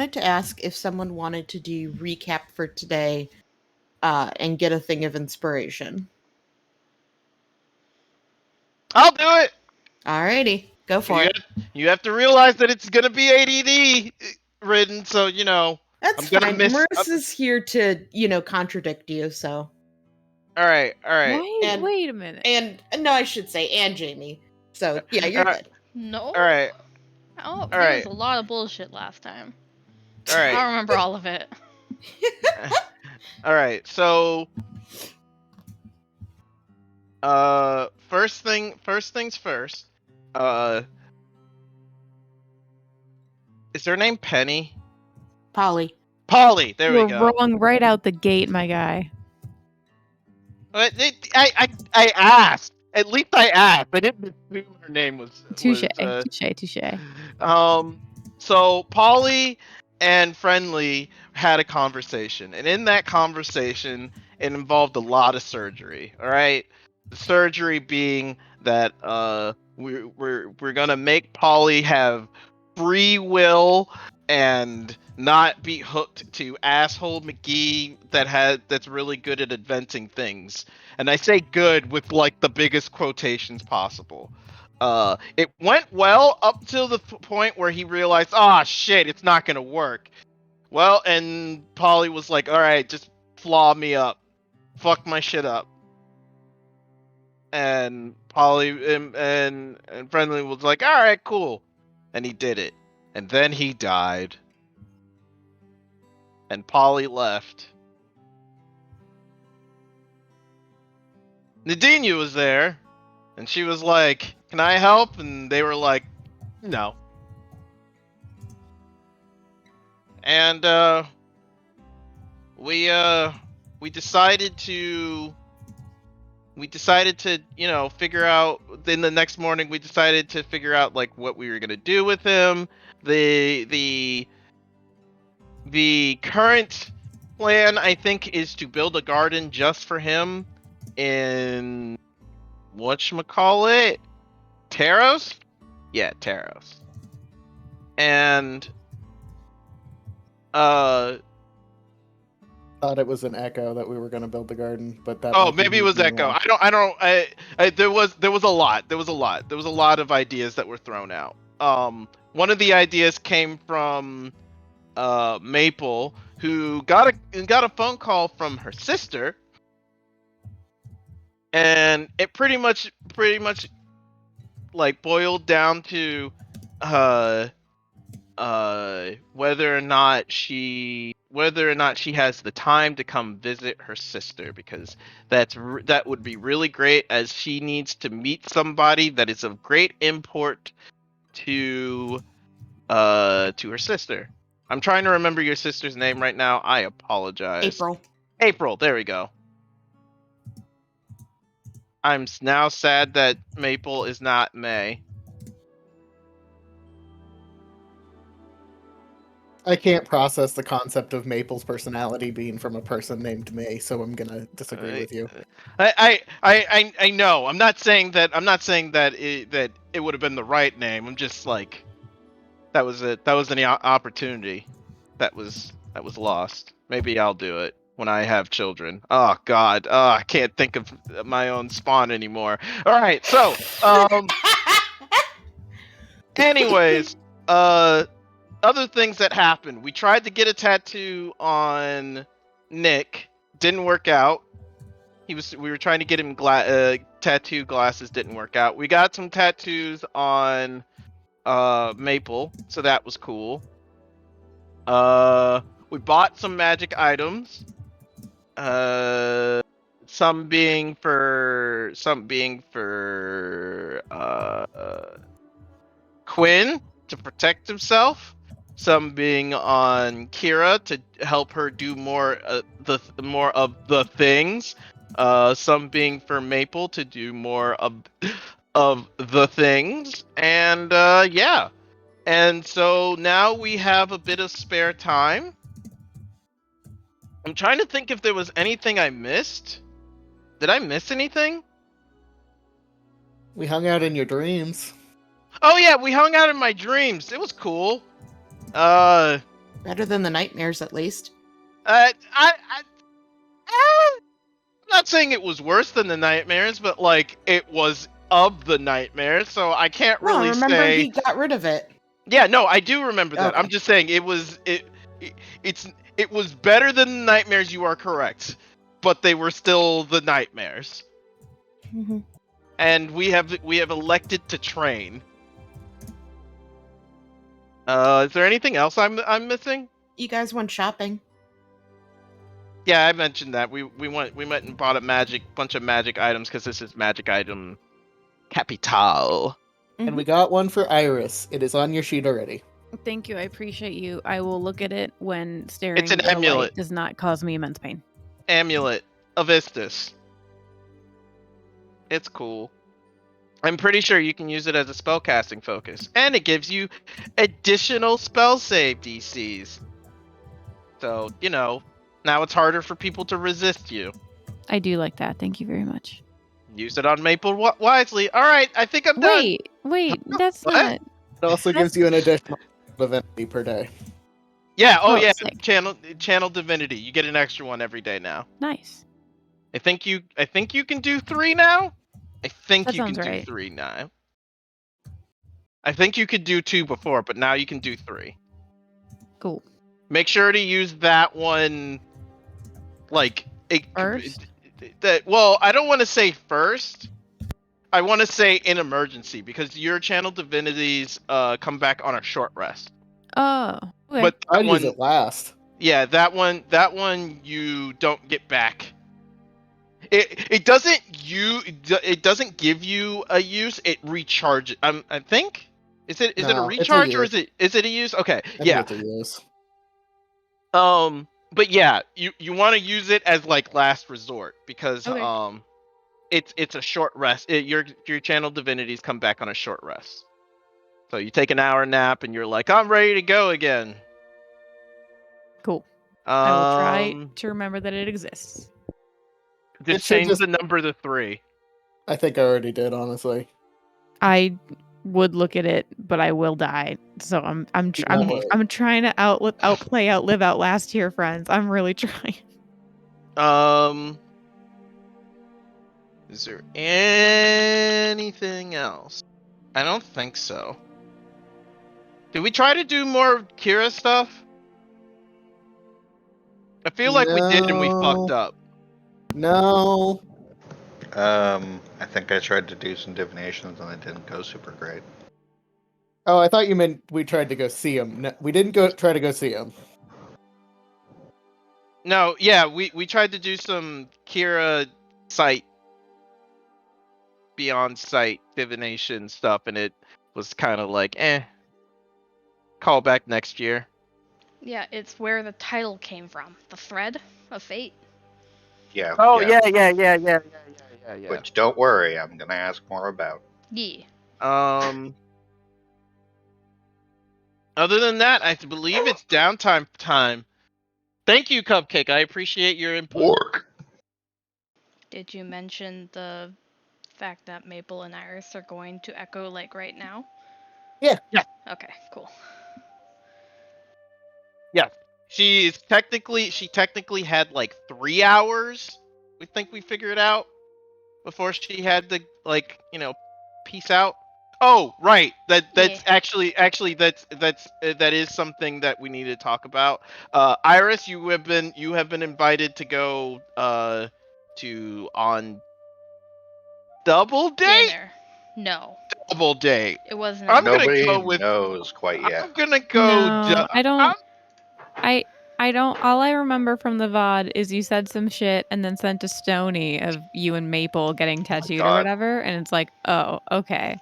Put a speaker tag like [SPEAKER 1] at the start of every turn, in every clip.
[SPEAKER 1] wanted to ask if someone wanted to do recap for today and get a thing of inspiration.
[SPEAKER 2] I'll do it.
[SPEAKER 1] Alrighty, go for
[SPEAKER 2] You
[SPEAKER 1] it.
[SPEAKER 2] you have to realize that it's gonna be ADD ridden, so I'm
[SPEAKER 1] That's
[SPEAKER 2] gonna
[SPEAKER 1] fine.
[SPEAKER 2] miss.
[SPEAKER 1] Marissa's here to, contradict you, so.
[SPEAKER 2] All right, all right,
[SPEAKER 1] And
[SPEAKER 3] Wait a minute.
[SPEAKER 1] and no, I should say, and Jamie. So yeah,
[SPEAKER 2] all
[SPEAKER 1] you're
[SPEAKER 2] right,
[SPEAKER 1] good.
[SPEAKER 3] No?
[SPEAKER 2] all right,
[SPEAKER 3] Oh,
[SPEAKER 2] all
[SPEAKER 3] there was
[SPEAKER 2] right,
[SPEAKER 3] a lot of bullshit last time.
[SPEAKER 2] all
[SPEAKER 3] I
[SPEAKER 2] right,
[SPEAKER 3] don't remember all of it.
[SPEAKER 2] all right. So, first things first. Uh, is her name Penny?
[SPEAKER 1] Polly.
[SPEAKER 2] Polly. There
[SPEAKER 4] You
[SPEAKER 2] we
[SPEAKER 4] were
[SPEAKER 2] go.
[SPEAKER 4] wrong right out the gate, my guy.
[SPEAKER 2] I asked. At least I asked. I didn't assume her name was.
[SPEAKER 4] Touche, touche.
[SPEAKER 2] So Polly and Friendly had a conversation, and in that conversation, it involved a lot of surgery. All right, the surgery being that we're gonna make Polly have free will and not be hooked to asshole McGee that's really good at inventing things. And I say good with like the biggest quotations possible. It went well up till the point where he realized, oh shit, it's not gonna work. Well, and Polly was like, all right, just flaw me up, fuck my shit up. And Polly and Friendly was like, all right, cool, and he did it. And then he died, and Polly left. Nadine was there, and she was like, can I help? And they were like, no. And we decided to figure out. Then the next morning we decided to figure out like what we were gonna do with him. The current plan, I think, is to build a garden just for him in whatchamacallit? Taros? Yeah, Taros. And
[SPEAKER 5] thought it was an echo that we were going to build the garden, but that.
[SPEAKER 2] oh, maybe it was Echo. There was a lot. There was a lot of ideas that were thrown out. One of the ideas came from Maple, who got a phone call from her sister, and it pretty much like boiled down to whether or not she has the time to come visit her sister, because that would be really great, as she needs to meet somebody that is of great import to her sister. I'm trying to remember your sister's name right now. I apologize. April, there we go. I'm now sad that Maple is not May.
[SPEAKER 5] I can't process the concept of Maple's personality being from a person named May, so I'm gonna disagree with you.
[SPEAKER 2] I know. I'm not saying that it would have been the right name. I'm just like, that was an opportunity that was lost. Maybe I'll do it when I have children. Oh God, I can't think of my own spawn anymore. All right, so anyways, other things that happened. We tried to get a tattoo on Nick. Didn't work out. We were trying to get him tattoo glasses. Didn't work out. We got some tattoos on Maple, so that was cool. We bought some magic items. Some being for Quinn to protect himself. Some being on Kira to help her do more of the things. Some being for Maple to do more of the things. And yeah. And so now we have a bit of spare time. I'm trying to think if there was anything I missed. Did I miss anything?
[SPEAKER 5] We hung out in your dreams.
[SPEAKER 2] Oh yeah, we hung out in my dreams. It was cool.
[SPEAKER 1] Better than the nightmares, at least.
[SPEAKER 2] I'm not saying it was worse than the nightmares, but like it was of the nightmares, so I can't
[SPEAKER 1] No,
[SPEAKER 2] really
[SPEAKER 1] remember
[SPEAKER 2] say.
[SPEAKER 1] he got rid of it.
[SPEAKER 2] Yeah, no, I do remember that. I'm
[SPEAKER 1] Okay.
[SPEAKER 2] just saying it was better than the nightmares. You are correct, but they were still the nightmares,
[SPEAKER 4] Mhm.
[SPEAKER 2] and we have elected to train. Is there anything else I'm missing?
[SPEAKER 1] You guys went shopping.
[SPEAKER 2] Yeah, I mentioned that we went and bought a bunch of magic items because this is magic item capital.
[SPEAKER 5] And we got one for Iris. It is on your sheet already.
[SPEAKER 4] Thank you. I appreciate you. I will look at it when staring
[SPEAKER 2] It's an
[SPEAKER 4] at a
[SPEAKER 2] amulet.
[SPEAKER 4] light does not cause me immense pain.
[SPEAKER 2] Amulet of Istis. It's cool. I'm pretty sure you can use it as a spellcasting focus, and it gives you additional spell save DCs. So, now it's harder for people to resist you.
[SPEAKER 4] I do like that. Thank you very much.
[SPEAKER 2] Use it on Maple wisely. All right, I think I'm done.
[SPEAKER 4] Wait, that's
[SPEAKER 2] What?
[SPEAKER 4] not.
[SPEAKER 5] It also gives you an additional divinity per day.
[SPEAKER 2] Yeah,
[SPEAKER 4] Oh,
[SPEAKER 2] yeah,
[SPEAKER 4] sick.
[SPEAKER 2] channel divinity. You get an extra one every day now.
[SPEAKER 4] Nice.
[SPEAKER 2] I think you can do 3 now. I think
[SPEAKER 4] That
[SPEAKER 2] you can
[SPEAKER 4] sounds
[SPEAKER 2] do
[SPEAKER 4] right.
[SPEAKER 2] 3 now. I think you could do 2 before, but now you can do 3.
[SPEAKER 4] Cool.
[SPEAKER 2] Make sure to use that one like
[SPEAKER 4] First?
[SPEAKER 2] well, I don't want to say first. I want to say in emergency because your channel divinities come back on a short rest.
[SPEAKER 4] Oh, okay.
[SPEAKER 2] But that
[SPEAKER 5] I'd use
[SPEAKER 2] one,
[SPEAKER 5] it last.
[SPEAKER 2] yeah, that one you don't get back. It doesn't give you a use. It recharges. I think is it a
[SPEAKER 5] No, it's a
[SPEAKER 2] recharge or
[SPEAKER 5] use.
[SPEAKER 2] is it a use? Okay,
[SPEAKER 5] I
[SPEAKER 2] yeah.
[SPEAKER 5] think it's a use.
[SPEAKER 2] But yeah, you want to use it as like last resort because
[SPEAKER 4] Okay.
[SPEAKER 2] it's a short rest. Your channel divinities come back on a short rest. So you take an hour nap and you're like, I'm ready to go again.
[SPEAKER 4] Cool. I will try
[SPEAKER 2] Um,
[SPEAKER 4] to remember that it exists.
[SPEAKER 5] It
[SPEAKER 2] just
[SPEAKER 5] should
[SPEAKER 2] change
[SPEAKER 5] just-
[SPEAKER 2] the number to 3.
[SPEAKER 5] I think I already did, honestly.
[SPEAKER 4] I would look at it, but I will die. So I'm trying to outlive, outlast here, friends. I'm really trying.
[SPEAKER 2] Is there anything else? I don't think so. Did we try to do more Kira stuff? I feel like we did and we fucked up.
[SPEAKER 5] No.
[SPEAKER 6] I think I tried to do some divinations and it didn't go super great.
[SPEAKER 5] Oh, I thought you meant we tried to go see him. No, we didn't try to go see him.
[SPEAKER 2] No, yeah, we tried to do some Kira sight, beyond sight divination stuff, and it was kind of like, call back next year.
[SPEAKER 3] Yeah, it's where the title came from. The thread of fate.
[SPEAKER 6] Yeah.
[SPEAKER 2] Oh
[SPEAKER 6] yeah.
[SPEAKER 2] yeah.
[SPEAKER 6] Which don't worry, I'm gonna ask more about.
[SPEAKER 3] Yeah.
[SPEAKER 2] Other than that, I believe it's downtime time. Thank you, Cupcake. I appreciate your input.
[SPEAKER 6] Work.
[SPEAKER 3] Did you mention the fact that Maple and Iris are going to Echo like right now?
[SPEAKER 5] Yeah.
[SPEAKER 2] Yeah.
[SPEAKER 3] Okay, cool.
[SPEAKER 2] She technically had like 3 hours. We think we figured out before she had to peace out. Oh, right. That's
[SPEAKER 3] Yeah.
[SPEAKER 2] actually that is something that we need to talk about. Iris, you have been invited to go on double date.
[SPEAKER 3] Dinner. No,
[SPEAKER 2] Double date.
[SPEAKER 3] it wasn't.
[SPEAKER 2] I'm gonna
[SPEAKER 6] Nobody
[SPEAKER 2] go with.
[SPEAKER 6] knows quite yet.
[SPEAKER 2] I'm gonna go.
[SPEAKER 4] No, I don't. I don't. All I remember from the VOD is you said some shit and then sent a Stony of you and Maple getting tattooed or
[SPEAKER 6] God.
[SPEAKER 4] whatever, and it's like, oh, okay.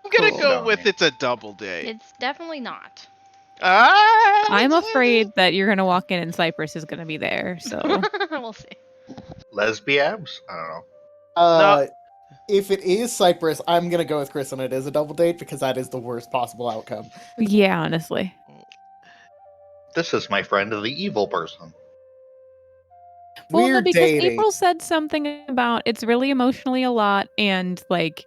[SPEAKER 2] I'm gonna
[SPEAKER 4] Cool.
[SPEAKER 2] go with it's a double date.
[SPEAKER 3] It's definitely not.
[SPEAKER 4] I'm afraid that you're gonna walk in and Cypress is gonna be there. So
[SPEAKER 3] We'll see.
[SPEAKER 6] Lesbiabs? I don't know.
[SPEAKER 5] If it is Cypress, I'm gonna go with Chris and it is a double date because that is the worst possible outcome.
[SPEAKER 4] yeah, honestly.
[SPEAKER 6] This is my friend, the evil person.
[SPEAKER 4] Well,
[SPEAKER 5] We're
[SPEAKER 4] no, because
[SPEAKER 5] dating.
[SPEAKER 4] April said something about it's really emotionally a lot and like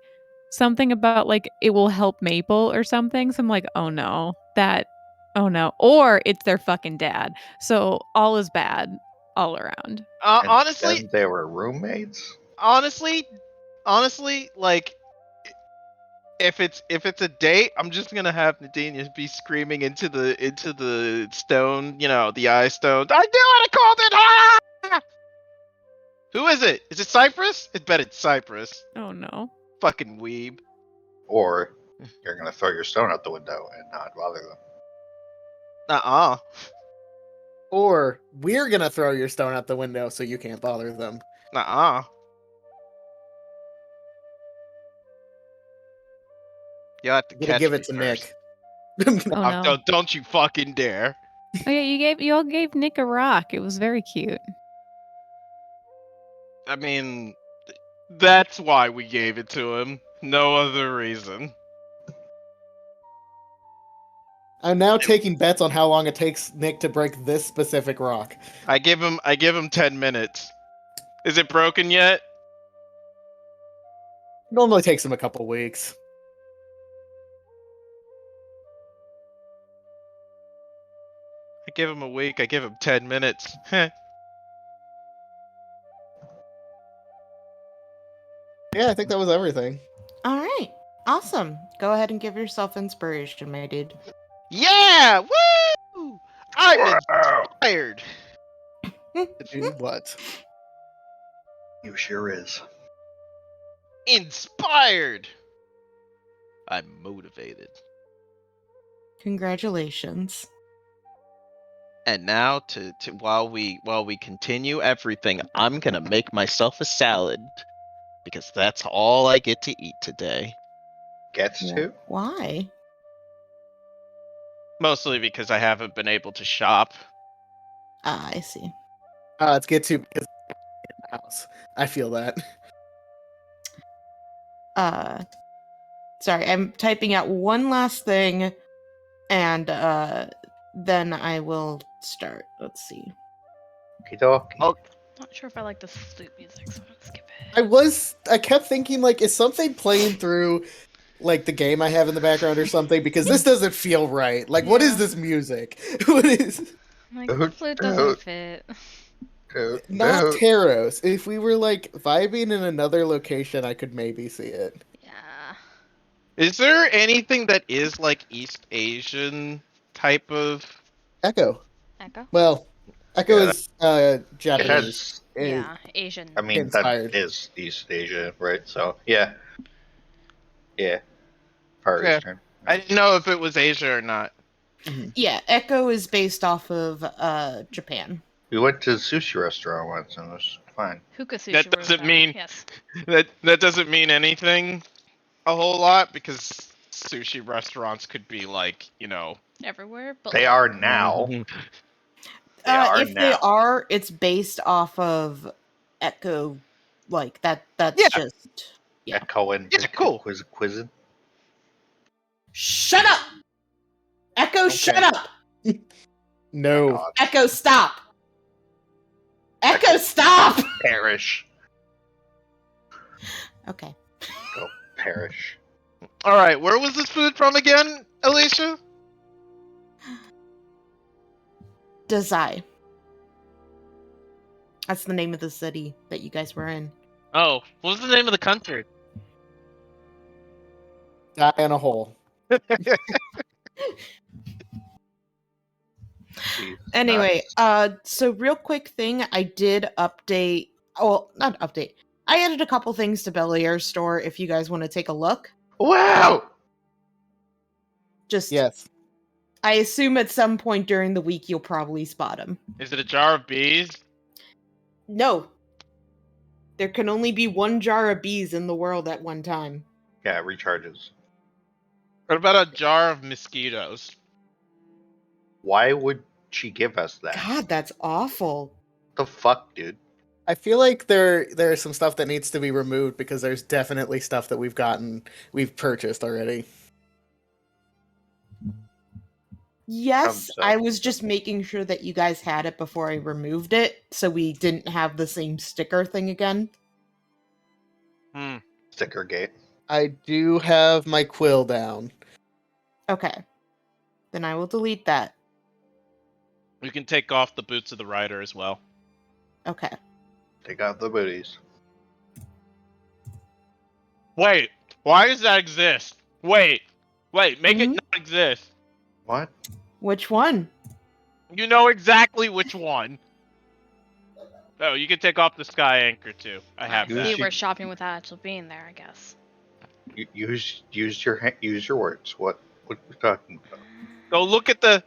[SPEAKER 4] something about like it will help Maple or something. So I'm like, oh no, that Oh no. Or it's their fucking dad. So all is bad all around.
[SPEAKER 6] And
[SPEAKER 2] Honestly,
[SPEAKER 6] then they were roommates.
[SPEAKER 2] honestly, like if it's a date, I'm just gonna have Nadine be screaming into the stone, the eye stone. I knew it! I called it! Ah! Who is it? Is it Cypress? I bet it's Cypress.
[SPEAKER 4] Oh no.
[SPEAKER 2] Fucking weeb.
[SPEAKER 6] Or you're gonna throw your stone out the window and not bother them.
[SPEAKER 2] Uh-uh.
[SPEAKER 5] Or we're gonna throw your stone out the window so you can't bother them.
[SPEAKER 2] Uh-uh. You'll have to
[SPEAKER 5] I'm gonna
[SPEAKER 2] catch
[SPEAKER 5] give
[SPEAKER 2] me
[SPEAKER 5] it to
[SPEAKER 2] first.
[SPEAKER 5] Nick.
[SPEAKER 4] Oh no.
[SPEAKER 2] Don't you fucking dare.
[SPEAKER 4] Oh yeah, you all gave Nick a rock. It was very cute.
[SPEAKER 2] I mean, that's why we gave it to him. No other reason.
[SPEAKER 5] I'm now taking bets on how long it takes Nick to break this specific rock.
[SPEAKER 2] I give him 10 minutes. Is it broken yet?
[SPEAKER 5] Normally takes him a couple weeks.
[SPEAKER 2] I give him a week. I give him 10 minutes. Heh.
[SPEAKER 5] Yeah, I think that was everything.
[SPEAKER 1] All right. Awesome. Go ahead and give yourself inspiration, my dude.
[SPEAKER 2] Yeah! Woo! I'm inspired.
[SPEAKER 5] To do what?
[SPEAKER 6] You sure is.
[SPEAKER 2] Inspired. I'm motivated.
[SPEAKER 1] Congratulations.
[SPEAKER 2] And now to while we continue everything, I'm gonna make myself a salad because that's all I get to eat today.
[SPEAKER 6] Gets to?
[SPEAKER 1] Why?
[SPEAKER 2] Mostly because I haven't been able to shop.
[SPEAKER 1] Ah, I see.
[SPEAKER 5] It's get to because in the house. I feel that.
[SPEAKER 1] Sorry, I'm typing out one last thing, and then I will start. Let's see.
[SPEAKER 6] Okie
[SPEAKER 2] Oh,
[SPEAKER 3] Not sure if I like the flute music, so I'm gonna skip it.
[SPEAKER 5] I kept thinking, like, is something playing through, like, the game I have in the background or something? Because this doesn't feel right. Like, what is
[SPEAKER 3] Yeah.
[SPEAKER 5] this music? What is...
[SPEAKER 3] Like, the flute doesn't fit.
[SPEAKER 5] Not Taros. If we were, like, vibing in another location, I could maybe see it.
[SPEAKER 3] Yeah.
[SPEAKER 2] is there anything that is like East Asian type of?
[SPEAKER 5] Echo.
[SPEAKER 3] Echo?
[SPEAKER 5] Well, Echo
[SPEAKER 6] Yeah.
[SPEAKER 5] is Japanese.
[SPEAKER 3] Yeah, Asian.
[SPEAKER 6] I mean,
[SPEAKER 5] Inspired.
[SPEAKER 6] that is East Asia, right? So, yeah. Yeah. Far
[SPEAKER 2] Yeah.
[SPEAKER 6] Eastern.
[SPEAKER 2] I didn't know if it was Asia or not.
[SPEAKER 1] Yeah, Echo is based off of Japan.
[SPEAKER 6] We went to a sushi restaurant once and it was fine.
[SPEAKER 3] Hookah sushi.
[SPEAKER 2] That doesn't
[SPEAKER 3] restaurant,
[SPEAKER 2] mean-
[SPEAKER 3] Yes.
[SPEAKER 2] That doesn't mean anything a whole lot because sushi restaurants could be like,
[SPEAKER 3] Everywhere, but
[SPEAKER 6] They
[SPEAKER 3] like,
[SPEAKER 6] are now.
[SPEAKER 2] Mhm.
[SPEAKER 1] If they are, it's based off of Echo. Like that. That's
[SPEAKER 2] Yeah.
[SPEAKER 1] just. Yeah.
[SPEAKER 6] Echo and
[SPEAKER 2] Yeah, cool.
[SPEAKER 6] Quizzin.
[SPEAKER 1] Shut up, Echo.
[SPEAKER 5] Okay.
[SPEAKER 1] Shut up,
[SPEAKER 5] No.
[SPEAKER 6] God.
[SPEAKER 1] Echo. Stop. Echo, stop.
[SPEAKER 6] Perish.
[SPEAKER 1] Okay.
[SPEAKER 6] Go perish.
[SPEAKER 2] All right, where was this food from again, Alicia?
[SPEAKER 1] Dazai. That's the name of the city that you guys were in.
[SPEAKER 2] Oh, what was the name of the country?
[SPEAKER 5] Die in a hole.
[SPEAKER 6] Jeez,
[SPEAKER 1] Anyway,
[SPEAKER 6] nuts.
[SPEAKER 1] so real quick thing, I did update. Well, not update. I added a couple things to Bel-Air's store. If you guys want to take a look,
[SPEAKER 6] Wow!
[SPEAKER 1] just
[SPEAKER 5] Yes.
[SPEAKER 1] I assume at some point during the week you'll probably spot them.
[SPEAKER 2] Is it a jar of bees?
[SPEAKER 1] No, there can only be one jar of bees in the world at one time.
[SPEAKER 6] Yeah, it recharges.
[SPEAKER 2] What about a jar of mosquitoes?
[SPEAKER 6] Why would she give us that?
[SPEAKER 1] God, that's awful.
[SPEAKER 6] The fuck, dude?
[SPEAKER 5] I feel like there's some stuff that needs to be removed because there's definitely stuff that we've purchased already.
[SPEAKER 1] Yes,
[SPEAKER 6] So.
[SPEAKER 1] I was just making sure that you guys had it before I removed it, so we didn't have the same sticker thing again.
[SPEAKER 6] Sticker gate.
[SPEAKER 5] I do have my quill down.
[SPEAKER 1] Okay. Then I will delete that.
[SPEAKER 2] You can take off the boots of the rider as well.
[SPEAKER 1] Okay.
[SPEAKER 6] Take out the booties.
[SPEAKER 2] Wait, why does that exist? Wait, make it
[SPEAKER 1] Mhm.
[SPEAKER 2] not exist.
[SPEAKER 6] What?
[SPEAKER 1] Which one?
[SPEAKER 2] You know exactly which one. Oh, you can take off the sky anchor too. I have
[SPEAKER 6] Use
[SPEAKER 2] that.
[SPEAKER 3] See,
[SPEAKER 6] your-
[SPEAKER 3] we're shopping without actually being there, I guess.
[SPEAKER 6] Use your words. What are you talking about?
[SPEAKER 2] Go look at the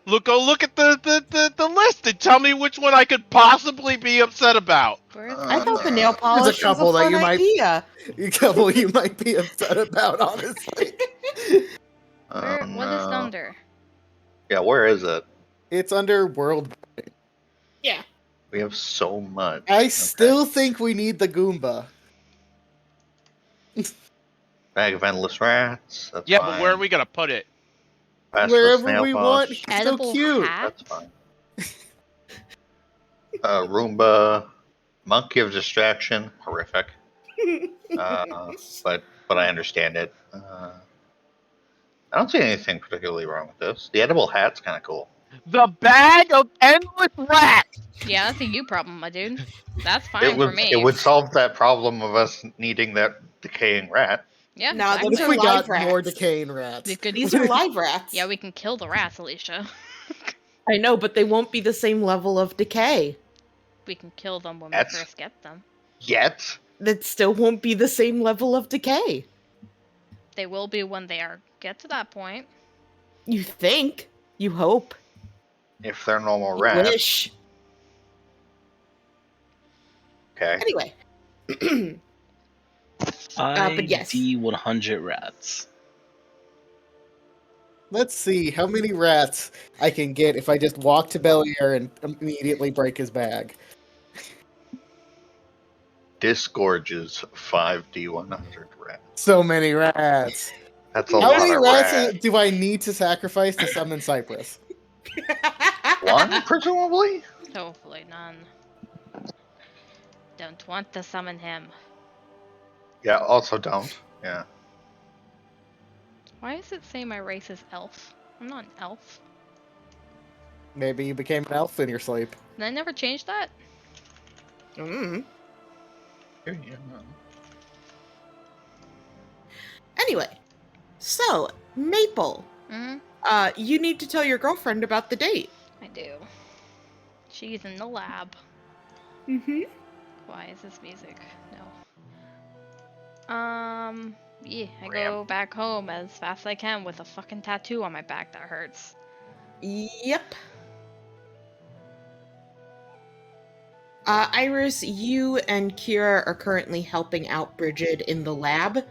[SPEAKER 2] list and tell me which one I could possibly be upset about.
[SPEAKER 3] Where's
[SPEAKER 1] I thought the nail
[SPEAKER 6] There's
[SPEAKER 1] polish was a
[SPEAKER 5] couple that
[SPEAKER 1] fun
[SPEAKER 5] you might-
[SPEAKER 1] idea.
[SPEAKER 5] A couple you might be upset about, honestly.
[SPEAKER 3] Where?
[SPEAKER 6] Oh,
[SPEAKER 3] What is it
[SPEAKER 6] no.
[SPEAKER 3] under?
[SPEAKER 6] Yeah, where is it?
[SPEAKER 5] It's under world.
[SPEAKER 1] Yeah.
[SPEAKER 6] We have so much.
[SPEAKER 5] I
[SPEAKER 6] Okay.
[SPEAKER 5] still think we need the Goomba.
[SPEAKER 6] Bag of endless rats. That's
[SPEAKER 2] Yeah,
[SPEAKER 6] fine.
[SPEAKER 2] but where are we gonna put it?
[SPEAKER 6] Pastel
[SPEAKER 5] Wherever
[SPEAKER 6] snail
[SPEAKER 5] we
[SPEAKER 6] polish.
[SPEAKER 5] want. He's so
[SPEAKER 3] Edible
[SPEAKER 5] cute.
[SPEAKER 3] hat?
[SPEAKER 6] That's fine. Roomba. Monkey of distraction. Horrific. But I understand it. I don't see anything particularly wrong with this. The edible hat's kind of cool.
[SPEAKER 2] The bag of endless rats.
[SPEAKER 3] Yeah, that's a you problem, my dude. That's fine for me.
[SPEAKER 6] It would solve that problem of us needing that decaying rat.
[SPEAKER 3] Yeah,
[SPEAKER 1] Nah,
[SPEAKER 3] exactly.
[SPEAKER 5] What if
[SPEAKER 1] These are
[SPEAKER 5] we got
[SPEAKER 1] live
[SPEAKER 5] more
[SPEAKER 1] rats.
[SPEAKER 5] decaying rats?
[SPEAKER 3] We could.
[SPEAKER 1] These are live rats.
[SPEAKER 3] Yeah, we can kill the rats, Alicia.
[SPEAKER 1] I know, but they won't be the same level of decay.
[SPEAKER 3] We can kill them when
[SPEAKER 6] That's-
[SPEAKER 3] we first get them.
[SPEAKER 6] Yet?
[SPEAKER 1] That still won't be the same level of decay.
[SPEAKER 3] They will be when they get to that point.
[SPEAKER 1] You think? You hope?
[SPEAKER 6] If they're normal
[SPEAKER 1] You
[SPEAKER 6] rats.
[SPEAKER 1] wish?
[SPEAKER 6] Okay.
[SPEAKER 1] Anyway. But yes.
[SPEAKER 7] ID 100 rats.
[SPEAKER 5] Let's see how many rats I can get if I just walk to Bel-Air and immediately break his bag.
[SPEAKER 6] Disgorges 5D100 rats.
[SPEAKER 5] So many rats.
[SPEAKER 6] That's a
[SPEAKER 5] How
[SPEAKER 6] lot
[SPEAKER 5] many
[SPEAKER 6] of
[SPEAKER 5] rats
[SPEAKER 6] rats.
[SPEAKER 5] do I need to sacrifice to summon Cypress?
[SPEAKER 6] One, presumably?
[SPEAKER 3] Hopefully none. Don't want to summon him.
[SPEAKER 6] Yeah, also don't. Yeah.
[SPEAKER 3] Why does it say my race is elf? I'm not an elf.
[SPEAKER 5] Maybe you became an elf in your sleep.
[SPEAKER 3] Did I never change that?
[SPEAKER 1] Mm.
[SPEAKER 6] Here you go.
[SPEAKER 1] Anyway, so Maple,
[SPEAKER 3] Mm-hmm.
[SPEAKER 1] you need to tell your girlfriend about the date.
[SPEAKER 3] I do. She's in the lab.
[SPEAKER 1] Mm-hmm.
[SPEAKER 3] Why is this music? No. Yeah, I go back home as fast as I can with a fucking tattoo on my back that hurts.
[SPEAKER 1] Yep. Iris, you and Kira are currently helping out Bridget in the lab.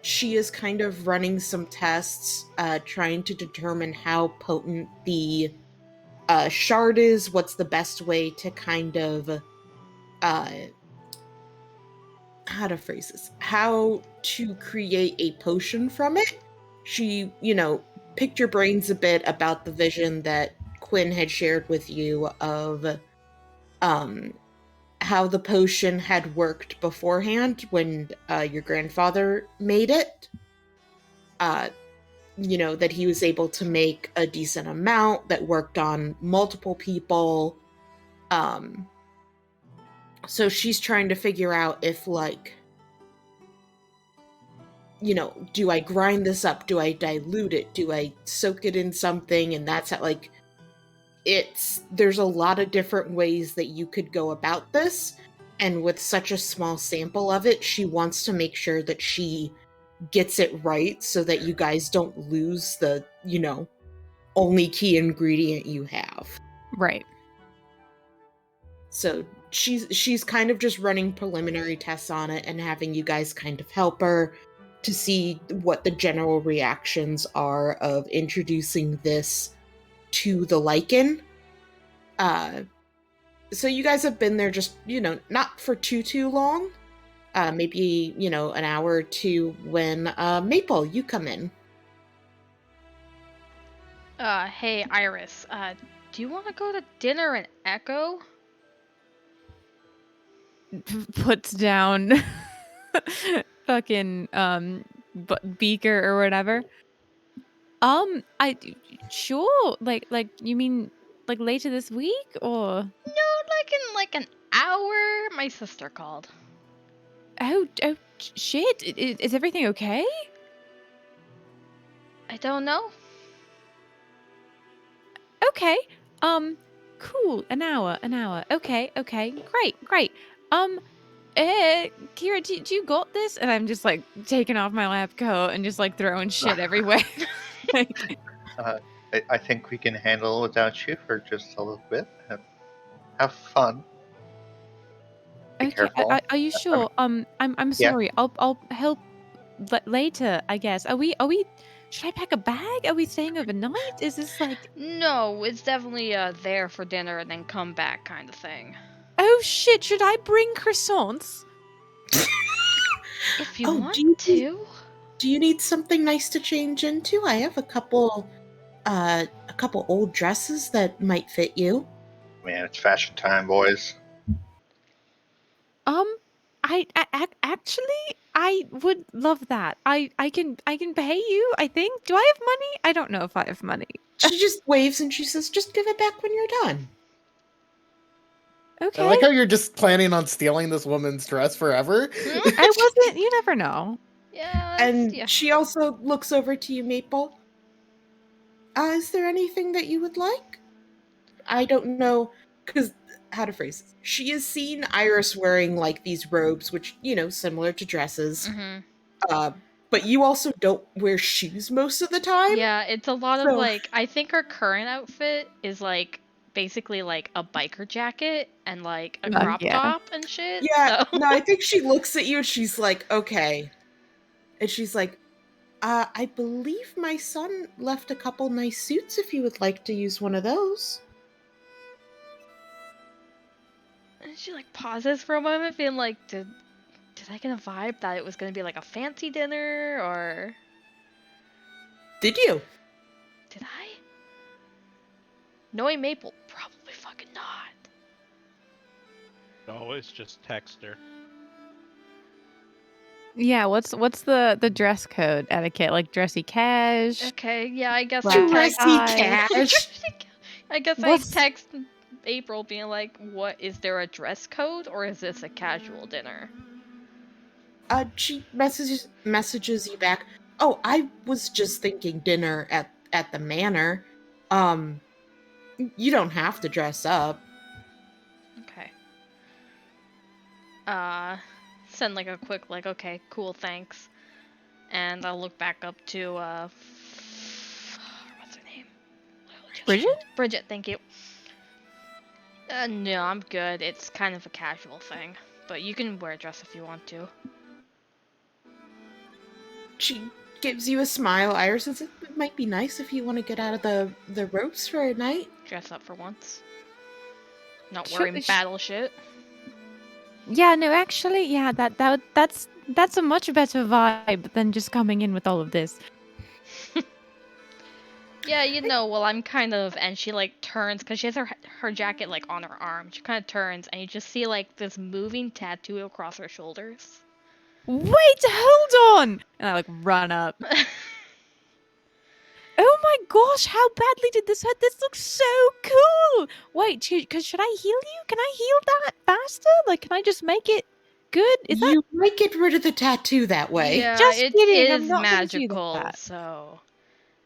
[SPEAKER 1] She is kind of running some tests, trying to determine how potent the shard is, what's the best way to kind of, how to phrase this, how to create a potion from it. She, picked your brains a bit about the vision that Quinn had shared with you of how the potion had worked beforehand when your grandfather made it. That he was able to make a decent amount that worked on multiple people. So she's trying to figure out if, do I grind this up? Do I dilute it? Do I soak it in something? And that's how, there's a lot of different ways that you could go about this. And with such a small sample of it, she wants to make sure that she gets it right so that you guys don't lose the, only key ingredient you have.
[SPEAKER 4] Right.
[SPEAKER 1] So she's kind of just running preliminary tests on it and having you guys kind of help her to see what the general reactions are of introducing this to the lichen. So you guys have been there just, not for too long. Maybe, an hour or two when, Maple, you come in.
[SPEAKER 3] Hey Iris, do you want to go to dinner in Echo?
[SPEAKER 4] Puts down fucking beaker or whatever. I sure. Like you mean like later this week or?
[SPEAKER 3] No, like in like an hour. My sister called.
[SPEAKER 4] Oh shit! Is everything okay?
[SPEAKER 3] I don't know.
[SPEAKER 4] Okay. Cool. An hour. Okay. Great. Kira, do you got this? And I'm just like taking off my lab coat and just like throwing shit everywhere. Like,
[SPEAKER 6] I think we can handle without you for just a little bit. Have fun. Be
[SPEAKER 4] okay.
[SPEAKER 6] careful.
[SPEAKER 4] Are you sure? I'm
[SPEAKER 6] Yeah.
[SPEAKER 4] sorry. I'll help later. I guess. Are we? Should I pack a bag? Are we staying overnight? Is this like?
[SPEAKER 3] No, it's definitely there for dinner and then come back kind of thing.
[SPEAKER 4] Oh shit! Should I bring croissants?
[SPEAKER 3] If you
[SPEAKER 1] Oh,
[SPEAKER 3] want
[SPEAKER 1] do
[SPEAKER 3] to.
[SPEAKER 1] you need something nice to change into? I have a couple old dresses that might fit you.
[SPEAKER 6] Man, it's fashion time, boys.
[SPEAKER 4] Actually, I would love that. I can pay you. I think. Do I have money? I don't know if I have money.
[SPEAKER 1] She just waves and she says, "Just give it back when you're done."
[SPEAKER 4] Okay.
[SPEAKER 5] I like how you're just planning on stealing this woman's dress forever.
[SPEAKER 4] I wasn't. You never know.
[SPEAKER 3] Yeah,
[SPEAKER 1] And
[SPEAKER 3] yeah.
[SPEAKER 1] she also looks over to you, Maple. Is there anything that you would like? I don't know, because how to phrase this. She has seen Iris wearing like these robes, which, similar to dresses.
[SPEAKER 3] Mm-hmm.
[SPEAKER 1] But you also don't wear shoes most of the time.
[SPEAKER 3] Yeah, it's a lot of
[SPEAKER 1] So-
[SPEAKER 3] like. I think her current outfit is like basically like a biker jacket and like a crop
[SPEAKER 4] yeah.
[SPEAKER 3] top and shit.
[SPEAKER 1] Yeah,
[SPEAKER 3] So.
[SPEAKER 1] no, I think she looks at you and she's like, okay. And she's like, I believe my son left a couple nice suits if you would like to use one of those.
[SPEAKER 3] And she like pauses for a moment, being like, "Did I get a vibe that it was gonna be like a fancy dinner, or
[SPEAKER 1] Did you?
[SPEAKER 3] did I?" Knowing Maple, probably fucking not.
[SPEAKER 2] Always just text her.
[SPEAKER 4] Yeah. What's the dress code etiquette? Like dressy cash.
[SPEAKER 3] Okay, yeah, I guess
[SPEAKER 4] Wow.
[SPEAKER 3] I text.
[SPEAKER 1] Dressy cash.
[SPEAKER 3] I guess
[SPEAKER 4] What's-
[SPEAKER 3] I text April, being like, "What is there a dress code, or is this a casual dinner?"
[SPEAKER 1] She messages you back. Oh, I was just thinking dinner at the manor. You don't have to dress up.
[SPEAKER 3] Okay. Send like a quick like, "Okay, cool, thanks," and I'll look back up to what's her name?
[SPEAKER 4] Bridget?
[SPEAKER 3] Bridget, thank you. No, I'm good. It's kind of a casual thing, but you can wear a dress if you want to.
[SPEAKER 1] She gives you a smile, Iris, and says, it might be nice if you want to get out of the ropes for a night.
[SPEAKER 3] Dress up for once. Not
[SPEAKER 4] Sure,
[SPEAKER 3] wearing battle shit.
[SPEAKER 4] Yeah. No. Actually, yeah. That's a much better vibe than just coming in with all of this.
[SPEAKER 3] Yeah, well, I'm kind of, and she like turns, because she has her jacket like on her arm. She kind of turns, and you just see like this moving tattoo across her shoulders.
[SPEAKER 4] Wait, hold on! And I like run up. Oh my gosh, how badly did this hurt? This looks so cool! Wait, because should I heal you? Can I heal that faster? Like, can I just make it good? Is that
[SPEAKER 1] You might get rid of the tattoo that way.
[SPEAKER 3] Yeah,
[SPEAKER 4] Just
[SPEAKER 3] it
[SPEAKER 4] kidding, I'm
[SPEAKER 3] is
[SPEAKER 4] not gonna do
[SPEAKER 3] magical,
[SPEAKER 4] that.
[SPEAKER 3] so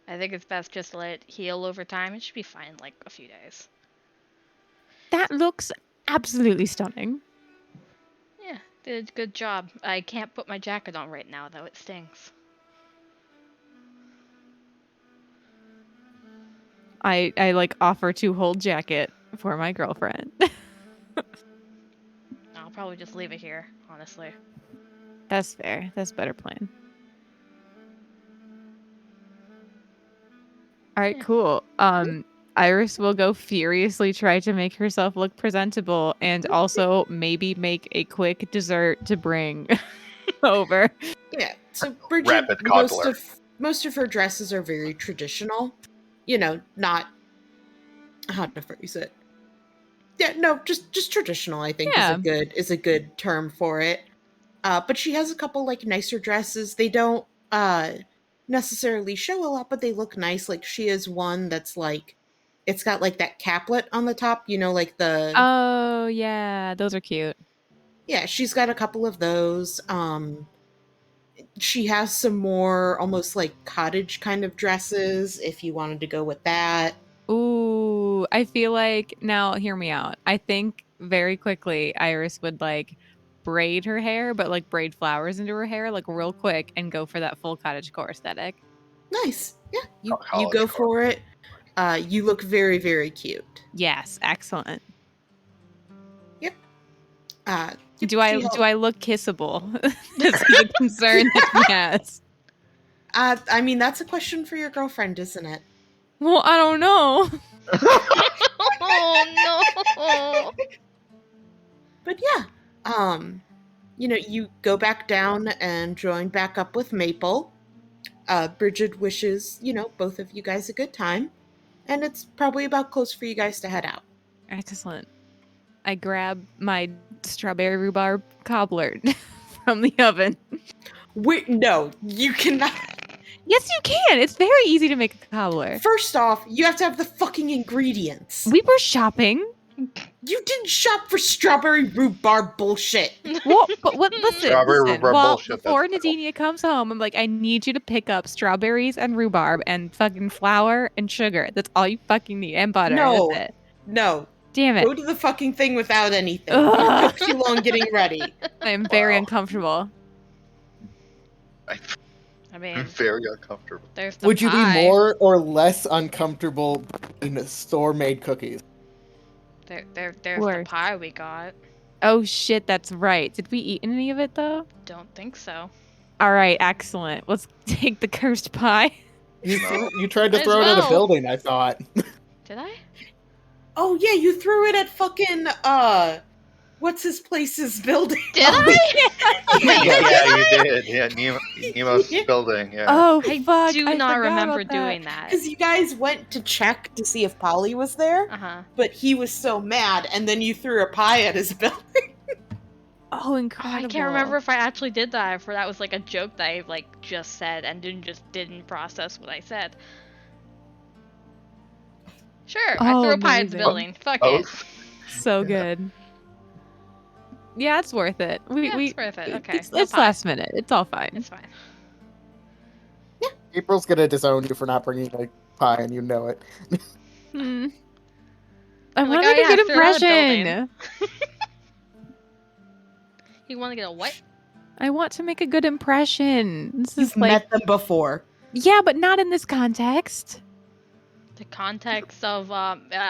[SPEAKER 3] I think it's best just to let it heal over time. It should be fine in like a few days.
[SPEAKER 4] that looks absolutely stunning?
[SPEAKER 3] Yeah, did a good job. I can't put my jacket on right now, though. It stings.
[SPEAKER 4] I like offer to hold jacket for my girlfriend.
[SPEAKER 3] I'll probably just leave it here, honestly.
[SPEAKER 4] That's fair. That's a better plan. All right,
[SPEAKER 3] Yeah.
[SPEAKER 4] cool. Iris will go furiously try to make herself look presentable and also maybe make a quick dessert to bring over.
[SPEAKER 1] Yeah. So Bridget,
[SPEAKER 6] Rapid cobbler.
[SPEAKER 1] most of her dresses are very traditional. Not how to phrase it. Yeah, no, just traditional, I think
[SPEAKER 4] Yeah.
[SPEAKER 1] is a good term for it. But she has a couple like nicer dresses. They don't necessarily show a lot, but they look nice. Like she is one that's like, it's got like that caplet on the top, like the
[SPEAKER 4] Oh yeah, those are cute.
[SPEAKER 1] yeah, she's got a couple of those. She has some more almost like cottage kind of dresses if you wanted to go with that.
[SPEAKER 4] Ooh, I feel like now hear me out. I think very quickly Iris would like braid her hair, but like braid flowers into her hair like real quick and go for that full cottagecore aesthetic.
[SPEAKER 1] Nice. Yeah, you
[SPEAKER 6] College
[SPEAKER 1] go
[SPEAKER 6] core.
[SPEAKER 1] for it. You look very, very cute.
[SPEAKER 4] Yes, excellent.
[SPEAKER 1] Yep. Yep,
[SPEAKER 4] Do I look kissable? This is a concern that she has.
[SPEAKER 1] I mean, that's a question for your girlfriend, isn't it?
[SPEAKER 4] Well, I don't know.
[SPEAKER 3] Oh no!
[SPEAKER 1] But yeah, you go back down and join back up with Maple. Bridget wishes, both of you guys a good time, and it's probably about close for you guys to head out.
[SPEAKER 4] Excellent. I grab my strawberry rhubarb cobbler from the oven.
[SPEAKER 1] Wait, no, you cannot.
[SPEAKER 4] Yes, you can. It's very easy to make a cobbler.
[SPEAKER 1] First off, you have to have the fucking ingredients.
[SPEAKER 4] We were shopping.
[SPEAKER 1] You didn't shop for strawberry rhubarb bullshit.
[SPEAKER 4] Well, but listen.
[SPEAKER 6] Strawberry rhubarb
[SPEAKER 4] Well,
[SPEAKER 6] bullshit, that's
[SPEAKER 4] before
[SPEAKER 6] the title.
[SPEAKER 4] Nadinia comes home, I'm like, I need you to pick up strawberries and rhubarb and fucking flour and sugar. That's all you fucking need. And butter.
[SPEAKER 1] No.
[SPEAKER 4] That's it.
[SPEAKER 1] No.
[SPEAKER 4] Damn it.
[SPEAKER 1] Go to the fucking thing without anything.
[SPEAKER 4] Ugh.
[SPEAKER 1] It took too long getting ready.
[SPEAKER 4] I am very
[SPEAKER 6] Wow.
[SPEAKER 4] uncomfortable.
[SPEAKER 3] I
[SPEAKER 6] I'm
[SPEAKER 3] mean,
[SPEAKER 6] very uncomfortable.
[SPEAKER 3] there's the
[SPEAKER 5] Would you be
[SPEAKER 3] pie.
[SPEAKER 5] more or less uncomfortable eating store-made cookies?
[SPEAKER 3] There's the
[SPEAKER 4] Worse.
[SPEAKER 3] pie we got.
[SPEAKER 4] Oh shit, that's right. Did we eat any of it though?
[SPEAKER 3] Don't think so.
[SPEAKER 4] All right, excellent. Let's take the cursed pie.
[SPEAKER 5] You tried to
[SPEAKER 3] Might as
[SPEAKER 5] throw it at a
[SPEAKER 3] well.
[SPEAKER 5] building, I thought.
[SPEAKER 3] Did I?
[SPEAKER 1] Oh yeah, you threw it at fucking what's his place's building?
[SPEAKER 3] Did I?
[SPEAKER 6] Yeah, you did. Yeah, Nemo's
[SPEAKER 1] Yeah.
[SPEAKER 6] building. Yeah.
[SPEAKER 4] Oh
[SPEAKER 3] I
[SPEAKER 4] fuck!
[SPEAKER 3] do
[SPEAKER 4] I
[SPEAKER 3] not
[SPEAKER 4] forgot
[SPEAKER 3] remember
[SPEAKER 4] about that.
[SPEAKER 3] doing that.
[SPEAKER 1] Because you guys went to check to see if Polly was there, but he was so mad, and then you threw a pie at his building.
[SPEAKER 4] Oh,
[SPEAKER 3] Oh,
[SPEAKER 4] incredible!
[SPEAKER 3] I can't remember if I actually did that, or that was like a joke that I like just said and didn't process what I said. Sure, I
[SPEAKER 4] Oh,
[SPEAKER 3] threw a pie at the
[SPEAKER 4] amazing.
[SPEAKER 3] building. Fuck it.
[SPEAKER 6] Both.
[SPEAKER 4] So
[SPEAKER 6] Yeah.
[SPEAKER 4] good. Yeah, it's worth it.
[SPEAKER 3] Yeah, it's worth it. Okay,
[SPEAKER 4] It's,
[SPEAKER 3] no
[SPEAKER 4] it's
[SPEAKER 3] pie.
[SPEAKER 4] last minute. It's all fine.
[SPEAKER 3] It's fine.
[SPEAKER 5] April's gonna disown you for not bringing a pie, and you know it.
[SPEAKER 4] Hmm. I
[SPEAKER 3] I'm
[SPEAKER 4] want
[SPEAKER 3] like,
[SPEAKER 4] to make
[SPEAKER 3] "Oh,
[SPEAKER 4] a good
[SPEAKER 3] yeah, throw out a building."
[SPEAKER 4] impression.
[SPEAKER 3] You want to get a what?
[SPEAKER 4] I want to make a good impression. This
[SPEAKER 1] You've
[SPEAKER 4] is like,
[SPEAKER 1] met them before.
[SPEAKER 4] yeah, but not in this context.
[SPEAKER 3] The context of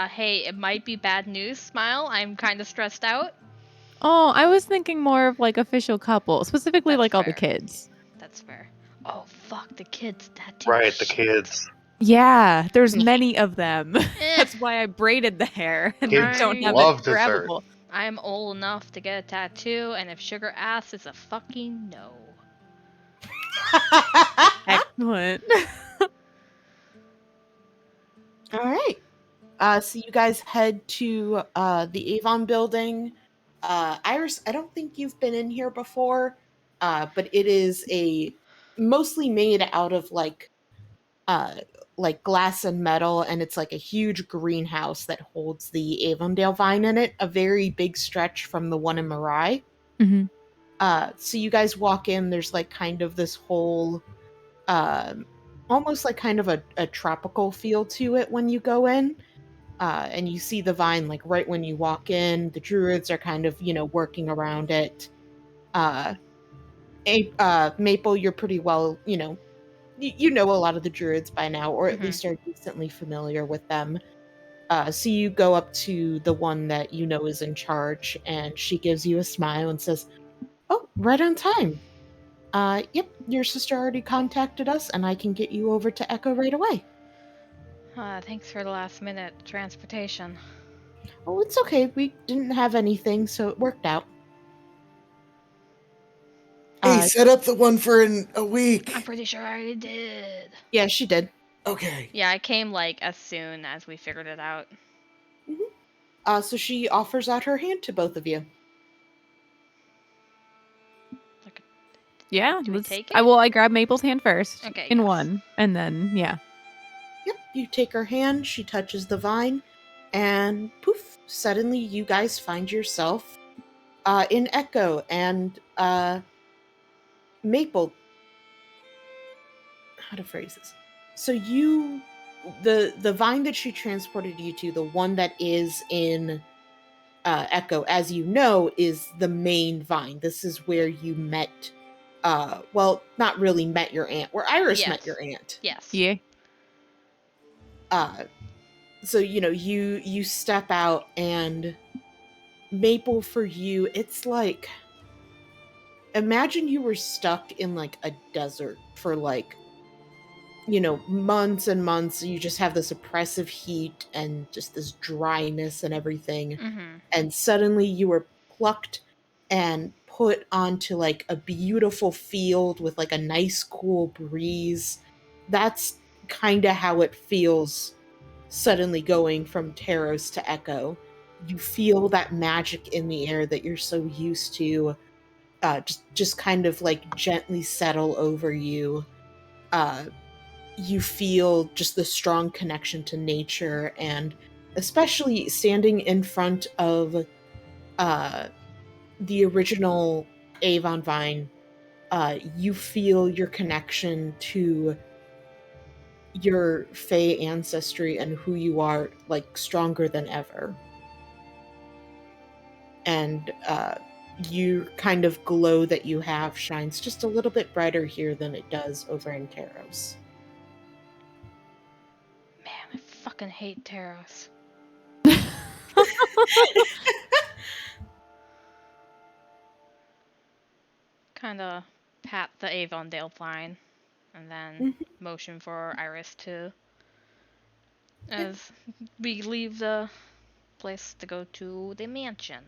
[SPEAKER 3] hey, it might be bad news. Smile. I'm kind of stressed out.
[SPEAKER 4] Oh, I was thinking more of like official couple, specifically
[SPEAKER 3] That's
[SPEAKER 4] like all the
[SPEAKER 3] fair.
[SPEAKER 4] kids.
[SPEAKER 3] That's fair. Oh fuck, the kids. That too.
[SPEAKER 6] Right, the kids.
[SPEAKER 4] Yeah, there's many of them.
[SPEAKER 3] Eh,
[SPEAKER 4] That's why I braided the hair and
[SPEAKER 6] Kids
[SPEAKER 4] don't have
[SPEAKER 6] love
[SPEAKER 4] it
[SPEAKER 6] dessert.
[SPEAKER 4] grabbable.
[SPEAKER 3] I am old enough to get a tattoo, and if sugar ass is a fucking no.
[SPEAKER 4] Excellent.
[SPEAKER 1] All right. So you guys head to the Avon building. Iris, I don't think you've been in here before, but it is mostly made out of like glass and metal, and it's like a huge greenhouse that holds the Avondale vine in it, a very big stretch from the one in Mirai.
[SPEAKER 4] Mhm.
[SPEAKER 1] So you guys walk in, there's like kind of this whole almost like kind of a tropical feel to it when you go in. And you see the vine like right when you walk in. The druids are kind of, working around it. Maple, you're pretty well, you know a lot of the druids by now, or at
[SPEAKER 3] Mhm.
[SPEAKER 1] least are decently familiar with them. So you go up to the one that you know is in charge, and she gives you a smile and says, "Oh, right on time. Yep, your sister already contacted us, and I can get you over to Echo right away."
[SPEAKER 3] Thanks for the last minute transportation.
[SPEAKER 1] Oh, it's okay. We didn't have anything, so it worked out.
[SPEAKER 5] Hey, set up the one for a week.
[SPEAKER 3] I'm pretty sure I already did.
[SPEAKER 1] Yeah, she did.
[SPEAKER 5] Okay.
[SPEAKER 3] Yeah, I came like as soon as we figured it out.
[SPEAKER 1] So she offers out her hand to both of you.
[SPEAKER 3] Like,
[SPEAKER 4] Yeah.
[SPEAKER 3] Do we
[SPEAKER 4] let's-
[SPEAKER 3] take
[SPEAKER 4] I
[SPEAKER 3] it?
[SPEAKER 4] will. I grab Maple's hand first.
[SPEAKER 3] Okay,
[SPEAKER 4] In
[SPEAKER 3] yes.
[SPEAKER 4] one, and then yeah.
[SPEAKER 1] Yep, you take her hand, she touches the vine, and poof, suddenly you guys find yourself in Echo and Maple. How to phrase this? So the vine that she transported you to, the one that is in Echo, as you know, is the main vine. This is where you met, well, not really met your aunt, where Iris met
[SPEAKER 3] Yes.
[SPEAKER 1] your aunt.
[SPEAKER 3] Yes.
[SPEAKER 4] Yeah.
[SPEAKER 1] So you step out, and Maple, for you, it's like, imagine you were stuck in like a desert for like, months and months. You just have this oppressive heat and just this dryness and everything.
[SPEAKER 3] Mm-hmm.
[SPEAKER 1] And suddenly you were plucked and put onto like a beautiful field with like a nice cool breeze. That's kind of how it feels suddenly going from Taros to Echo. You feel that magic in the air that you're so used to, just kind of like gently settle over you. You feel just the strong connection to nature, and especially standing in front of uh, the original Avon vine, you feel your connection to your Fey ancestry and who you are like stronger than ever. And your kind of glow that you have shines just a little bit brighter here than it does over in Taros.
[SPEAKER 3] Man, I fucking hate Taros. Kinda pat the Avondale vine, and then motion for Iris to, as we leave the place to go to the mansion.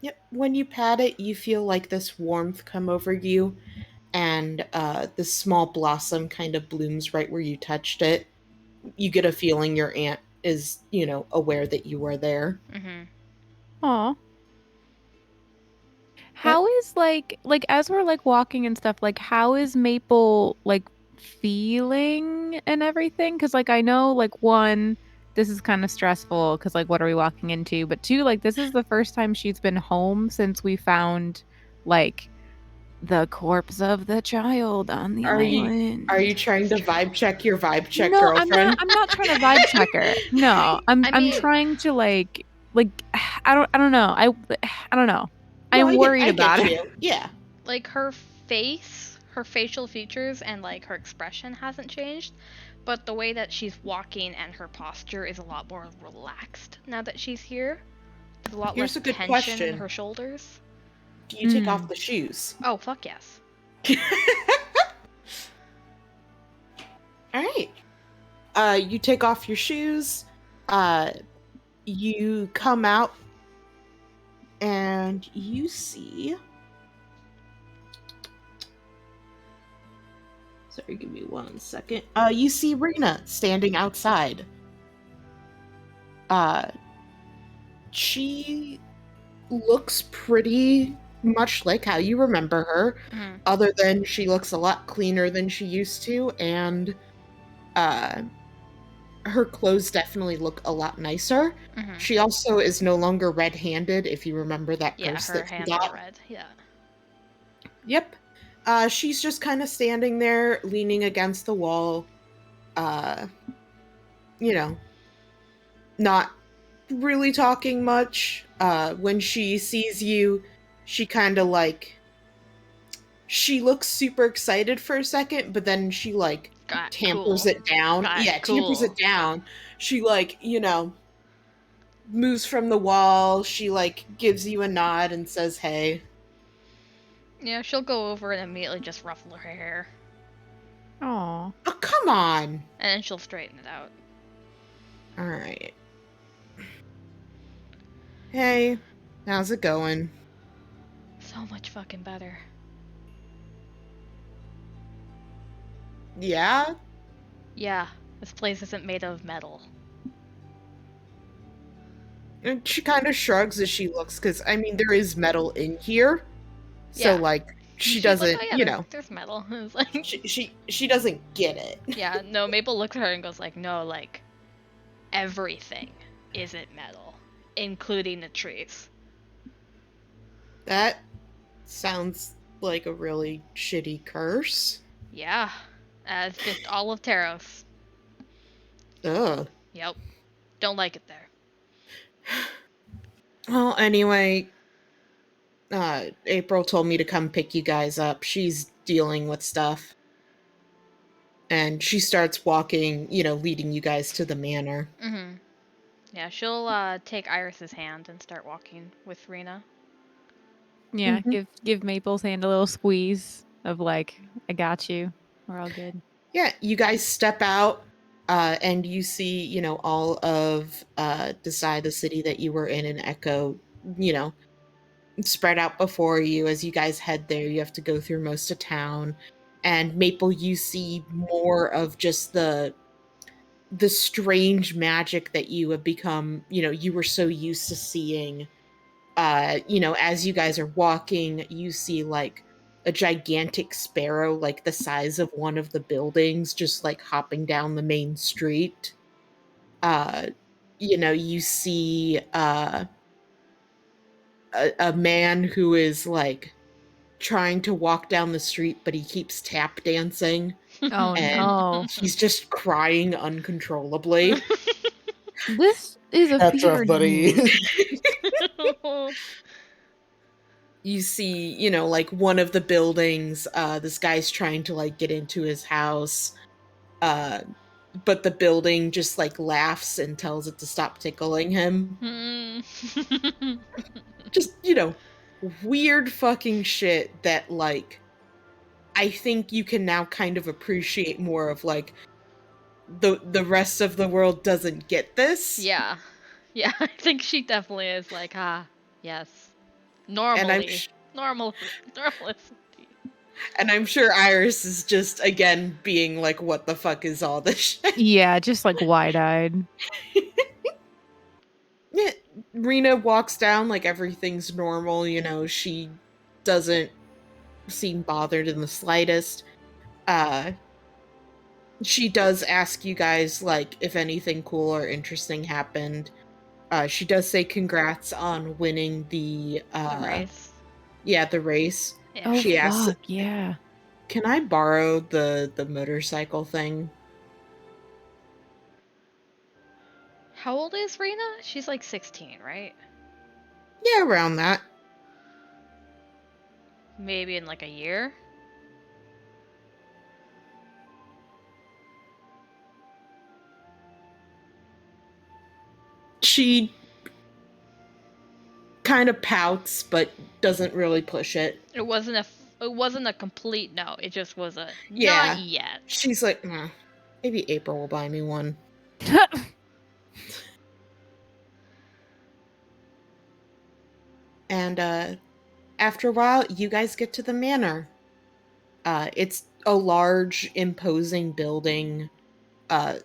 [SPEAKER 1] Yep. When you pat it, you feel like this warmth come over you, and this small blossom kind of blooms right where you touched it. You get a feeling your aunt is, aware that you were there.
[SPEAKER 3] Mm-hmm.
[SPEAKER 4] Aw. How is like as we're like walking and stuff, like how is Maple like feeling and everything? Because like I know like one, this is kind of stressful because like what are we walking into? But two, like this is the first time she's been home since we found like the corpse of the child on the island.
[SPEAKER 1] Are you trying to vibe check your vibe check
[SPEAKER 4] No,
[SPEAKER 1] girlfriend?
[SPEAKER 4] I'm not trying to vibe check her. No, I'm
[SPEAKER 3] I mean-
[SPEAKER 4] trying to like I don't know. I don't know.
[SPEAKER 1] No,
[SPEAKER 4] I'm worried
[SPEAKER 1] I
[SPEAKER 4] about
[SPEAKER 1] get
[SPEAKER 4] it.
[SPEAKER 1] you. Yeah.
[SPEAKER 3] Like her face, her facial features, and like her expression hasn't changed, but the way that she's walking and her posture is a lot more relaxed now that she's here. There's a lot
[SPEAKER 1] Here's
[SPEAKER 3] less
[SPEAKER 1] a good
[SPEAKER 3] tension
[SPEAKER 1] question.
[SPEAKER 3] in her shoulders.
[SPEAKER 1] Do you take off the shoes?
[SPEAKER 3] Oh, fuck yes.
[SPEAKER 1] All right. You take off your shoes. You come out, and you see. Sorry, give me 1 second. You see Rena standing outside. She looks pretty much like how you remember her, other than she looks a lot cleaner than she used to, and her clothes definitely look a lot nicer. She also is no longer red-handed, if you remember that
[SPEAKER 3] Yeah,
[SPEAKER 1] curse
[SPEAKER 3] her
[SPEAKER 1] that she
[SPEAKER 3] hands
[SPEAKER 1] got.
[SPEAKER 3] are red. Yeah.
[SPEAKER 1] Yep. She's just kind of standing there, leaning against the wall. Not really talking much. When she sees you, she kind of like. She looks super excited for a second, but then she like tampers it down. Tampers it down. She like, moves from the wall. She like gives you a nod and says, "Hey."
[SPEAKER 3] Yeah, she'll go over and immediately just ruffle her hair.
[SPEAKER 4] Aw.
[SPEAKER 1] Oh, come on.
[SPEAKER 3] And then she'll straighten it out.
[SPEAKER 1] All right. Hey, how's it going?
[SPEAKER 3] So much fucking better.
[SPEAKER 1] Yeah?
[SPEAKER 3] Yeah, this place isn't made of metal.
[SPEAKER 1] And she kind of shrugs as she looks, because, I mean, there is metal in here. So,
[SPEAKER 3] Yeah.
[SPEAKER 1] like, she
[SPEAKER 3] She's
[SPEAKER 1] doesn't,
[SPEAKER 3] like, oh yeah, there's metal. It's like,
[SPEAKER 1] she doesn't get it.
[SPEAKER 3] yeah, no, Maple looks at her and goes like, no, like, everything isn't metal, including the trees.
[SPEAKER 1] That sounds like a really shitty curse.
[SPEAKER 3] Yeah, it's just all of Taros.
[SPEAKER 1] Ugh.
[SPEAKER 3] Yep, don't like it there.
[SPEAKER 1] Well, anyway, April told me to come pick you guys up. She's dealing with stuff. And she starts walking, leading you guys to the manor.
[SPEAKER 3] Mm-hmm. Yeah, she'll take Iris's hand and start walking with Rena.
[SPEAKER 4] Yeah,
[SPEAKER 1] Mhm.
[SPEAKER 4] give Maple's hand a little squeeze of like, I got you. We're all good.
[SPEAKER 1] Yeah, you guys step out, and you see, all of the side of the city that you were in Echo, spread out before you. As you guys head there, you have to go through most of town. And Maple, you see more of just the strange magic that you have become, you were so used to seeing. As you guys are walking, you see like a gigantic sparrow, like the size of one of the buildings, just like hopping down the main street. You see a man who is like trying to walk down the street, but he keeps tap dancing.
[SPEAKER 4] Oh
[SPEAKER 1] And
[SPEAKER 4] no.
[SPEAKER 1] he's just crying uncontrollably.
[SPEAKER 4] This is a
[SPEAKER 5] That's rough,
[SPEAKER 4] fevered
[SPEAKER 5] buddy.
[SPEAKER 4] mood.
[SPEAKER 1] You see, like one of the buildings, this guy's trying to like get into his house. But the building just like laughs and tells it to stop tickling him. Just, weird fucking shit that like I think you can now kind of appreciate more of, like, the rest of the world doesn't get this.
[SPEAKER 3] Yeah, I think she definitely is like, yes,
[SPEAKER 1] And I'm
[SPEAKER 3] normal.
[SPEAKER 1] and I'm sure Iris is just again being like, what the fuck is all this shit?
[SPEAKER 4] Yeah, just like wide-eyed.
[SPEAKER 1] Yeah, Rena walks down like everything's normal, she doesn't seem bothered in the slightest. She does ask you guys like if anything cool or interesting happened. She does say congrats on winning the
[SPEAKER 3] race.
[SPEAKER 1] Yeah, the race.
[SPEAKER 3] Yeah.
[SPEAKER 4] Oh,
[SPEAKER 1] She asks,
[SPEAKER 4] fuck, yeah.
[SPEAKER 1] can I borrow the motorcycle thing?
[SPEAKER 3] How old is Rena? She's like 16, right?
[SPEAKER 1] Yeah, around that.
[SPEAKER 3] Maybe in like a year?
[SPEAKER 1] She kind of pouts, but doesn't really push it.
[SPEAKER 3] It wasn't a complete no. It just was a
[SPEAKER 1] Yeah.
[SPEAKER 3] not yet.
[SPEAKER 1] She's like, maybe April will buy me one. And after a while, you guys get to the manor. It's a large, imposing building,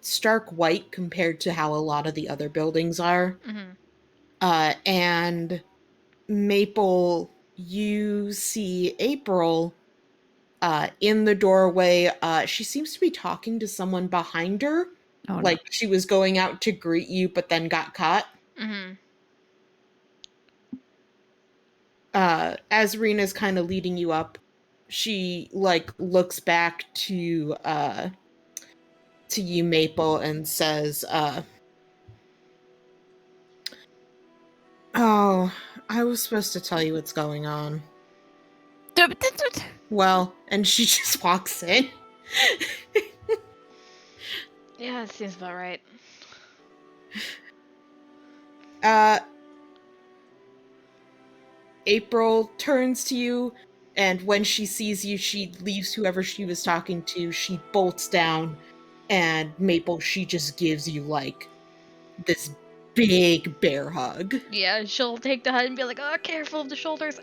[SPEAKER 1] stark white compared to how a lot of the other buildings are.
[SPEAKER 3] Mm-hmm.
[SPEAKER 1] And Maple, you see April in the doorway. She seems to be talking to someone behind her.
[SPEAKER 4] Oh,
[SPEAKER 1] like she was going out to greet you, but then got caught.
[SPEAKER 3] Mm-hmm.
[SPEAKER 1] As Rena's kind of leading you up, she like looks back to you, Maple, and says, "Oh, I was supposed to tell you what's going on." Well, and she just walks in.
[SPEAKER 3] Yeah, it seems about right.
[SPEAKER 1] April turns to you, and when she sees you, she leaves whoever she was talking to. She bolts down, and Maple, she just gives you like this big bear hug.
[SPEAKER 3] Yeah, she'll take the hug and be like, "Oh, careful of the shoulders."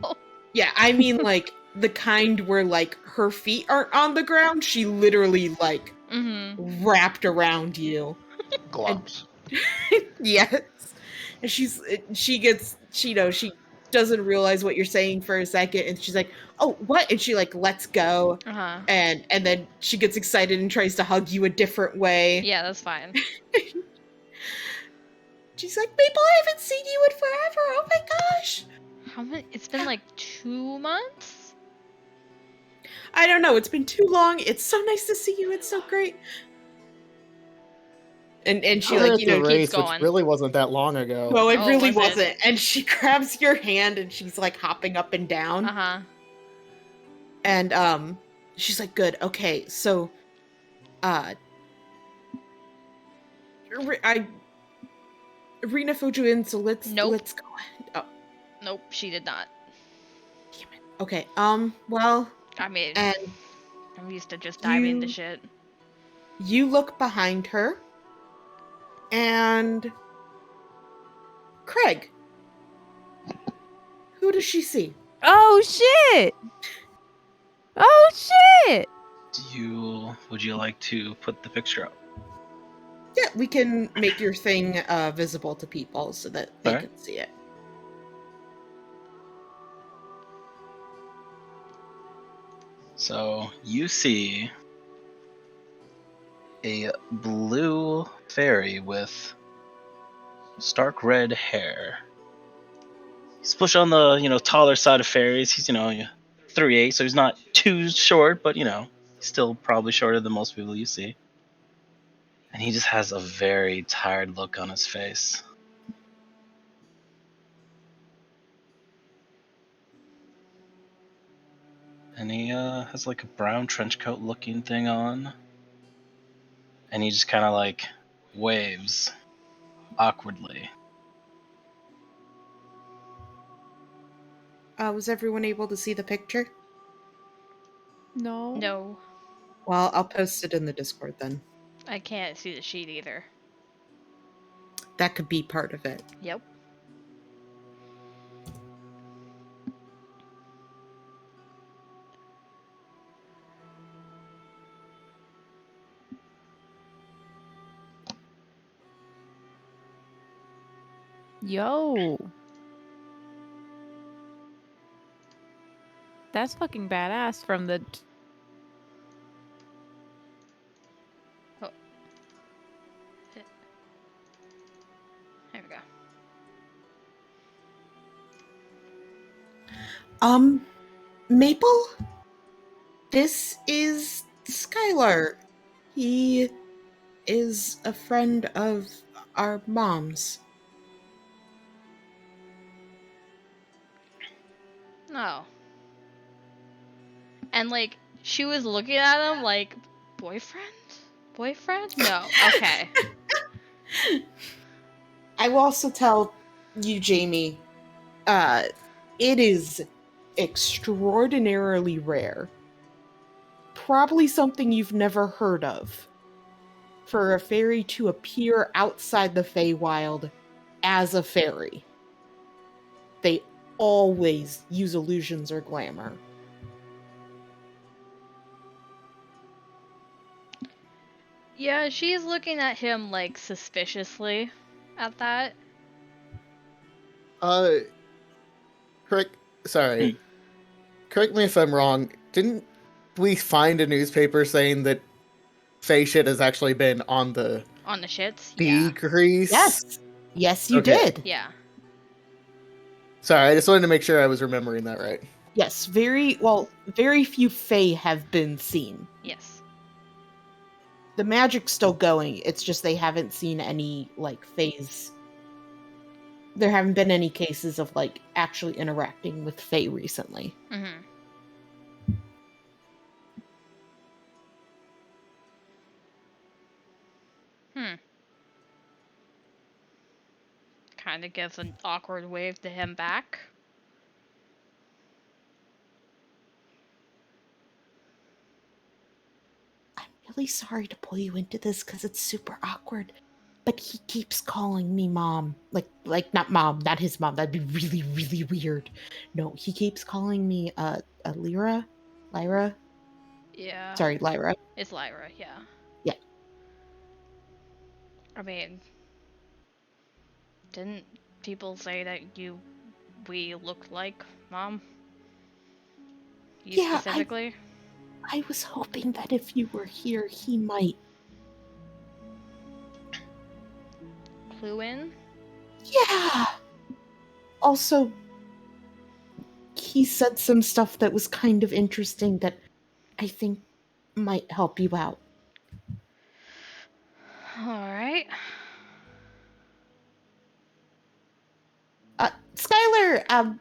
[SPEAKER 3] Ow.
[SPEAKER 1] Yeah, I mean like the kind where like her feet aren't on the ground. She literally like wrapped around you.
[SPEAKER 6] Gloves.
[SPEAKER 1] Yes. And she gets, she doesn't realize what you're saying for a second, and she's like, "Oh, what?" And she like lets go,
[SPEAKER 3] Uh-huh.
[SPEAKER 1] and then she gets excited and tries to hug you a different way.
[SPEAKER 3] Yeah, that's fine.
[SPEAKER 1] She's like, "Maple, I haven't seen you in forever. Oh my gosh!"
[SPEAKER 3] How many? It's been like 2 months?
[SPEAKER 1] I don't know. It's been too long. It's so nice to see you. It's so great. And she
[SPEAKER 5] We're
[SPEAKER 1] like,
[SPEAKER 5] at
[SPEAKER 1] you
[SPEAKER 5] the
[SPEAKER 1] know,
[SPEAKER 5] race, which
[SPEAKER 3] going.
[SPEAKER 5] really wasn't that long ago.
[SPEAKER 1] no, it
[SPEAKER 3] Oh,
[SPEAKER 1] really
[SPEAKER 3] was it?
[SPEAKER 1] wasn't. And she grabs your hand and she's like hopping up and down.
[SPEAKER 3] Uh-huh.
[SPEAKER 1] And she's like, "Good. Okay. So I Rena Fujuin, so let's
[SPEAKER 3] Nope.
[SPEAKER 1] let's go. Oh,
[SPEAKER 3] Nope, she did not.
[SPEAKER 1] damn it. Okay. Well,
[SPEAKER 3] I mean,
[SPEAKER 1] and
[SPEAKER 3] I'm used to just diving into
[SPEAKER 1] you
[SPEAKER 3] shit.
[SPEAKER 1] you look behind her and Craig. Who does she see?
[SPEAKER 4] Oh shit! Oh shit!
[SPEAKER 7] Would you like to put the picture up?
[SPEAKER 1] Yeah, we can make your thing visible to people so that they
[SPEAKER 7] Alright.
[SPEAKER 1] can see it.
[SPEAKER 7] So you see a blue fairy with stark red hair. He's pushed on the taller side of fairies. He's 3'8", so he's not too short, but he's still probably shorter than most people you see. And he just has a very tired look on his face. And he has like a brown trench coat looking thing on. And he just kind of like waves awkwardly.
[SPEAKER 1] Was everyone able to see the picture?
[SPEAKER 4] No.
[SPEAKER 3] No,
[SPEAKER 1] Well, I'll post it in the Discord then.
[SPEAKER 3] I can't see the sheet either.
[SPEAKER 1] That could be part of it.
[SPEAKER 3] Yep.
[SPEAKER 4] Yo. That's fucking badass from the
[SPEAKER 3] There we go.
[SPEAKER 1] Maple? This is Skylar. He is a friend of our mom's.
[SPEAKER 3] Oh. And like, she was looking at him like, boyfriend? Boyfriend? No. Okay.
[SPEAKER 1] I will also tell you, Jamie, it is extraordinarily rare. Probably something you've never heard of. For a fairy to appear outside the Feywild as a fairy. They always use illusions or glamour.
[SPEAKER 3] Yeah, she's looking at him like suspiciously at that.
[SPEAKER 5] Correct. Sorry. Correct me if I'm wrong. Didn't we find a newspaper saying that Fey shit has actually been on the
[SPEAKER 3] On the shits? Yeah.
[SPEAKER 5] decrease?
[SPEAKER 1] Yes. Yes, you
[SPEAKER 5] Okay.
[SPEAKER 1] did.
[SPEAKER 3] Yeah.
[SPEAKER 5] Sorry, I just wanted to make sure I was remembering that right.
[SPEAKER 1] Yes, very few Fey have been seen.
[SPEAKER 3] Yes.
[SPEAKER 1] The magic's still going. It's just they haven't seen any like Fays. There haven't been any cases of like actually interacting with Fey recently.
[SPEAKER 3] Mm-hmm. Hmm. Kind of gives an awkward wave to him back.
[SPEAKER 1] I'm really sorry to pull you into this because it's super awkward. But he keeps calling me mom. Like not mom, not his mom. That'd be really, really weird. No, he keeps calling me Lyra? Lyra?
[SPEAKER 3] Yeah.
[SPEAKER 1] Sorry, Lyra.
[SPEAKER 3] It's Lyra, yeah.
[SPEAKER 1] Yeah.
[SPEAKER 3] I mean, didn't people say that you we look like, Mom? You
[SPEAKER 1] Yeah,
[SPEAKER 3] specifically?
[SPEAKER 1] I was hoping that if you were here, he might.
[SPEAKER 3] Clue in?
[SPEAKER 1] Yeah! Also, he said some stuff that was kind of interesting that I think might help you out.
[SPEAKER 3] Alright.
[SPEAKER 1] Skylar,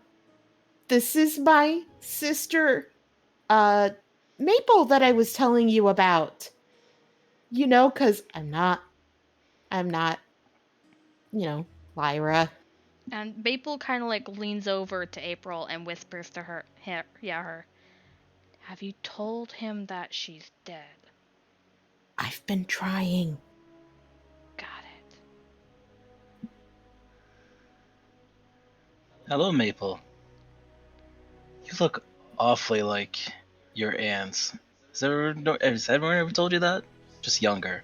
[SPEAKER 1] this is my sister, Maple, that I was telling you about. You know, 'cause I'm not, Lyra.
[SPEAKER 3] And Maple kind of like leans over to April and whispers to her, her, have you told him that she's dead?
[SPEAKER 1] I've been trying.
[SPEAKER 3] Got it.
[SPEAKER 7] Hello, Maple. You look awfully like your aunts. Has everyone ever told you that? Just younger.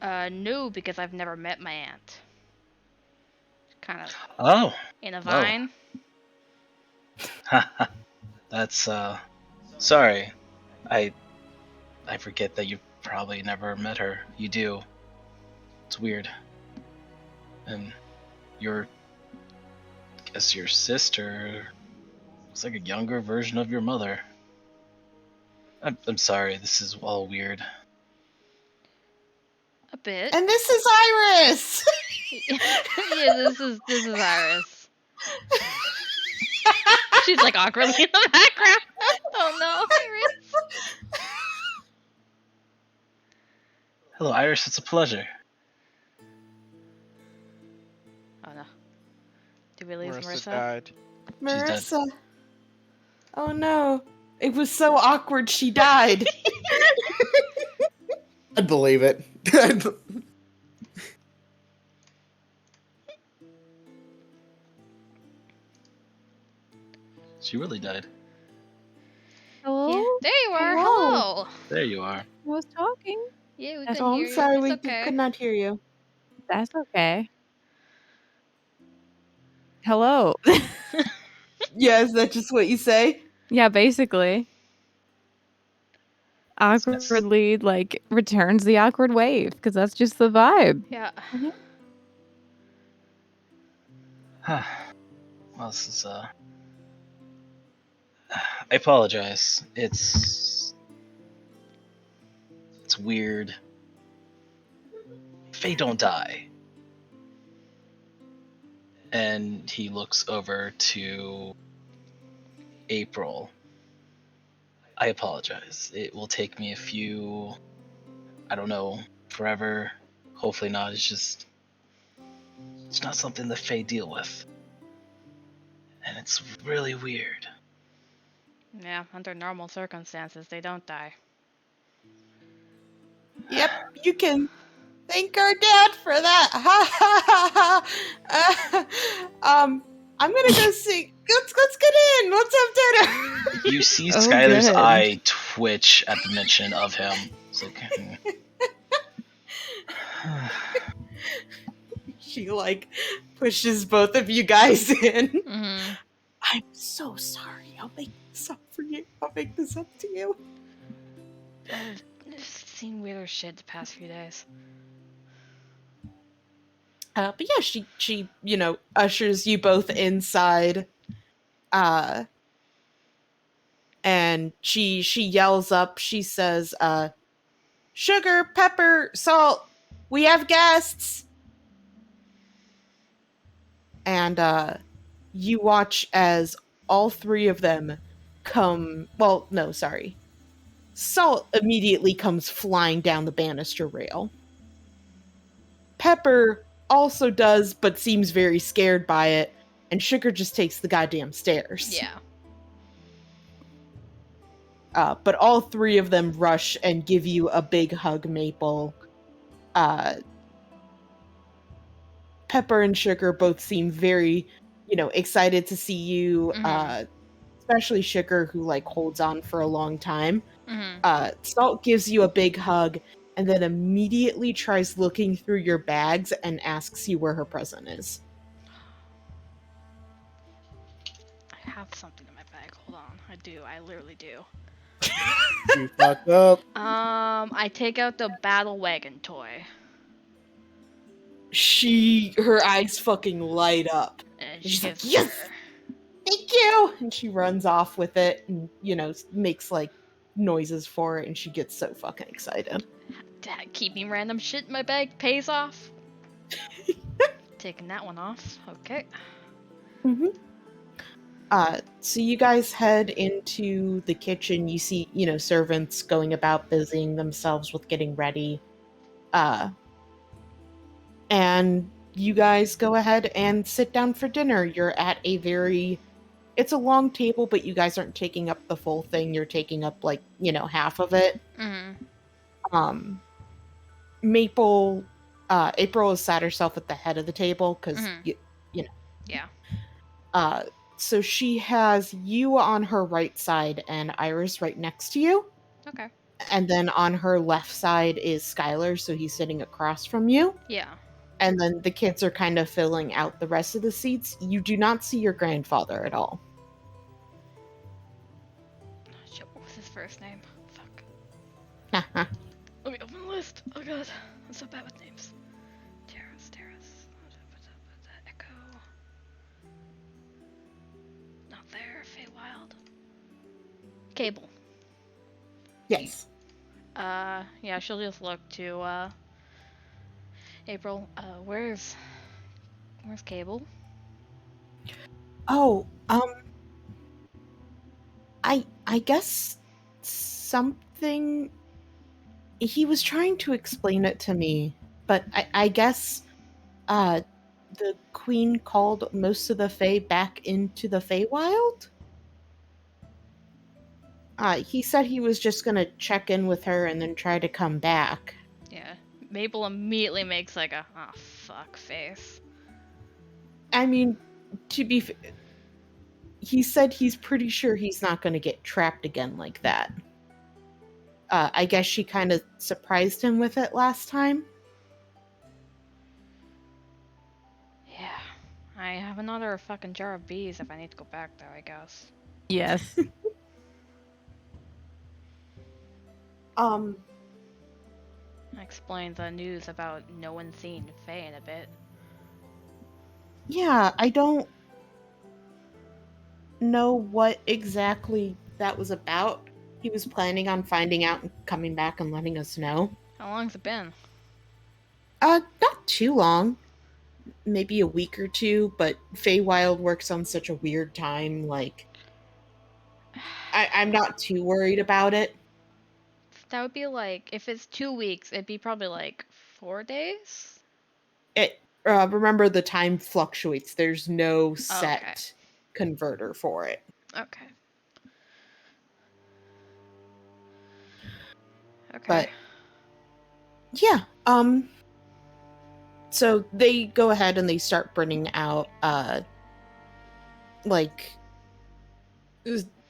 [SPEAKER 3] No, because I've never met my aunt. Kind of
[SPEAKER 7] Oh,
[SPEAKER 3] in a
[SPEAKER 7] well.
[SPEAKER 3] vine.
[SPEAKER 7] That's, sorry. I forget that you probably never met her. You do. It's weird. And I guess your sister was like a younger version of your mother. I'm sorry, this is all weird.
[SPEAKER 3] A bit.
[SPEAKER 1] And this is Iris!
[SPEAKER 3] Yeah, this is Iris. She's like awkwardly in the background. Oh no, Iris.
[SPEAKER 7] Hello, Iris, it's a pleasure.
[SPEAKER 3] Oh no. Did we lose Marissa?
[SPEAKER 2] died.
[SPEAKER 7] She's dead.
[SPEAKER 1] Marissa. Oh no. It was so awkward she died.
[SPEAKER 5] I'd believe it.
[SPEAKER 7] She really died.
[SPEAKER 4] Hello?
[SPEAKER 3] Yeah. There you are.
[SPEAKER 1] Hello.
[SPEAKER 3] Hello.
[SPEAKER 7] There you are.
[SPEAKER 4] I was talking.
[SPEAKER 3] Yeah, we
[SPEAKER 4] That's
[SPEAKER 3] couldn't
[SPEAKER 1] Oh,
[SPEAKER 3] hear
[SPEAKER 1] I'm sorry,
[SPEAKER 3] you.
[SPEAKER 1] we
[SPEAKER 3] It's okay.
[SPEAKER 1] could not hear you.
[SPEAKER 4] That's okay. Hello.
[SPEAKER 1] Yeah, is that just what you say?
[SPEAKER 4] Yeah, basically. Awkwardly, like, returns the awkward wave, because that's just the vibe.
[SPEAKER 3] Yeah.
[SPEAKER 7] Well, this is, I apologize. It's weird. Faye don't die. And he looks over to April. I apologize. It will take me I don't know, forever. Hopefully not. It's not something that Faye deal with. And it's really weird.
[SPEAKER 3] Yeah, under normal circumstances, they don't die.
[SPEAKER 1] Yep, you can thank our dad for that. Ha ha ha ha. I'm gonna go see. Let's get in. Let's have dinner.
[SPEAKER 7] You see
[SPEAKER 4] Oh,
[SPEAKER 7] Skylar's
[SPEAKER 4] good.
[SPEAKER 7] eye twitch at the mention of him. It's like,
[SPEAKER 1] She like pushes both of you guys in.
[SPEAKER 3] Mm-hmm.
[SPEAKER 1] I'm so sorry. I'll make this up for you. I'll make this up to you.
[SPEAKER 3] I've seen weirder shit the past few days.
[SPEAKER 1] But yeah, she ushers you both inside. And she yells up. She says, "Sugar, pepper, salt. We have guests." And you watch as all three of them come. Well, no, sorry. Salt immediately comes flying down the banister rail. Pepper also does, but seems very scared by it. And Sugar just takes the goddamn stairs.
[SPEAKER 3] Yeah.
[SPEAKER 1] But all three of them rush and give you a big hug, Maple. Pepper and Sugar both seem very, excited to see you.
[SPEAKER 3] Mhm.
[SPEAKER 1] Especially Sugar, who like holds on for a long time.
[SPEAKER 3] Mm-hmm.
[SPEAKER 1] Salt gives you a big hug and then immediately tries looking through your bags and asks you where her present is.
[SPEAKER 3] have something in my bag. Hold on. I do. I literally do.
[SPEAKER 5] You fucked up.
[SPEAKER 3] I take out the battle wagon toy.
[SPEAKER 1] Her eyes fucking light up.
[SPEAKER 3] And
[SPEAKER 1] She's
[SPEAKER 3] she
[SPEAKER 1] like,
[SPEAKER 3] gives
[SPEAKER 1] yes!
[SPEAKER 3] her.
[SPEAKER 1] Thank you! And she runs off with it and, makes like noises for it, and she gets so fucking excited.
[SPEAKER 3] Keeping random shit in my bag pays off. Taking that one off. Okay.
[SPEAKER 1] Mm-hmm. So you guys head into the kitchen. You see, servants going about busying themselves with getting ready. And you guys go ahead and sit down for dinner. You're at it's a long table, but you guys aren't taking up the full thing. You're taking up half of it.
[SPEAKER 3] Mm-hmm.
[SPEAKER 1] April has sat herself at the head of the table because
[SPEAKER 3] Yeah.
[SPEAKER 1] so she has you on her right side and Iris right next to you.
[SPEAKER 3] Okay.
[SPEAKER 1] And then on her left side is Skylar, so he's sitting across from you.
[SPEAKER 3] Yeah.
[SPEAKER 1] And then the kids are kind of filling out the rest of the seats. You do not see your grandfather at all.
[SPEAKER 3] Shit, what was his first name? Fuck.
[SPEAKER 1] Haha.
[SPEAKER 3] Let me open the list. Oh god. I'm so bad with names. Terrace. Echo. Not there. Feywild. Cable.
[SPEAKER 1] Yes.
[SPEAKER 3] Yeah, she'll just look to, April. Where's Cable?
[SPEAKER 1] Oh, I guess something. He was trying to explain it to me, but I guess the queen called most of the Fae back into the Feywild. He said he was just gonna check in with her and then try to come back.
[SPEAKER 3] Yeah. Mabel immediately makes like a oh fuck face.
[SPEAKER 1] I mean, to be he said he's pretty sure he's not gonna get trapped again like that. I guess she kind of surprised him with it last time.
[SPEAKER 3] Yeah. I have another fucking jar of bees if I need to go back there, I guess.
[SPEAKER 4] Yes.
[SPEAKER 3] I explained the news about no one seeing Faye in a bit.
[SPEAKER 1] Yeah, I don't know what exactly that was about. He was planning on finding out and coming back and letting us know.
[SPEAKER 3] How long's it been?
[SPEAKER 1] Not too long. Maybe a week or two, but Feywild works on such a weird time, like I'm not too worried about it.
[SPEAKER 3] That would be like, if it's 2 weeks, it'd be probably like 4 days?
[SPEAKER 1] Remember the time fluctuates. There's no set
[SPEAKER 3] Okay.
[SPEAKER 1] converter for it.
[SPEAKER 3] Okay. Okay.
[SPEAKER 1] But yeah, so they go ahead and they start bringing out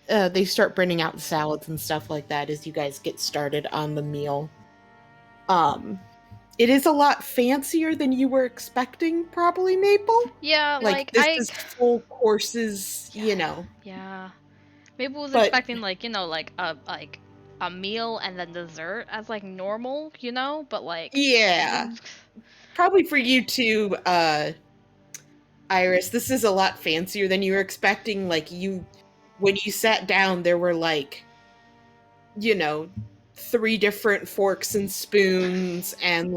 [SPEAKER 1] they start bringing out salads and stuff like that as you guys get started on the meal. It is a lot fancier than you were expecting, probably, Maple.
[SPEAKER 3] Yeah, like
[SPEAKER 1] this is full courses,
[SPEAKER 3] Yeah. Mabel was
[SPEAKER 1] But-
[SPEAKER 3] expecting like a meal and then dessert as like normal, but like
[SPEAKER 1] Yeah. Probably for you too, Iris, this is a lot fancier than you were expecting. Like when you sat down, there were 3 different forks and spoons and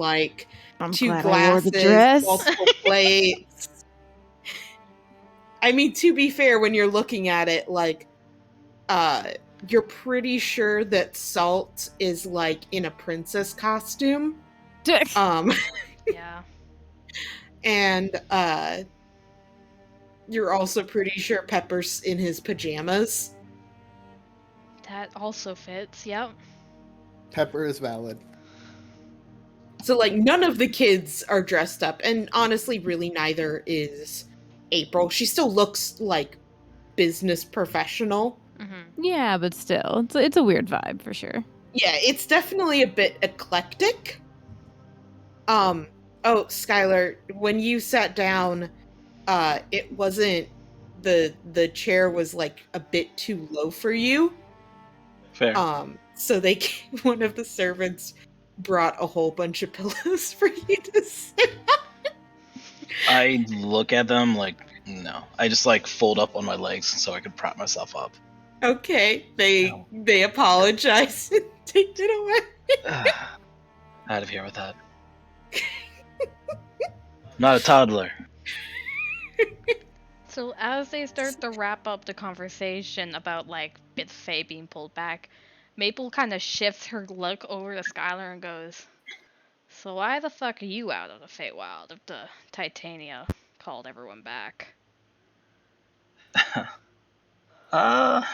[SPEAKER 4] I'm
[SPEAKER 1] 2
[SPEAKER 4] glad I wore the
[SPEAKER 1] glasses,
[SPEAKER 4] dress.
[SPEAKER 1] multiple plates. I mean, to be fair, when you're looking at it, you're pretty sure that Salt is in a princess costume.
[SPEAKER 3] yeah.
[SPEAKER 1] And you're also pretty sure Pepper's in his pajamas.
[SPEAKER 3] That also fits. Yep.
[SPEAKER 5] Pepper is valid.
[SPEAKER 1] So none of the kids are dressed up, and honestly really neither is April. She still looks like business professional.
[SPEAKER 3] Mm-hmm.
[SPEAKER 4] Yeah, but still, it's a weird vibe for sure.
[SPEAKER 1] Yeah, it's definitely a bit eclectic. Skylar, when you sat down, it wasn't the chair was like a bit too low for you.
[SPEAKER 7] Fair.
[SPEAKER 1] So one of the servants brought a whole bunch of pillows for you to sit.
[SPEAKER 7] I look at them like, no. I just like fold up on my legs so I can prop myself up.
[SPEAKER 1] Okay, they apologize and take it away.
[SPEAKER 7] Out of here with that. Not a toddler.
[SPEAKER 3] So as they start to wrap up the conversation about like Bit Faye being pulled back, Maple kind of shifts her look over to Skylar and goes, "So why the fuck are you out of the Feywild if the Titania called everyone back?"
[SPEAKER 7] Well,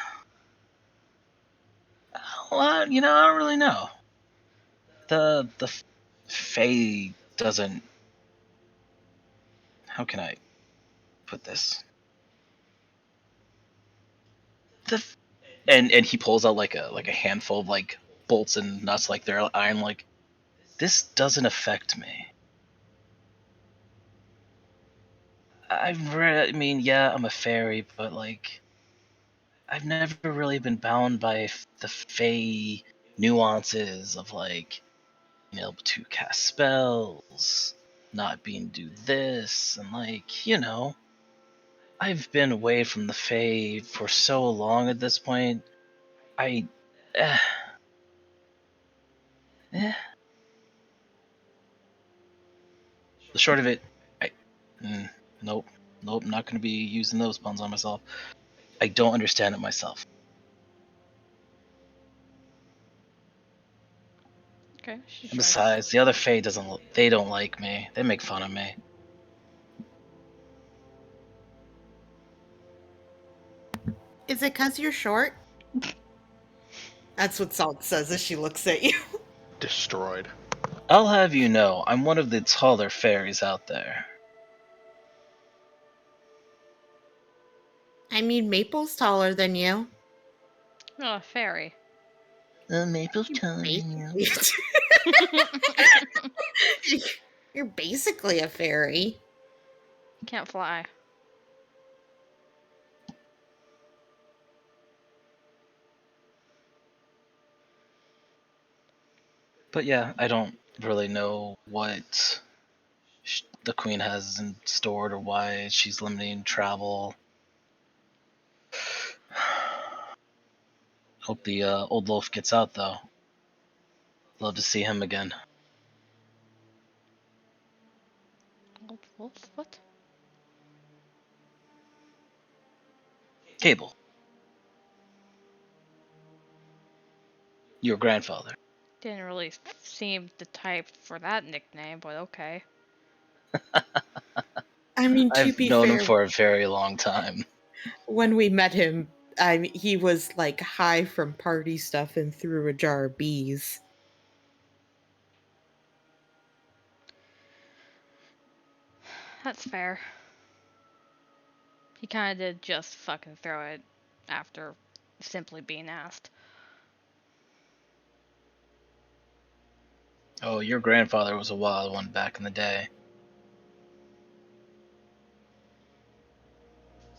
[SPEAKER 7] I don't really know. The Fae doesn't. How can I put this? And he pulls out like a handful of like bolts and nuts, like they're iron. Like, this doesn't affect me. I mean, yeah, I'm a fairy, but like, I've never really been bound by the Fae nuances of like, able to cast spells, not being do this, and like, I've been away from the Fae for so long at this point. I, eh, eh. The short of it, nope, not going to be using those puns on myself. I don't understand it myself.
[SPEAKER 3] Okay, she
[SPEAKER 7] And
[SPEAKER 3] shrugs.
[SPEAKER 7] besides, the other Fae they don't like me. They make fun of me.
[SPEAKER 1] Is it 'cause you're short? That's what Salt says as she looks at you.
[SPEAKER 8] Destroyed.
[SPEAKER 7] I'll have you know, I'm one of the taller fairies out there.
[SPEAKER 1] I mean, Maple's taller than you.
[SPEAKER 3] Oh, fairy.
[SPEAKER 7] Maple's taller than you.
[SPEAKER 1] You're basically a fairy.
[SPEAKER 3] Can't fly.
[SPEAKER 7] But yeah, I don't really know what the queen has in stored or why she's limiting travel. Hope the old loaf gets out though. Love to see him again.
[SPEAKER 3] Wolf? What?
[SPEAKER 7] Cable. Your grandfather.
[SPEAKER 3] Didn't really seem the type for that nickname, but okay.
[SPEAKER 1] I mean, to
[SPEAKER 7] I've
[SPEAKER 1] be
[SPEAKER 7] known him
[SPEAKER 1] fair,
[SPEAKER 7] for a very long time.
[SPEAKER 1] when we met him, he was like high from party stuff and threw a jar of bees.
[SPEAKER 3] That's fair. He kinda did just fucking throw it after simply being asked.
[SPEAKER 7] Oh, your grandfather was a wild one back in the day.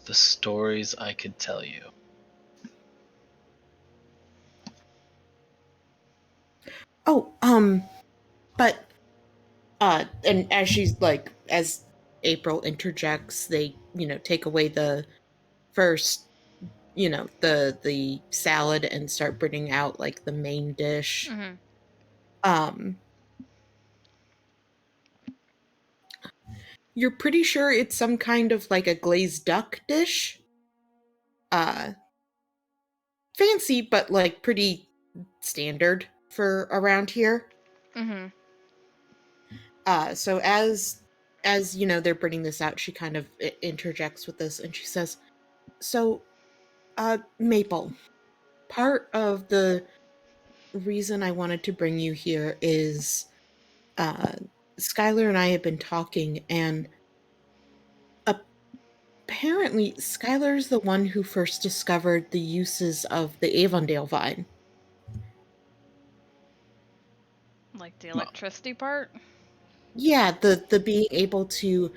[SPEAKER 7] The stories I could tell you.
[SPEAKER 1] Oh, but and as April interjects, they, take away the first, the salad and start bringing out like the main dish.
[SPEAKER 3] Mm-hmm.
[SPEAKER 1] You're pretty sure it's some kind of like a glazed duck dish. Fancy, but like pretty standard for around here.
[SPEAKER 3] Mm-hmm.
[SPEAKER 1] So as they're bringing this out, she kind of interjects with this and she says, "So, Maple, part of the reason I wanted to bring you here is Skylar and I have been talking, and apparently Skylar's the one who first discovered the uses of the Avondale vine."
[SPEAKER 3] Like the electricity part?
[SPEAKER 1] Yeah, the being able to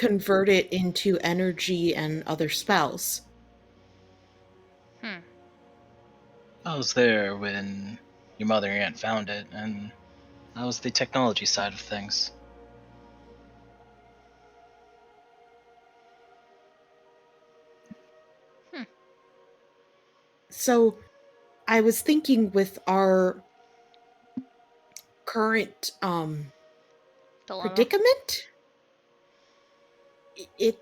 [SPEAKER 1] convert it into energy and other spells.
[SPEAKER 7] I was there when your mother and aunt found it, and that was the technology side of things.
[SPEAKER 1] So I was thinking with our current
[SPEAKER 3] Dilemma.
[SPEAKER 1] predicament, it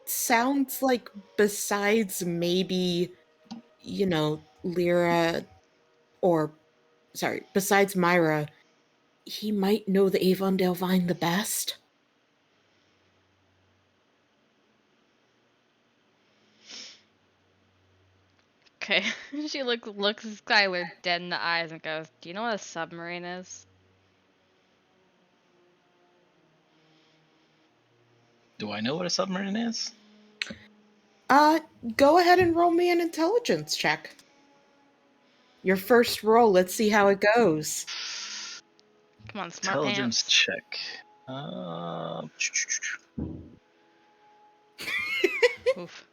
[SPEAKER 1] sounds like besides maybe, Lyra, or sorry, besides Myra, he might know the Avondale Vine the best.
[SPEAKER 3] Okay. She looks Skylar dead in the eyes and goes, "Do you know what a submarine is?"
[SPEAKER 7] Do I know what a submarine is?
[SPEAKER 1] Go ahead and roll me an intelligence check. Your first roll, let's see how it goes.
[SPEAKER 3] Come on, smart
[SPEAKER 7] Intelligence
[SPEAKER 3] pants.
[SPEAKER 7] check.
[SPEAKER 3] Oof.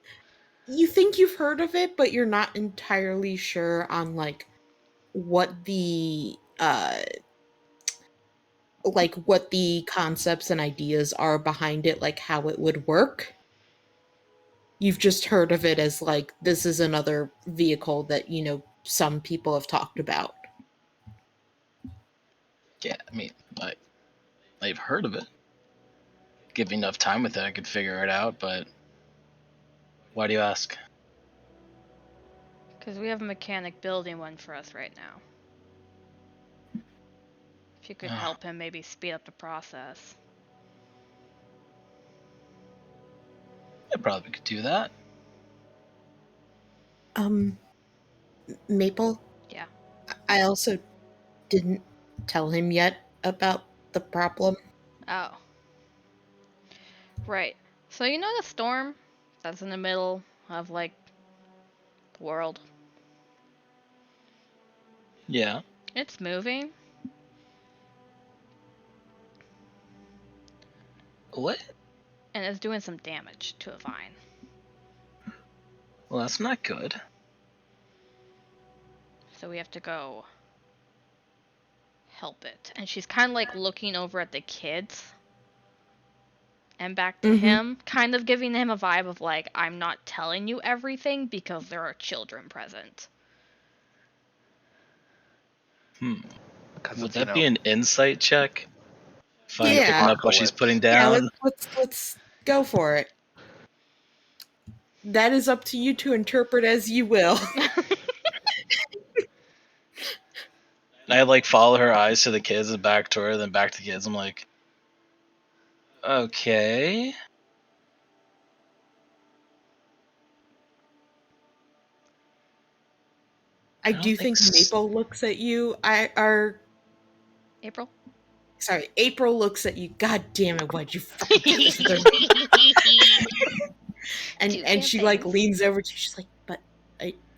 [SPEAKER 1] You think you've heard of it, but you're not entirely sure on like what the concepts and ideas are behind it, like how it would work. You've just heard of it as like this is another vehicle that, some people have talked about.
[SPEAKER 7] Yeah, I mean, I've heard of it. Give me enough time with it, I could figure it out, but why do you ask?
[SPEAKER 3] Because we have a mechanic building one for us right now. If you could
[SPEAKER 7] Oh.
[SPEAKER 3] help him maybe speed up the process.
[SPEAKER 7] I probably could do that.
[SPEAKER 1] Maple?
[SPEAKER 3] Yeah.
[SPEAKER 1] I also didn't tell him yet about the problem.
[SPEAKER 3] Oh. Right. So you know the storm that's in the middle of like the world?
[SPEAKER 7] Yeah.
[SPEAKER 3] It's moving.
[SPEAKER 7] What?
[SPEAKER 3] And it's doing some damage to a vine.
[SPEAKER 7] Well, that's not good.
[SPEAKER 3] So we have to go help it. And she's kind of like looking over at the kids and back to him, kind of giving him a vibe of like, I'm not telling you everything because there are children present.
[SPEAKER 6] Because
[SPEAKER 7] Would
[SPEAKER 6] it's,
[SPEAKER 7] that be an insight check? If I'm picking up what she's
[SPEAKER 6] apocalypse.
[SPEAKER 7] putting
[SPEAKER 1] Yeah,
[SPEAKER 7] down?
[SPEAKER 1] let's go for it. That is up to you to interpret as you will.
[SPEAKER 7] I like follow her eyes to the kids and back to her, then back to the kids. I'm like, okay.
[SPEAKER 1] I
[SPEAKER 7] don't
[SPEAKER 1] do think Maple looks at you.
[SPEAKER 3] April?
[SPEAKER 1] Sorry, April looks at you. God damn it! Why'd you fucking and she like leans over to you. She's like, "But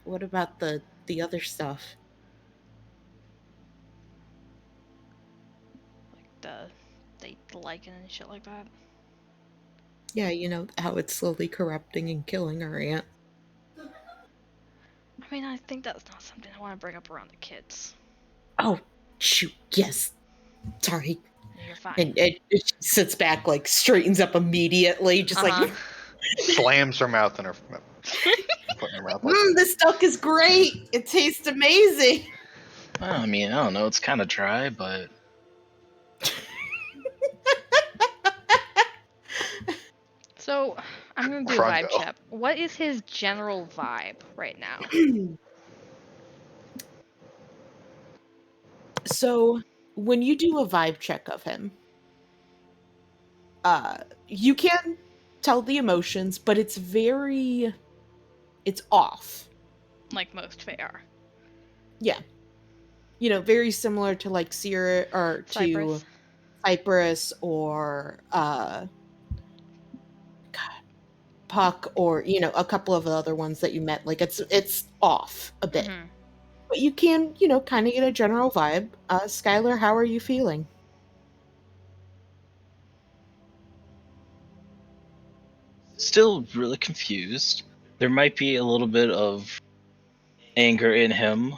[SPEAKER 1] what about the other stuff?"
[SPEAKER 3] Like the lichen and shit like that.
[SPEAKER 1] Yeah, you know how it's slowly corrupting and killing her aunt.
[SPEAKER 3] I mean, I think that's not something I want to bring up around the kids.
[SPEAKER 1] Oh, shoot! Yes, sorry.
[SPEAKER 3] You're fine.
[SPEAKER 1] And she sits back, like straightens up immediately, just like.
[SPEAKER 6] Slams her mouth in her foot in her mouth. Like,
[SPEAKER 1] This duck is great. It tastes amazing.
[SPEAKER 7] Well, I mean, I don't know. It's kind of dry, but
[SPEAKER 3] So, I'm gonna do a vibe check. What is his general vibe right now?
[SPEAKER 1] So, when you do a vibe check of him, you can tell the emotions, but it's off.
[SPEAKER 3] Like most Fae are.
[SPEAKER 1] Yeah. You know, very similar to like Sierra or
[SPEAKER 3] Cypress.
[SPEAKER 1] to Cypress or Puck, or a couple of the other ones that you met. Like it's off a bit.
[SPEAKER 3] Mm-hmm.
[SPEAKER 1] But you can, kind of get a general vibe. Skylar, how are you feeling?
[SPEAKER 7] still really confused. There might be a little bit of anger in him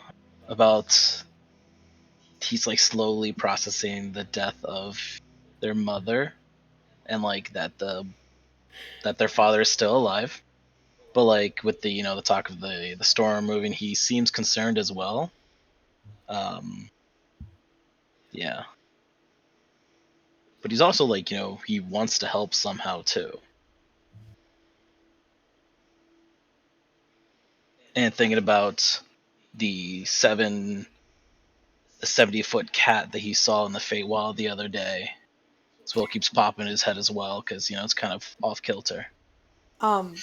[SPEAKER 7] about he's like slowly processing the death of their mother and like that their father is still alive. But like with the the talk of the storm moving, he seems concerned as well. Yeah. But he's also like, he wants to help somehow too. And thinking about the 70-foot cat that he saw in the Feywild the other day. As well keeps popping in his head as well, because it's kind of off kilter.
[SPEAKER 1] That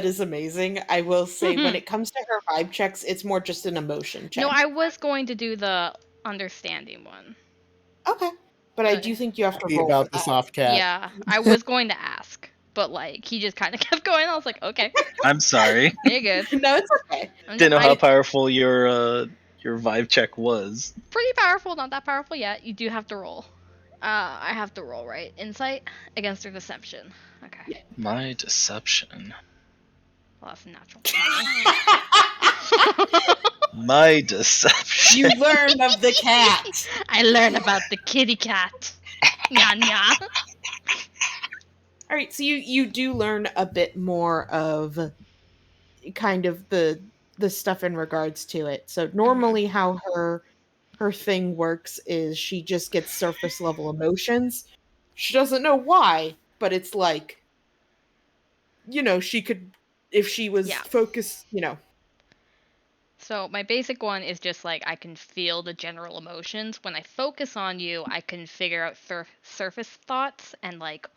[SPEAKER 1] is amazing. I will say when it comes to her vibe checks, it's more just an emotion check.
[SPEAKER 3] No, I was going to do the understanding one.
[SPEAKER 1] Okay. But I do think you have to
[SPEAKER 5] Be
[SPEAKER 1] roll
[SPEAKER 5] about
[SPEAKER 1] for
[SPEAKER 5] the
[SPEAKER 1] that.
[SPEAKER 5] soft cat.
[SPEAKER 3] Yeah, I was going to ask, but like he just kind of kept going. I was like, okay,
[SPEAKER 7] I'm sorry.
[SPEAKER 3] you're good.
[SPEAKER 1] No, it's okay.
[SPEAKER 7] Didn't know how powerful your vibe check was.
[SPEAKER 3] Pretty powerful, not that powerful yet. You do have to roll. I have to roll, right? Insight against their deception. Okay.
[SPEAKER 1] Yeah.
[SPEAKER 7] My deception.
[SPEAKER 3] Well, that's a natural 20.
[SPEAKER 7] My deception.
[SPEAKER 1] You learn of the cat.
[SPEAKER 3] I learn about the kitty cat. Nya nya.
[SPEAKER 1] All right, so you do learn a bit more of kind of the stuff in regards to it. So normally how her thing works is she just gets surface level emotions. She doesn't know why, but it's like she could, if she was focused,
[SPEAKER 3] So my basic one is just like I can feel the general emotions. When I focus on you, I can figure out surface thoughts and like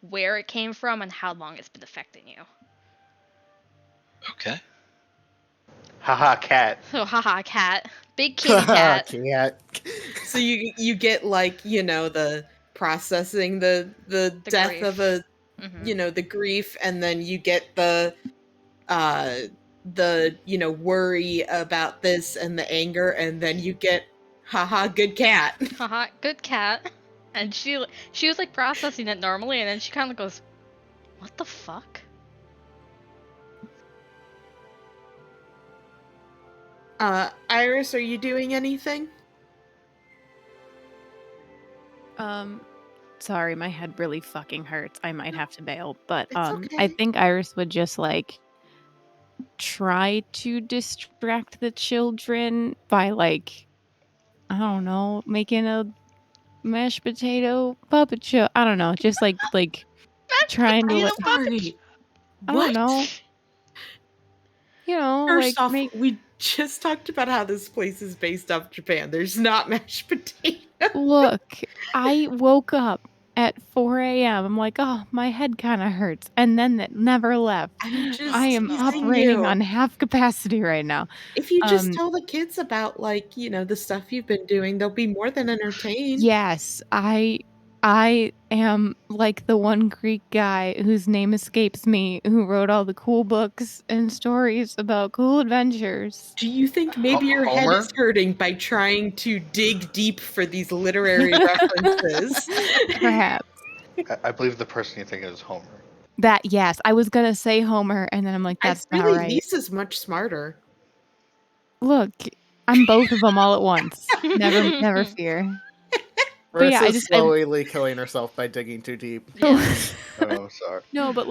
[SPEAKER 3] where it came from and how long it's been affecting you.
[SPEAKER 7] Okay.
[SPEAKER 6] Haha, cat.
[SPEAKER 3] So haha cat, big kitty cat.
[SPEAKER 5] Cat.
[SPEAKER 1] So you get like the processing the death
[SPEAKER 3] grief.
[SPEAKER 1] of a
[SPEAKER 3] Mhm.
[SPEAKER 1] the grief, and then you get the worry about this and the anger, and then you get haha good cat.
[SPEAKER 3] Haha, good cat. And she was like processing it normally, and then she kind of goes, "What the fuck?"
[SPEAKER 1] Iris, are you doing anything?
[SPEAKER 4] Sorry, my head really fucking hurts. I might have to bail, but
[SPEAKER 1] It's okay.
[SPEAKER 4] I think Iris would just like try to distract the children by like I don't know, making a mashed potato puppet show. I don't know, just like trying to like
[SPEAKER 1] Sorry.
[SPEAKER 4] I don't know.
[SPEAKER 1] First off,
[SPEAKER 4] make
[SPEAKER 1] we just talked about how this place is based off Japan. There's not mashed potatoes.
[SPEAKER 4] Look, I woke up at 4 a.m. I'm like, oh, my head kind of hurts. And then that never left.
[SPEAKER 1] I'm just
[SPEAKER 4] I am
[SPEAKER 1] teasing
[SPEAKER 4] operating
[SPEAKER 1] you.
[SPEAKER 4] on half capacity right now.
[SPEAKER 1] If you just tell the kids about the stuff you've been doing, they'll be more than entertained.
[SPEAKER 4] Yes, I am like the one Greek guy whose name escapes me who wrote all the cool books and stories about cool adventures.
[SPEAKER 1] Do you think maybe your head
[SPEAKER 6] Homer?
[SPEAKER 1] is hurting by trying to dig deep for these literary references?
[SPEAKER 4] Perhaps.
[SPEAKER 6] I believe the person you think is Homer.
[SPEAKER 4] Yes, I was gonna say Homer, and then I'm like, that's not right.
[SPEAKER 1] Lisa's much smarter.
[SPEAKER 4] Look, I'm both of them all at once. Never fear. But yeah,
[SPEAKER 5] Marissa's slowly killing herself by digging too deep.
[SPEAKER 3] Yeah.
[SPEAKER 6] Oh, sorry.
[SPEAKER 4] No, but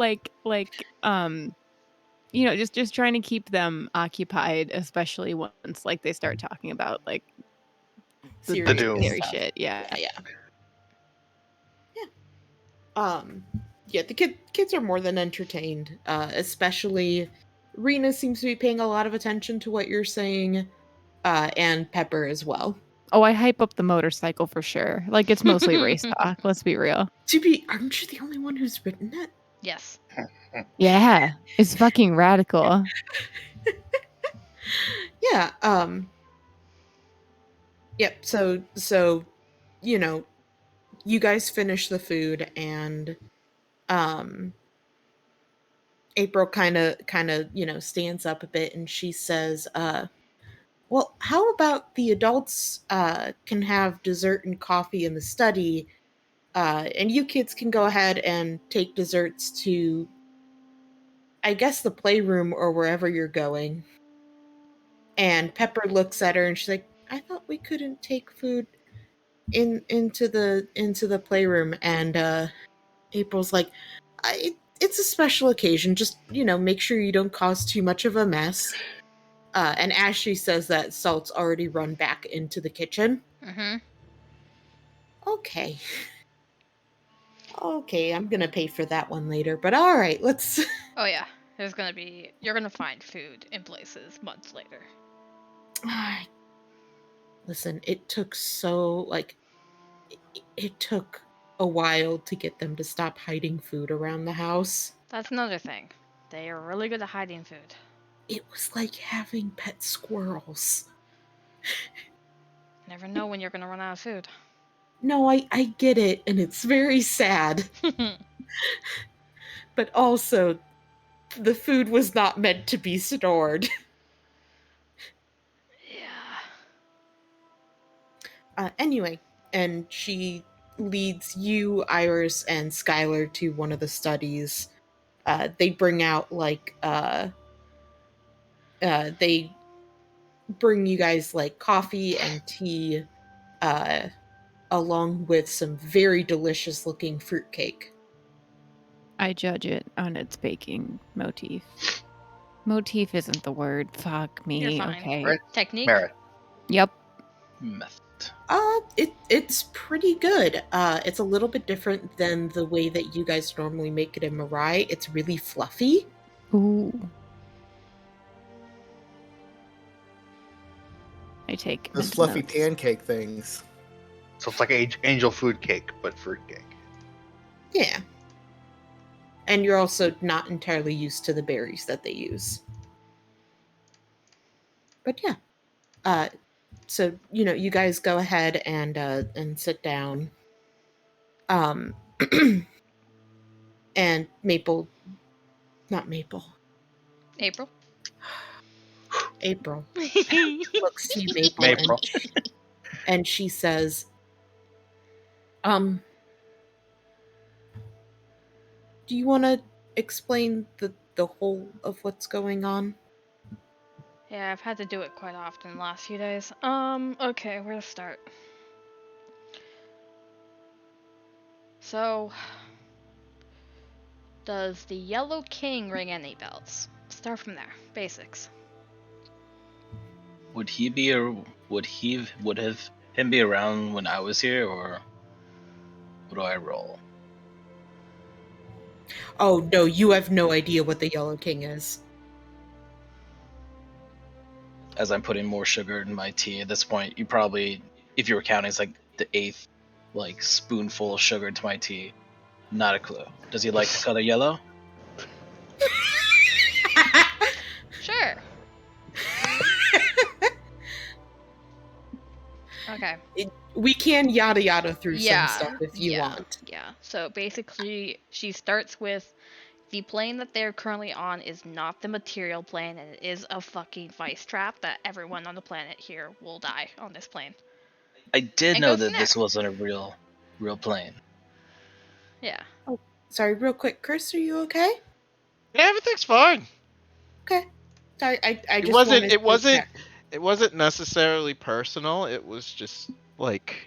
[SPEAKER 4] just trying to keep them occupied, especially once like they start talking about like the
[SPEAKER 6] doom
[SPEAKER 4] scary
[SPEAKER 1] stuff.
[SPEAKER 4] shit. Yeah.
[SPEAKER 1] The kids are more than entertained. Especially Rena seems to be paying a lot of attention to what you're saying, and Pepper as well.
[SPEAKER 4] Oh, I hype up the motorcycle for sure. Like it's mostly race talk. Let's be real.
[SPEAKER 1] Aren't you the only one who's written it?
[SPEAKER 3] Yes.
[SPEAKER 4] Yeah, it's fucking radical.
[SPEAKER 1] Yeah. Yep. So you guys finish the food, and April kind of stands up a bit, and she says, well, how about the adults can have dessert and coffee in the study, And you kids can go ahead and take desserts to, I guess, the playroom or wherever you're going. And Pepper looks at her and she's like, I thought we couldn't take food into the playroom. And April's like, it's a special occasion. Just, make sure you don't cause too much of a mess. And as she says that, Salt's already run back into the kitchen.
[SPEAKER 3] Mm-hmm.
[SPEAKER 1] Okay. Okay, I'm gonna pay for that one later, but alright, let's...
[SPEAKER 3] Oh yeah, you're gonna find food in places months later.
[SPEAKER 1] Listen, it took it took a while to get them to stop hiding food around the house.
[SPEAKER 3] That's another thing. They are really good at hiding food.
[SPEAKER 1] It was like having pet squirrels.
[SPEAKER 3] Never know when you're gonna run out of food.
[SPEAKER 1] No, I get it, and it's very sad. But also, the food was not meant to be stored.
[SPEAKER 3] Yeah.
[SPEAKER 1] Anyway, and she leads you, Iris, and Skylar to one of the studies. They bring out, they bring you guys, coffee and tea, along with some very delicious looking fruitcake.
[SPEAKER 4] I judge it on its baking motif. Motif isn't the word. Fuck me.
[SPEAKER 3] You're fine.
[SPEAKER 4] Okay.
[SPEAKER 6] Right.
[SPEAKER 3] Technique?
[SPEAKER 6] Merit.
[SPEAKER 4] Yep.
[SPEAKER 7] Method.
[SPEAKER 1] It's pretty good. It's a little bit different than the way that you guys normally make it in Mirai. It's really fluffy.
[SPEAKER 4] Ooh. I take
[SPEAKER 5] Those
[SPEAKER 4] mental
[SPEAKER 5] fluffy
[SPEAKER 4] notes.
[SPEAKER 5] pancake things.
[SPEAKER 6] So it's like angel food cake, but fruit cake.
[SPEAKER 1] Yeah. And you're also not entirely used to the berries that they use. But yeah. So, you guys go ahead and sit down. And not Maple.
[SPEAKER 3] April?
[SPEAKER 1] April looks to you, Maple,
[SPEAKER 6] Maple.
[SPEAKER 1] and she says, do you want to explain the whole of what's going on?
[SPEAKER 3] Yeah, I've had to do it quite often the last few days. Okay, where to start? So, does the Yellow King ring any bells? Start from there. Basics.
[SPEAKER 7] Would have him be around when I was here, or what do I roll?
[SPEAKER 1] Oh, no, you have no idea what the Yellow King is.
[SPEAKER 7] As I'm putting more sugar in my tea at this point, you probably, if you were counting, it's like the 8th spoonful of sugar into my tea. Not a clue. Does he like the color yellow?
[SPEAKER 3] Sure. Okay.
[SPEAKER 1] We can yada yada through
[SPEAKER 3] Yeah,
[SPEAKER 1] some stuff if you want.
[SPEAKER 3] Yeah. So basically, she starts with the plane that they're currently on is not the material plane, and it is a fucking vice trap that everyone on the planet here will die on this plane.
[SPEAKER 7] I did
[SPEAKER 3] And
[SPEAKER 7] know
[SPEAKER 3] go from
[SPEAKER 7] that this
[SPEAKER 3] there.
[SPEAKER 7] wasn't a real plane.
[SPEAKER 3] Yeah.
[SPEAKER 1] Oh, sorry, real quick, Chris, are you okay?
[SPEAKER 2] Yeah, everything's fine.
[SPEAKER 1] Okay. Sorry, I
[SPEAKER 2] It
[SPEAKER 1] just
[SPEAKER 2] wasn't.
[SPEAKER 1] wanted
[SPEAKER 2] It
[SPEAKER 1] to
[SPEAKER 2] wasn't.
[SPEAKER 1] check.
[SPEAKER 2] It wasn't necessarily personal. It was just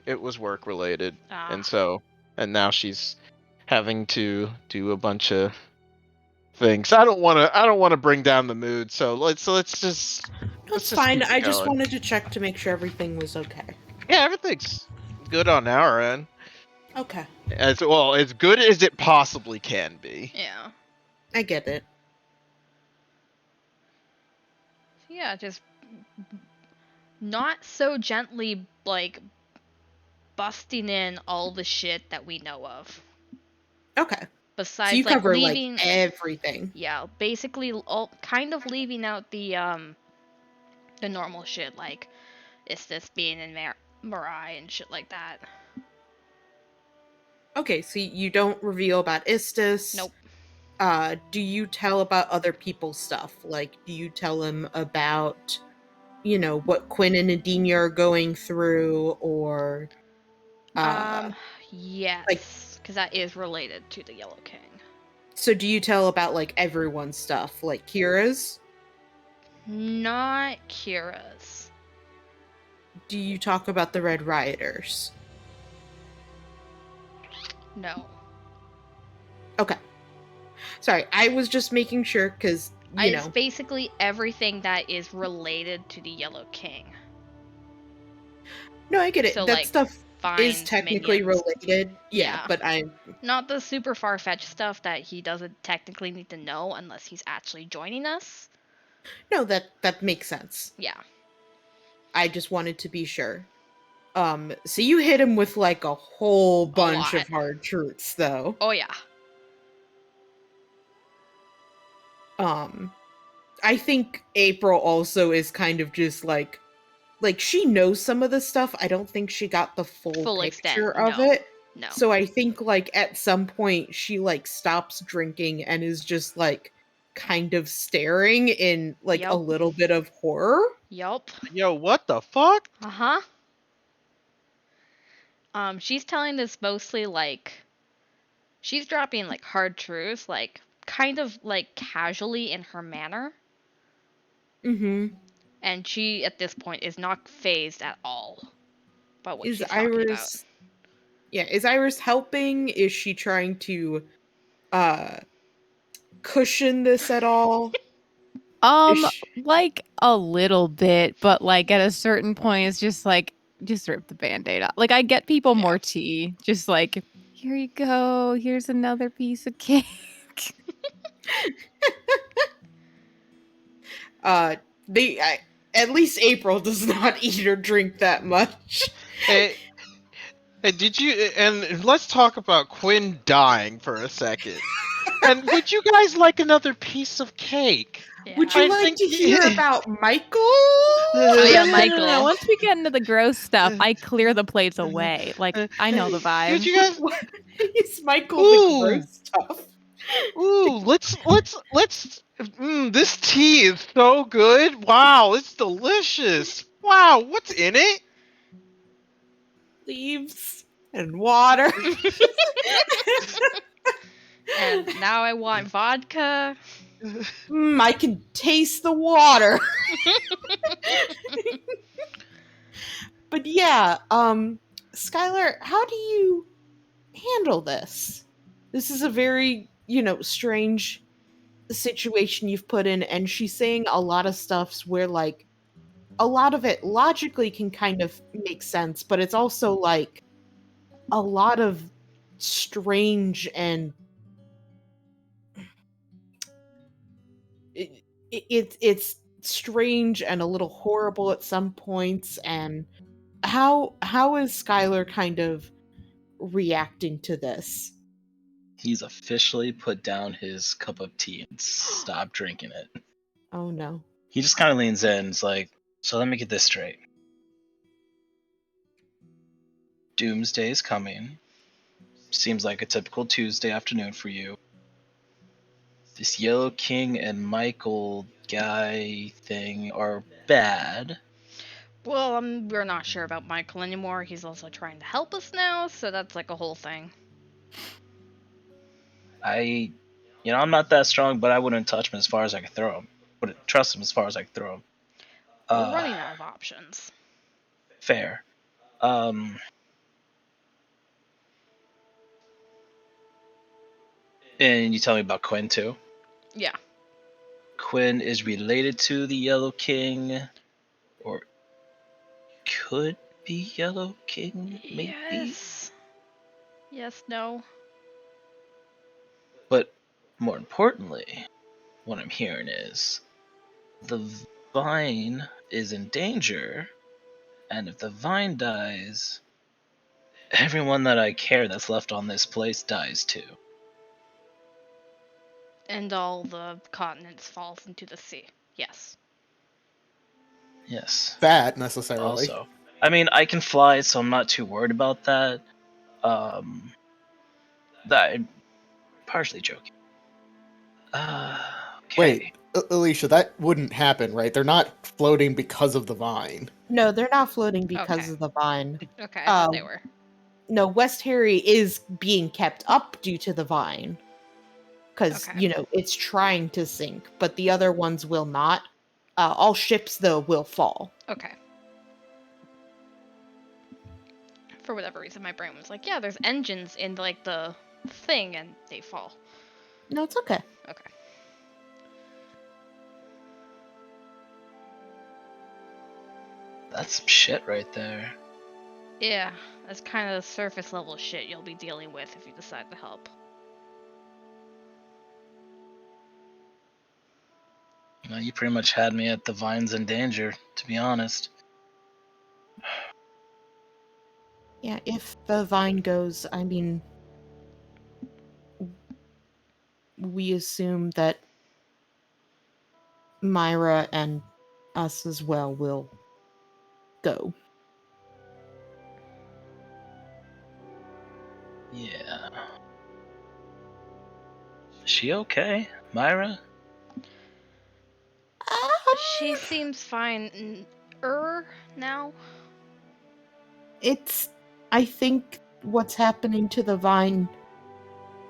[SPEAKER 2] it was work related, and now she's having to do a bunch of things. I don't want to bring down the mood. So let's just
[SPEAKER 1] That's
[SPEAKER 2] just
[SPEAKER 1] fine.
[SPEAKER 2] keep it
[SPEAKER 1] I just
[SPEAKER 2] going.
[SPEAKER 1] wanted to check to make sure everything was okay.
[SPEAKER 2] Yeah, everything's good on our end.
[SPEAKER 1] Okay.
[SPEAKER 2] As well, as good as it possibly can be.
[SPEAKER 3] Yeah.
[SPEAKER 1] I get it.
[SPEAKER 3] Yeah, just not so gently, busting in all the shit that we know of.
[SPEAKER 1] Okay.
[SPEAKER 3] Besides,
[SPEAKER 1] So you cover
[SPEAKER 3] leaving,
[SPEAKER 1] everything.
[SPEAKER 3] yeah, basically kind of leaving out the normal shit, like Istis being in Mirai and shit like that.
[SPEAKER 1] Okay, so you don't reveal about Istis.
[SPEAKER 3] Nope.
[SPEAKER 1] Do you tell about other people's stuff? Like, do you tell him about, what Quinn and Adina are going through, or
[SPEAKER 3] Yes. because that is related to the Yellow King.
[SPEAKER 1] So do you tell about, like, everyone's stuff? Like Kira's?
[SPEAKER 3] Not Kira's.
[SPEAKER 1] Do you talk about the Red Rioters?
[SPEAKER 3] No.
[SPEAKER 1] Okay. Sorry, I was just making sure, because, you
[SPEAKER 3] It's
[SPEAKER 1] know...
[SPEAKER 3] basically everything that is related to the Yellow King.
[SPEAKER 1] No, I get it.
[SPEAKER 3] So,
[SPEAKER 1] That
[SPEAKER 3] like,
[SPEAKER 1] stuff is
[SPEAKER 3] vines,
[SPEAKER 1] technically
[SPEAKER 3] minions.
[SPEAKER 1] related. Yeah,
[SPEAKER 3] Yeah.
[SPEAKER 1] but
[SPEAKER 3] Not the super far-fetched stuff that he doesn't technically need to know unless he's actually joining us.
[SPEAKER 1] No, that makes sense.
[SPEAKER 3] Yeah.
[SPEAKER 1] I just wanted to be sure. So you hit him with, like, a whole bunch of
[SPEAKER 3] lot.
[SPEAKER 1] hard truths, though.
[SPEAKER 3] Oh, yeah.
[SPEAKER 1] I think April also is kind of just like she knows some of the stuff. I don't think she got the full picture
[SPEAKER 3] extent,
[SPEAKER 1] of
[SPEAKER 3] no.
[SPEAKER 1] it.
[SPEAKER 3] No.
[SPEAKER 1] So I think, like, at some point she, like, stops drinking and is just, like, kind of staring in, like, a
[SPEAKER 3] Yup.
[SPEAKER 1] little bit of horror.
[SPEAKER 3] Yup.
[SPEAKER 2] Yo, what the fuck?
[SPEAKER 3] Uh-huh. She's telling this mostly, like, she's dropping, like, hard truths, like, kind of, like, casually in her manner.
[SPEAKER 1] Mm-hmm.
[SPEAKER 3] And she, at this point, is not phased at all by what
[SPEAKER 1] Is
[SPEAKER 3] she's talking about.
[SPEAKER 1] Iris... Yeah, is Iris helping? Is she trying to cushion this at all?
[SPEAKER 4] Like a little bit, but like at a certain point, it's just like, just rip the band-aid off. Like I get people
[SPEAKER 3] Yeah.
[SPEAKER 4] more tea, just like, here you go, here's another piece of cake.
[SPEAKER 1] At least April does not eat or drink that much.
[SPEAKER 2] Hey, did you? And let's talk about Quinn dying for a second. And would you guys like another piece of cake?
[SPEAKER 3] Yeah.
[SPEAKER 1] Would you
[SPEAKER 2] I
[SPEAKER 1] like
[SPEAKER 2] think-
[SPEAKER 1] to hear about Michael?
[SPEAKER 3] Oh, yeah,
[SPEAKER 4] No,
[SPEAKER 3] Michael.
[SPEAKER 4] once we get into the gross stuff, I clear the plates away. Like I know the vibe.
[SPEAKER 2] Would you guys?
[SPEAKER 1] Is Michael
[SPEAKER 2] Ooh.
[SPEAKER 1] the gross stuff?
[SPEAKER 2] Ooh, let's. This tea is so good. Wow, it's delicious. Wow, what's in it?
[SPEAKER 1] Leaves and water.
[SPEAKER 3] And now I want vodka.
[SPEAKER 1] I can taste the water. But yeah, Skylar, how do you handle this? This is a very, strange situation you've put in, and she's saying a lot of stuffs where, like, a lot of it logically can kind of make sense, but it's also, like, a lot of strange and it's strange and a little horrible at some points. And how is Skylar kind of reacting to this?
[SPEAKER 7] He's officially put down his cup of tea and stopped drinking it.
[SPEAKER 1] Oh no.
[SPEAKER 7] He just kind of leans in and is like, so let me get this straight. Doomsday is coming. Seems like a typical Tuesday afternoon for you. This Yellow King and Michael guy thing are bad.
[SPEAKER 3] Well, we're not sure about Michael anymore. He's also trying to help us now, so that's like a whole thing.
[SPEAKER 7] I'm not that strong, but I wouldn't touch him as far as I could throw him. Wouldn't trust him as far as I could throw him.
[SPEAKER 3] We're running out of options.
[SPEAKER 7] Fair. And you tell me about Quinn too?
[SPEAKER 3] Yeah.
[SPEAKER 7] Quinn is related to the Yellow King, or could be Yellow King, maybe?
[SPEAKER 3] Yes, no.
[SPEAKER 7] But more importantly, what I'm hearing is the vine is in danger, and if the vine dies, everyone that I care that's left on this place dies too.
[SPEAKER 3] And all the continents falls into the sea. Yes.
[SPEAKER 7] Yes.
[SPEAKER 5] That necessarily.
[SPEAKER 7] Also, I mean, I can fly, so I'm not too worried about that. That I'm partially joking. Okay.
[SPEAKER 5] Wait, Alicia, that wouldn't happen, right? They're not floating because of the vine.
[SPEAKER 1] No, they're not floating because
[SPEAKER 3] Okay.
[SPEAKER 1] of the vine.
[SPEAKER 3] Okay, I thought they were.
[SPEAKER 1] No, West Harry is being kept up due to the vine. Because,
[SPEAKER 3] Okay.
[SPEAKER 1] it's trying to sink, but the other ones will not. All ships, though, will fall.
[SPEAKER 3] Okay. For whatever reason, my brain was like, yeah, there's engines in like the thing, and they fall.
[SPEAKER 1] No, it's okay.
[SPEAKER 3] Okay.
[SPEAKER 7] That's some shit right there.
[SPEAKER 3] Yeah, that's kind of surface level shit you'll be dealing with if you decide to help.
[SPEAKER 7] Well, you pretty much had me at the vine's in danger, to be honest.
[SPEAKER 1] Yeah, if the vine goes, I mean, we assume that Myra and us as well will go.
[SPEAKER 7] Yeah. Is she okay, Myra?
[SPEAKER 3] She seems fine. Now?
[SPEAKER 1] It's, I think what's happening to the vine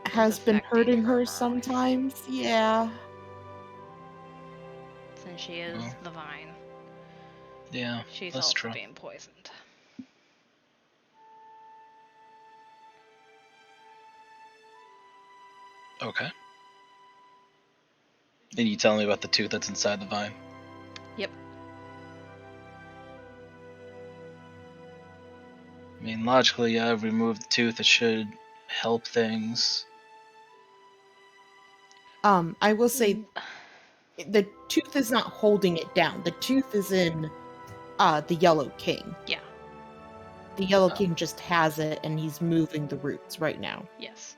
[SPEAKER 1] has been
[SPEAKER 3] affecting
[SPEAKER 1] hurting
[SPEAKER 3] her
[SPEAKER 1] her
[SPEAKER 3] more.
[SPEAKER 1] sometimes. Yeah.
[SPEAKER 3] Since she is
[SPEAKER 7] Oh.
[SPEAKER 3] the vine.
[SPEAKER 7] Yeah,
[SPEAKER 3] She's
[SPEAKER 7] that's
[SPEAKER 3] also
[SPEAKER 7] true.
[SPEAKER 3] being poisoned.
[SPEAKER 7] Okay. And you tell me about the tooth that's inside the vine?
[SPEAKER 3] Yep.
[SPEAKER 7] I mean, logically, yeah, remove the tooth, it should help things.
[SPEAKER 1] I will say the tooth is not holding it down. The tooth is in the Yellow King.
[SPEAKER 3] Yeah.
[SPEAKER 1] The Yellow
[SPEAKER 7] Oh.
[SPEAKER 1] King just has it and he's moving the roots right now.
[SPEAKER 3] Yes.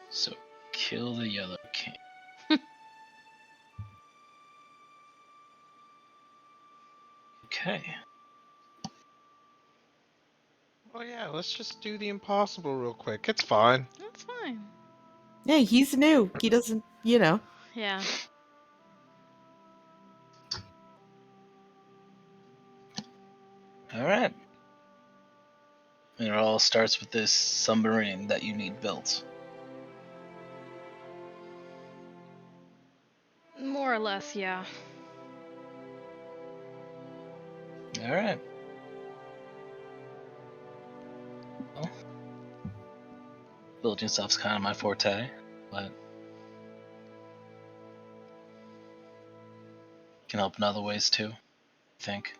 [SPEAKER 7] So, kill the Yellow King. Okay.
[SPEAKER 2] Well, yeah, let's just do the impossible real quick. It's fine.
[SPEAKER 3] That's fine.
[SPEAKER 1] Yeah, he's new. He doesn't,
[SPEAKER 3] Yeah.
[SPEAKER 7] Alright. And it all starts with this submarine that you need built.
[SPEAKER 3] More or less, yeah.
[SPEAKER 7] Alright. Well, building stuff's kind of my forte, but can help in other ways too, I think.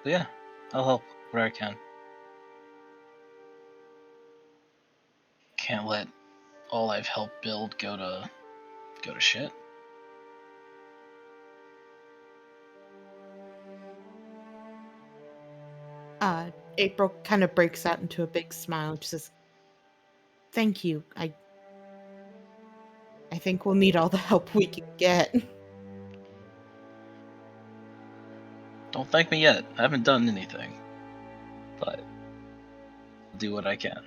[SPEAKER 7] But yeah, I'll help where I can. Can't let all I've helped build go to shit.
[SPEAKER 1] April kind of breaks out into a big smile and says, "Thank you. I think we'll need all the help we can get."
[SPEAKER 7] Don't thank me yet. I haven't done anything. But I'll do what I can.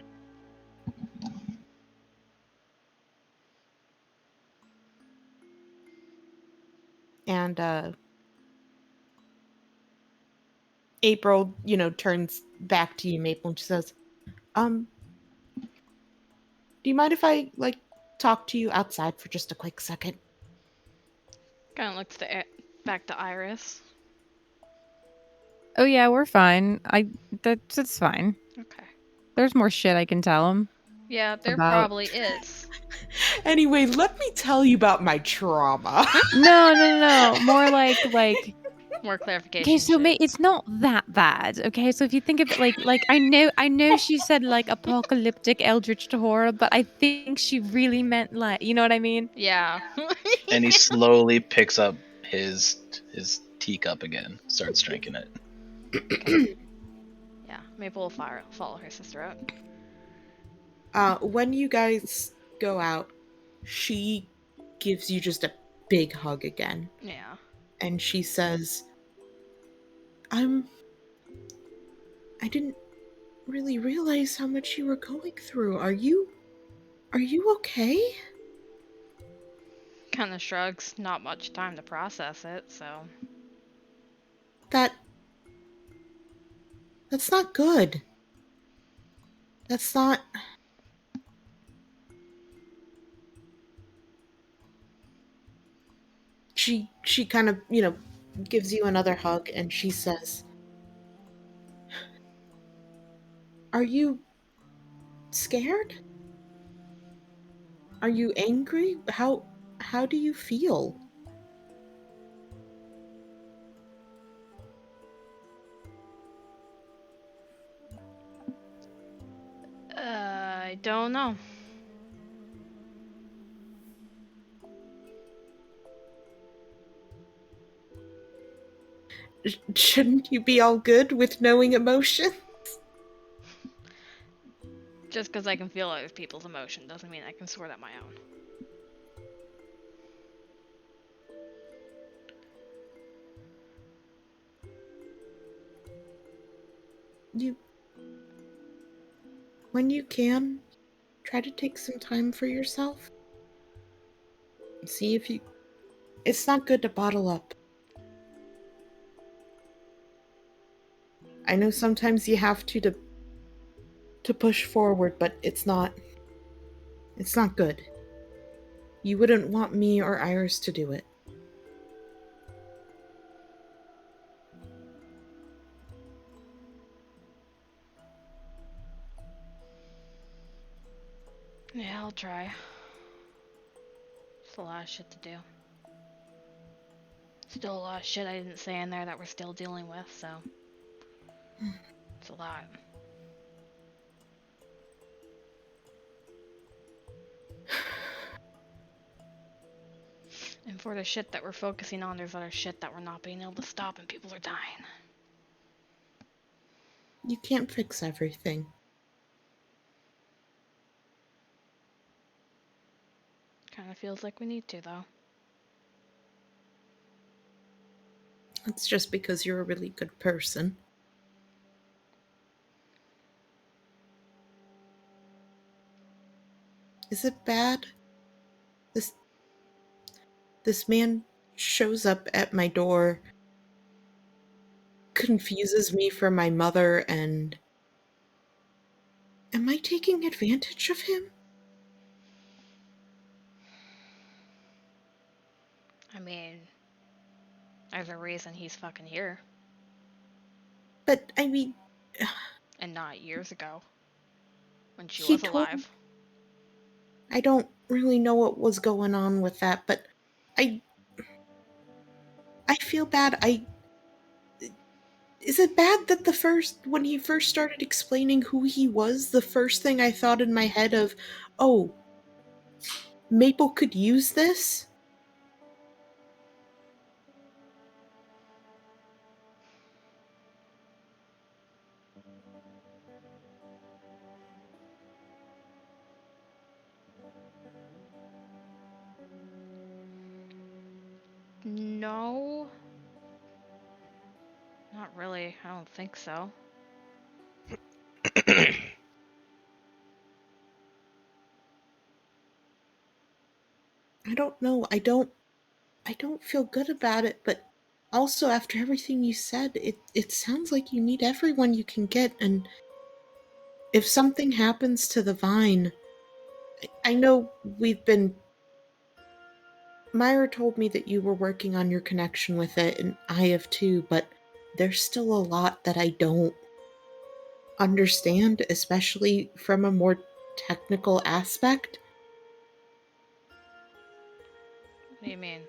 [SPEAKER 1] And April, turns back to you, Maple, and she says, do you mind if I talk to you outside for just a quick second?"
[SPEAKER 3] Kind of looks back to Iris.
[SPEAKER 4] Oh yeah, we're fine. That's fine.
[SPEAKER 3] Okay.
[SPEAKER 4] There's more shit I can tell him.
[SPEAKER 3] Yeah, there
[SPEAKER 4] About-
[SPEAKER 3] probably is.
[SPEAKER 1] Anyway, let me tell you about my trauma.
[SPEAKER 4] No. More like
[SPEAKER 3] More clarification.
[SPEAKER 4] okay, so
[SPEAKER 3] shit.
[SPEAKER 4] it's not that bad. Okay, so if you think of it like I know she said like apocalyptic eldritch horror, but I think she really meant like, you know what I mean?
[SPEAKER 3] Yeah.
[SPEAKER 7] And he slowly picks up his teacup again, starts drinking it.
[SPEAKER 3] Yeah, Maple will follow her sister out.
[SPEAKER 1] When you guys go out, she gives you just a big hug again.
[SPEAKER 3] Yeah.
[SPEAKER 1] And she says, I didn't really realize how much you were going through. Are you okay?
[SPEAKER 3] Kind of shrugs. Not much time to process it, so.
[SPEAKER 1] That That's not good. That's not... She kind of, gives you another hug and she says, "Are you scared? Are you angry? How do you feel?"
[SPEAKER 3] I don't know.
[SPEAKER 1] Shouldn't you be all good with knowing emotion?
[SPEAKER 3] Just because I can feel other people's emotion doesn't mean I can sort out my own.
[SPEAKER 1] When you can, try to take some time for yourself. See if you... It's not good to bottle up. I know sometimes you have to push forward, but it's not good. You wouldn't want me or Iris to do it.
[SPEAKER 3] Yeah, I'll try. It's a lot of shit to do. Still a lot of shit I didn't say in there that we're still dealing with, so... It's a lot. And for the shit that we're focusing on, there's other shit that we're not being able to stop and people are dying.
[SPEAKER 1] You can't fix everything.
[SPEAKER 3] Kinda feels like we need to, though.
[SPEAKER 1] It's just because you're a really good person. Is it bad? This man shows up at my door, confuses me for my mother, and... Am I taking advantage of him?
[SPEAKER 3] I mean, there's a reason he's fucking here.
[SPEAKER 1] But, I mean...
[SPEAKER 3] And not years ago. When she
[SPEAKER 1] He
[SPEAKER 3] was
[SPEAKER 1] told
[SPEAKER 3] alive.
[SPEAKER 1] I don't really know what was going on with that, but I feel bad. Is it bad that when he first started explaining who he was, the first thing I thought in my head of, oh, Maple could use this?
[SPEAKER 3] No. Not really. I don't think so.
[SPEAKER 1] I don't know. I don't feel good about it, but also after everything you said, it sounds like you need everyone you can get, and if something happens to the vine, I know Myra told me that you were working on your connection with it, and I have too, but there's still a lot that I don't understand, especially from a more technical aspect.
[SPEAKER 3] What do you mean?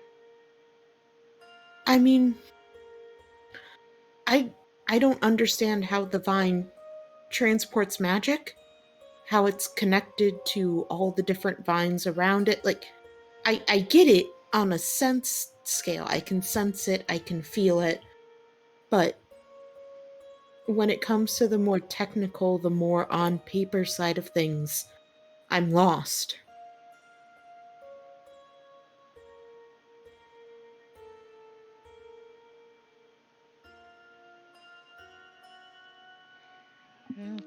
[SPEAKER 1] I mean, I don't understand how the vine transports magic, how it's connected to all the different vines around it. Like, I get it on a sense scale. I can sense it, I can feel it, but when it comes to the more technical, the more on paper side of things, I'm lost.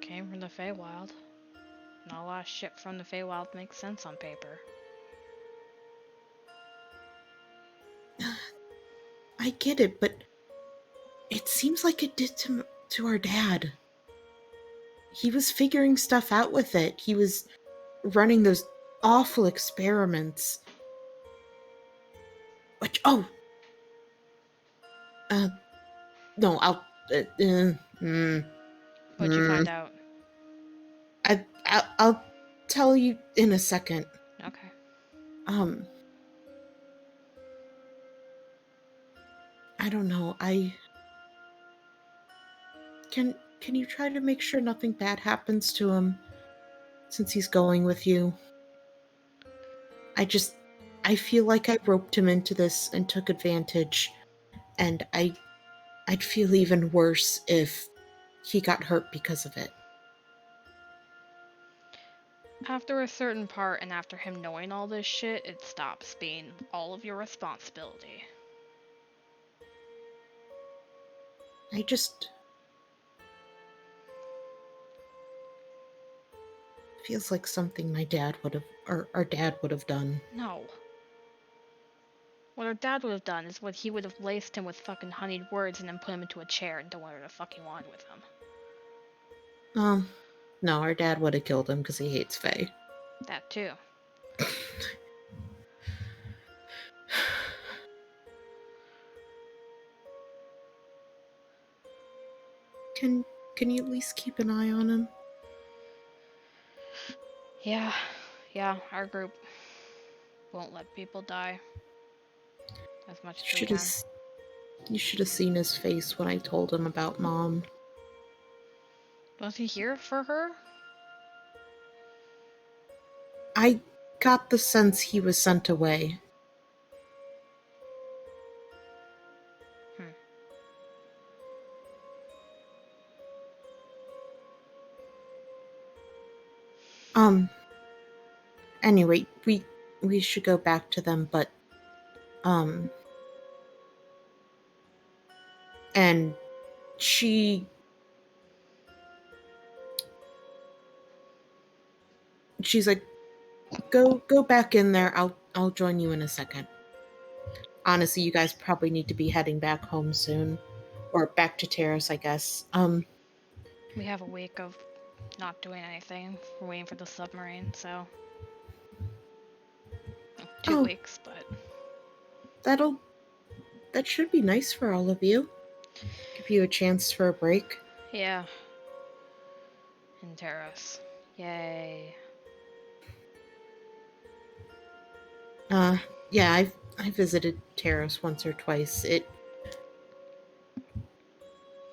[SPEAKER 3] Came from the Feywild. Not a lot of shit from the Feywild makes sense on paper.
[SPEAKER 1] I get it, but it seems like it did to our dad. he was figuring stuff out with it. He was running those awful experiments. Which, oh, no, I'll,
[SPEAKER 3] What'd you find out?
[SPEAKER 1] I'll tell you in a second.
[SPEAKER 3] Okay.
[SPEAKER 1] I don't know. Can you try to make sure nothing bad happens to him since he's going with you? I feel like I roped him into this and took advantage, and I'd feel even worse if he got hurt because of it.
[SPEAKER 3] After a certain part and after him knowing all this shit, it stops being all of your responsibility.
[SPEAKER 1] I just feels like something my dad would have, or our dad would have done.
[SPEAKER 3] No. What our dad would have done is what he would have laced him with fucking honeyed words and then put him into a chair and done whatever the fuck he wanted with him.
[SPEAKER 1] No, our dad would have killed him because he hates Faye.
[SPEAKER 3] That too.
[SPEAKER 1] Can you at least keep an eye on him?
[SPEAKER 3] Yeah, our group won't let people die as much as we can.
[SPEAKER 1] You should have seen his face when I told him about Mom.
[SPEAKER 3] Was he here for her?
[SPEAKER 1] I got the sense he was sent away. Anyway, we should go back to them, but and she's like, go back in there. I'll join you in a second. Honestly, you guys probably need to be heading back home soon, or back to Terrace, I guess.
[SPEAKER 3] We have a week of not doing anything. We're waiting for the submarine, so 2 weeks, but
[SPEAKER 1] that should be nice for all of you. Give you a chance for a break.
[SPEAKER 3] yeah. In Terrace. Yay.
[SPEAKER 1] Yeah, I visited Terrace once or twice.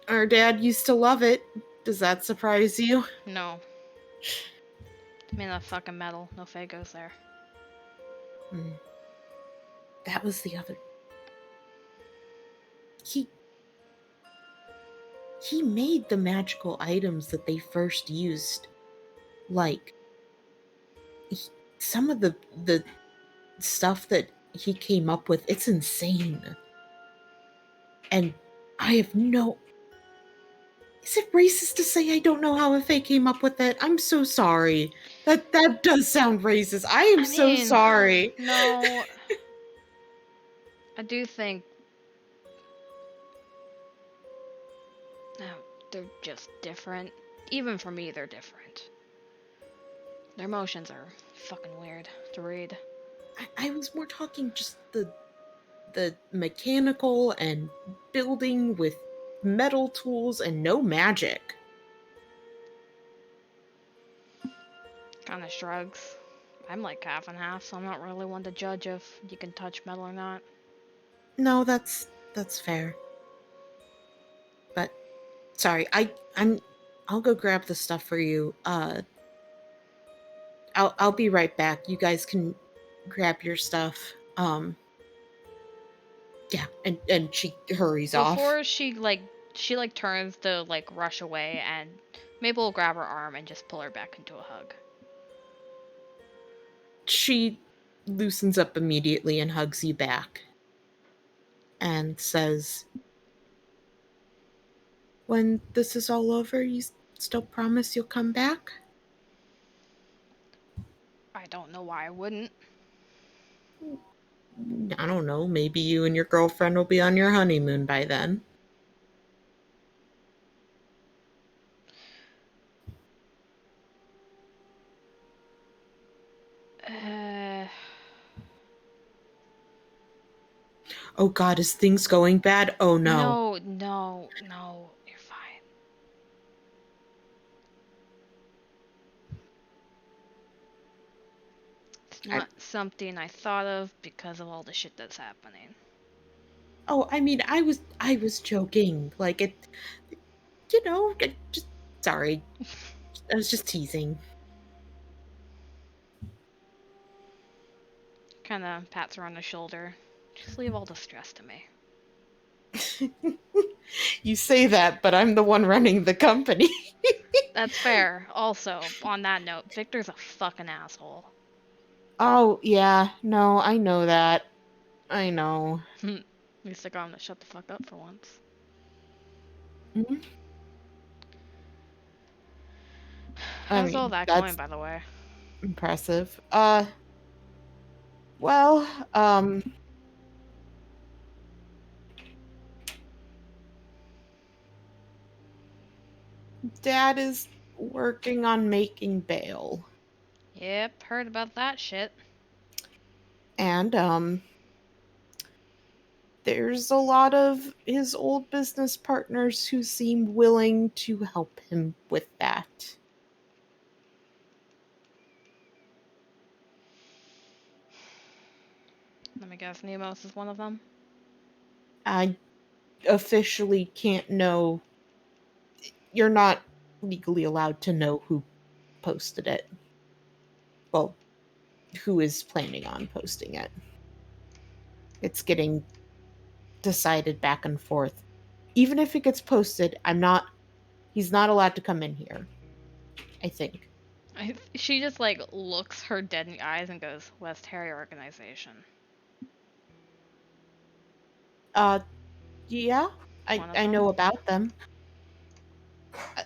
[SPEAKER 1] Our dad used to love it. Does that surprise you?
[SPEAKER 3] No. Made of fucking metal. No Faye goes there.
[SPEAKER 1] That was the other. He made the magical items that they first used. Like, some of the stuff that he came up with, it's insane. And I have no... Is it racist to say I don't know how Faye came up with it? I'm so sorry. That does sound racist. I am so sorry.
[SPEAKER 3] No. I do think they're just different. Even for me, they're different. Their emotions are fucking weird to read.
[SPEAKER 1] I was more talking just the mechanical and building with metal tools and no magic.
[SPEAKER 3] Kinda shrugs. I'm like half and half, so I'm not really one to judge if you can touch metal or not.
[SPEAKER 1] No, that's fair. But sorry, I'll go grab the stuff for you. I'll be right back. You guys can grab your stuff. Yeah, and she hurries off.
[SPEAKER 3] Before she turns to rush away, and Mabel will grab her arm and just pull her back into a hug.
[SPEAKER 1] She loosens up immediately and hugs you back. And says, when this is all over, you still promise you'll come back?
[SPEAKER 3] I don't know why I wouldn't.
[SPEAKER 1] I don't know, maybe you and your girlfriend will be on your honeymoon by then. Oh God, is things going bad? Oh no.
[SPEAKER 3] No, you're fine. It's not something I thought of because of all the shit that's happening.
[SPEAKER 1] Oh, I mean, I was joking. Like just sorry. I was just teasing.
[SPEAKER 3] Kind of pats her on the shoulder. Just leave all the stress to me.
[SPEAKER 1] You say that, but I'm the one running the company.
[SPEAKER 3] That's fair. Also, on that note, Victor's a fucking asshole.
[SPEAKER 1] Oh, yeah. No, I know that. I know.
[SPEAKER 3] At least I got him to shut the fuck up for once.
[SPEAKER 1] Mhm. I
[SPEAKER 3] How's all
[SPEAKER 1] mean,
[SPEAKER 3] that going,
[SPEAKER 1] that's
[SPEAKER 3] by the way?
[SPEAKER 1] impressive. Well, Dad is working on making bail.
[SPEAKER 3] Yep, heard about that shit.
[SPEAKER 1] And there's a lot of his old business partners who seem willing to help him with that.
[SPEAKER 3] Let me guess, Nemos is one of them?
[SPEAKER 1] I officially can't know. You're not legally allowed to know who posted it. Well, who is planning on posting it. It's getting decided back and forth. Even if it gets posted, he's not allowed to come in here, I think.
[SPEAKER 3] She just like looks her dead in the eyes and goes, West Harry Organization.
[SPEAKER 1] Yeah,
[SPEAKER 3] One of
[SPEAKER 1] I
[SPEAKER 3] them?
[SPEAKER 1] know about them.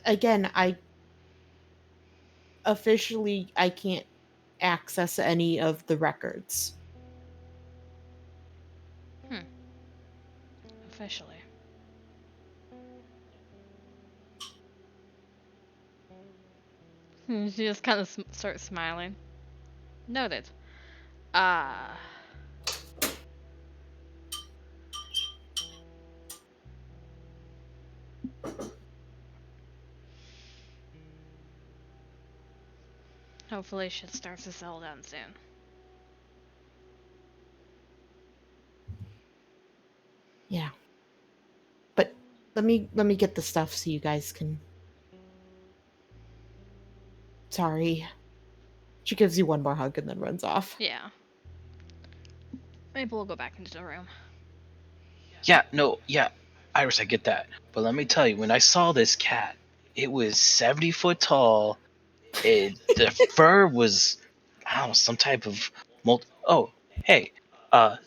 [SPEAKER 1] Again, I can't access any of the records.
[SPEAKER 3] Officially. She just kind of starts smiling. Noted. Ah. Hopefully shit starts to settle down soon.
[SPEAKER 1] Yeah. But let me get the stuff so you guys can. Sorry. She gives you one more hug and then runs off.
[SPEAKER 3] Yeah. Maybe we'll go back into the room.
[SPEAKER 7] Yeah, no, yeah, Iris, I get that. But let me tell you, when I saw this cat, it was 70 foot tall. The fur was, I don't know, some type of Oh, hey,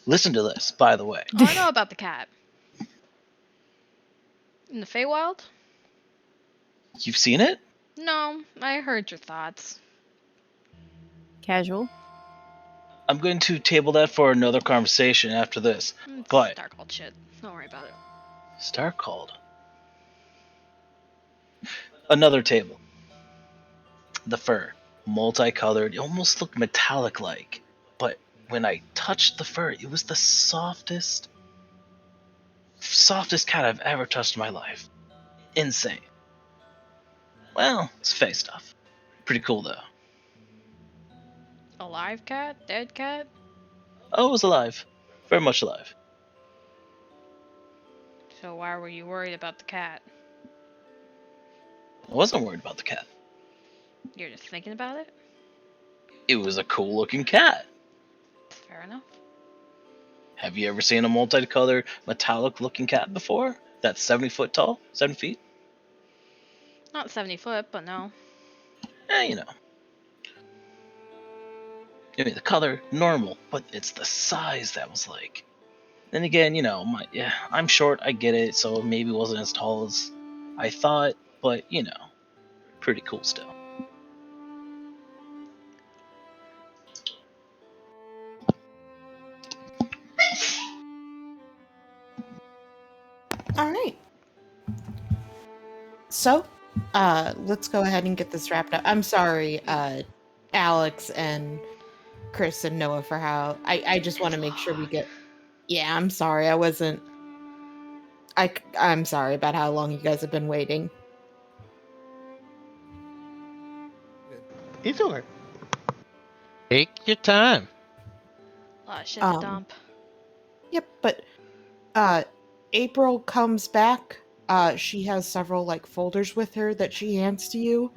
[SPEAKER 7] listen to this, by the way.
[SPEAKER 3] Oh, I know about the cat. In the Feywild?
[SPEAKER 7] You've seen it?
[SPEAKER 3] No, I heard your thoughts.
[SPEAKER 4] Casual.
[SPEAKER 7] I'm going to table that for another conversation after this.
[SPEAKER 3] It's
[SPEAKER 7] But
[SPEAKER 3] Darkhold shit. Don't worry about it.
[SPEAKER 7] Star called. Another table. The fur, multicolored, it almost looked metallic like. But when I touched the fur, it was the softest cat I've ever touched in my life. Insane. Well, it's fake stuff. Pretty cool though.
[SPEAKER 3] Alive cat? Dead cat?
[SPEAKER 7] Oh, it was alive. Very much alive.
[SPEAKER 3] So why were you worried about the cat?
[SPEAKER 7] I wasn't worried about the cat.
[SPEAKER 3] You're just thinking about it?
[SPEAKER 7] It was a cool looking cat.
[SPEAKER 3] Fair enough.
[SPEAKER 7] Have you ever seen a multicolored, metallic looking cat before? That's 70 foot tall? 70 feet?
[SPEAKER 3] Not 70 foot, but no.
[SPEAKER 7] You know. I mean, the color, normal, but it's the size that was like. Then again, I'm short, I get it, so maybe it wasn't as tall as I thought, but, pretty cool still.
[SPEAKER 1] All right. So, let's go ahead and get this wrapped up. I'm sorry, Alex and Chris and Noah for how I just want to make sure we get Yeah, I'm sorry. I'm sorry about how long you guys have been waiting.
[SPEAKER 6] It's okay.
[SPEAKER 8] Take your time.
[SPEAKER 3] A lot of shit to
[SPEAKER 1] Um,
[SPEAKER 3] dump.
[SPEAKER 1] Yep, but April comes back. She has several like folders with her that she hands to you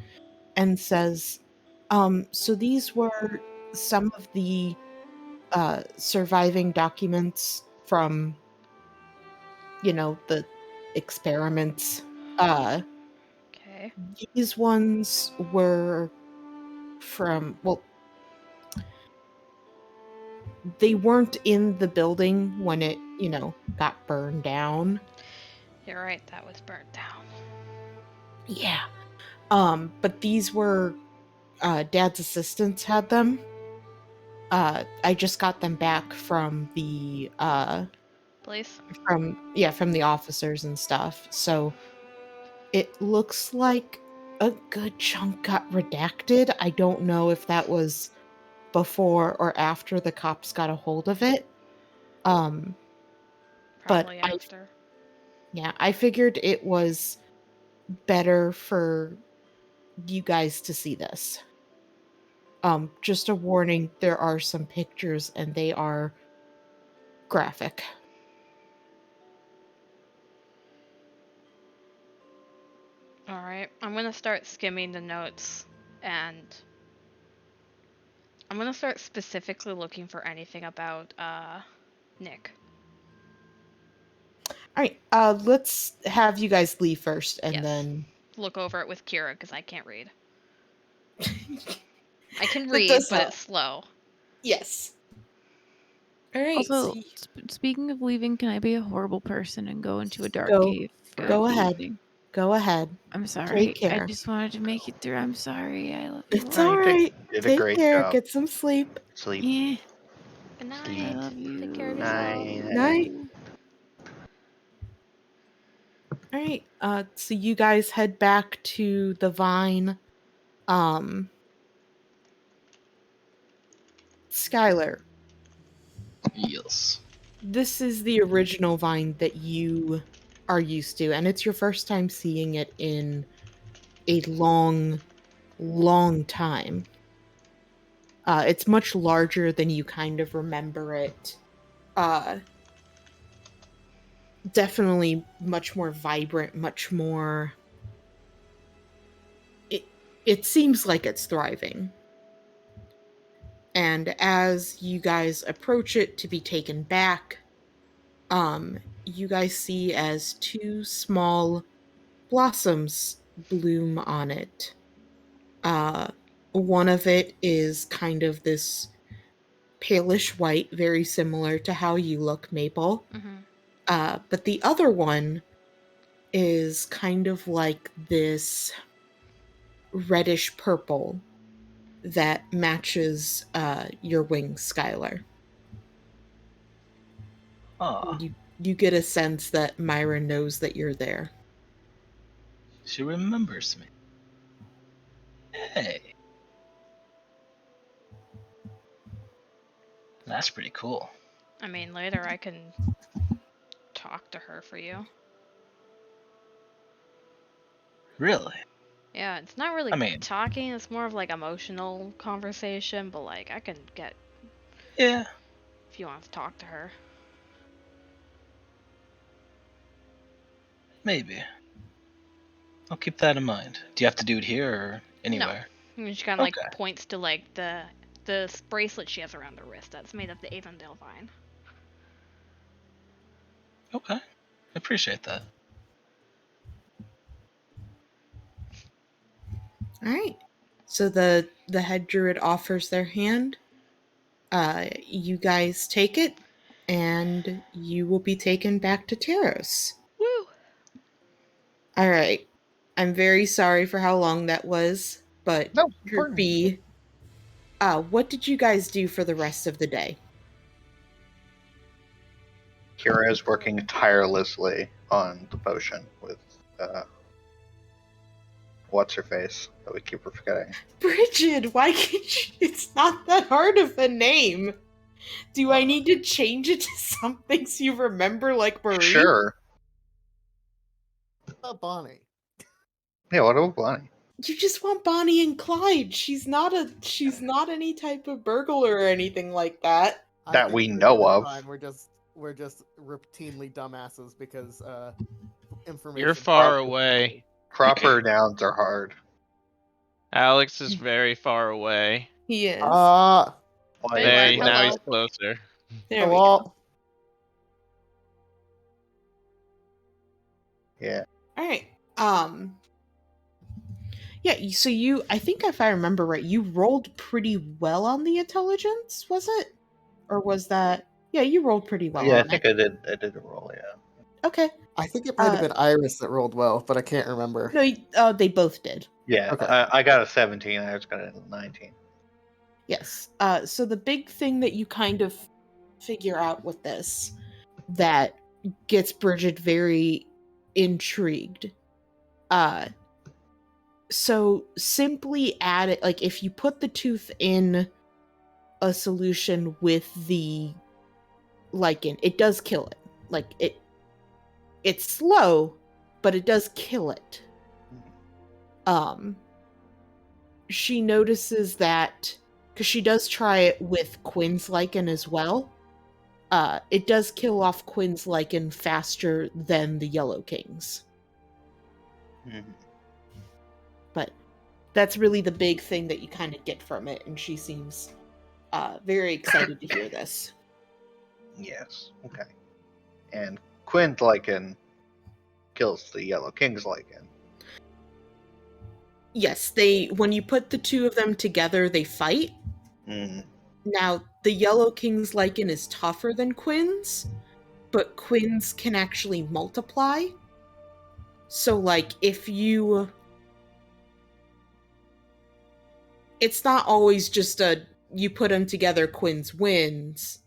[SPEAKER 1] and says, so these were some of the surviving documents from, the experiments.
[SPEAKER 3] Okay.
[SPEAKER 1] These ones were from, well, they weren't in the building when it, got burned down.
[SPEAKER 3] You're right, that was burnt down.
[SPEAKER 1] Yeah. But these were Dad's assistants had them. I just got them back from the
[SPEAKER 3] Please?
[SPEAKER 1] from the officers and stuff. So it looks like a good chunk got redacted. I don't know if that was before or after the cops got a hold of it. But
[SPEAKER 3] Probably after.
[SPEAKER 1] I figured it was better for you guys to see this. Just a warning, there are some pictures and they are graphic.
[SPEAKER 3] Alright, I'm gonna start skimming the notes and I'm gonna start specifically looking for anything about Nick.
[SPEAKER 1] All right, let's have you guys leave first and
[SPEAKER 3] Yes.
[SPEAKER 1] then
[SPEAKER 3] Look over it with Kira because I can't read. I can
[SPEAKER 1] That
[SPEAKER 3] read,
[SPEAKER 1] does
[SPEAKER 3] but
[SPEAKER 1] help.
[SPEAKER 3] it's slow.
[SPEAKER 1] Yes. All right.
[SPEAKER 4] Also, speaking of leaving, can I be a horrible person and go into a dark
[SPEAKER 1] Go-
[SPEAKER 4] cave for
[SPEAKER 1] go
[SPEAKER 4] the
[SPEAKER 1] ahead.
[SPEAKER 4] evening?
[SPEAKER 1] Go ahead.
[SPEAKER 4] I'm sorry.
[SPEAKER 1] Take care.
[SPEAKER 4] I just wanted to make it through. I'm sorry. I love you.
[SPEAKER 1] It's
[SPEAKER 4] all.
[SPEAKER 1] all right.
[SPEAKER 6] Did a
[SPEAKER 1] Take
[SPEAKER 6] great
[SPEAKER 1] care.
[SPEAKER 6] job.
[SPEAKER 1] Get some sleep.
[SPEAKER 6] Sleep.
[SPEAKER 4] Yeah,
[SPEAKER 3] Good
[SPEAKER 4] I
[SPEAKER 3] night.
[SPEAKER 4] love you.
[SPEAKER 3] Take care of
[SPEAKER 6] Night.
[SPEAKER 3] yourself.
[SPEAKER 1] Night. All right. So you guys head back to the Vine. Skylar,
[SPEAKER 7] Yes.
[SPEAKER 1] this is the original Vine that you are used to, and it's your first time seeing it in a long, long time. It's much larger than you kind of remember it. Definitely much more vibrant, much more. It seems like it's thriving. And as you guys approach it to be taken back, you guys see as two small blossoms bloom on it. Uh, one of it is kind of this palish white, very similar to how you look, Maple.
[SPEAKER 3] Mm-hmm.
[SPEAKER 1] But the other one is kind of like this reddish purple that matches your wings, Skylar.
[SPEAKER 7] Ah,
[SPEAKER 1] You get a sense that Myra knows that you're there.
[SPEAKER 7] she remembers me. Hey. That's pretty cool.
[SPEAKER 3] I mean, later I can talk to her for you.
[SPEAKER 7] Really?
[SPEAKER 3] Yeah, it's not really
[SPEAKER 7] I mean-
[SPEAKER 3] talking, it's more of like emotional conversation, but like I can get
[SPEAKER 7] Yeah.
[SPEAKER 3] if you want to talk to her.
[SPEAKER 7] Maybe. I'll keep that in mind. Do you have to do it here or anywhere?
[SPEAKER 3] And she kind of like
[SPEAKER 7] Okay.
[SPEAKER 3] points to like the bracelet she has around her wrist that's made of the Avondale vine.
[SPEAKER 7] Okay. I appreciate that.
[SPEAKER 1] All right. So the head druid offers their hand. You guys take it, and you will be taken back to Taros.
[SPEAKER 3] Woo!
[SPEAKER 1] All right. I'm very sorry for how long that was, but
[SPEAKER 6] No,
[SPEAKER 1] Group B, what did you guys do for the rest of the day?
[SPEAKER 6] Kira is working tirelessly on the potion with what's her face that we keep forgetting.
[SPEAKER 1] Bridget, why can't you? It's not that hard of a name. Do I need to change it to something so you remember, like Marie?
[SPEAKER 6] Sure.
[SPEAKER 5] Bonnie.
[SPEAKER 6] Yeah, what about Bonnie?
[SPEAKER 1] You just want Bonnie and Clyde. She's not any type of burglar or anything like that.
[SPEAKER 5] I
[SPEAKER 6] That
[SPEAKER 5] think
[SPEAKER 6] we
[SPEAKER 5] it's
[SPEAKER 6] know
[SPEAKER 5] perfectly
[SPEAKER 6] of.
[SPEAKER 5] fine. We're just routinely dumbasses because information.
[SPEAKER 8] You're far
[SPEAKER 6] Proper-
[SPEAKER 8] away.
[SPEAKER 6] Proper nouns are hard.
[SPEAKER 8] Alex is very far away.
[SPEAKER 1] He is.
[SPEAKER 6] Why
[SPEAKER 3] There you
[SPEAKER 6] is
[SPEAKER 3] are,
[SPEAKER 8] There,
[SPEAKER 6] it
[SPEAKER 8] now
[SPEAKER 3] hello.
[SPEAKER 8] he's closer.
[SPEAKER 1] There we
[SPEAKER 5] hello.
[SPEAKER 1] go.
[SPEAKER 6] Yeah.
[SPEAKER 1] All right. Yeah, so I think if I remember right, you rolled pretty well on the intelligence, was it? Or was that... Yeah, you rolled pretty well
[SPEAKER 6] Yeah, I
[SPEAKER 1] on
[SPEAKER 6] think
[SPEAKER 1] it.
[SPEAKER 6] I did a roll, yeah.
[SPEAKER 1] Okay.
[SPEAKER 5] I think it might have been Iris that rolled well, but I can't remember.
[SPEAKER 1] No, they both did.
[SPEAKER 6] Yeah,
[SPEAKER 5] Okay.
[SPEAKER 6] I got a 17, I was got a 19.
[SPEAKER 1] Yes. So the big thing that you kind of figure out with this that gets Bridget very intrigued. So simply add it, like if you put the tooth in a solution with the lichen, it does kill it. Like it's slow, but it does kill it. She notices that because she does try it with Quinn's lichen as well. It does kill off Quinn's lichen faster than the Yellow King's.
[SPEAKER 6] Mhm.
[SPEAKER 1] But that's really the big thing that you kind of get from it, and she seems very excited to hear this.
[SPEAKER 6] Yes, okay. And Quinn's lichen kills the Yellow King's lichen.
[SPEAKER 1] Yes, when you put the two of them together, they fight.
[SPEAKER 6] Mm.
[SPEAKER 1] Now, the Yellow King's lichen is tougher than Quinn's, but Quinn's can actually multiply. So, like, if you... It's not always just you put them together, Quinn's wins.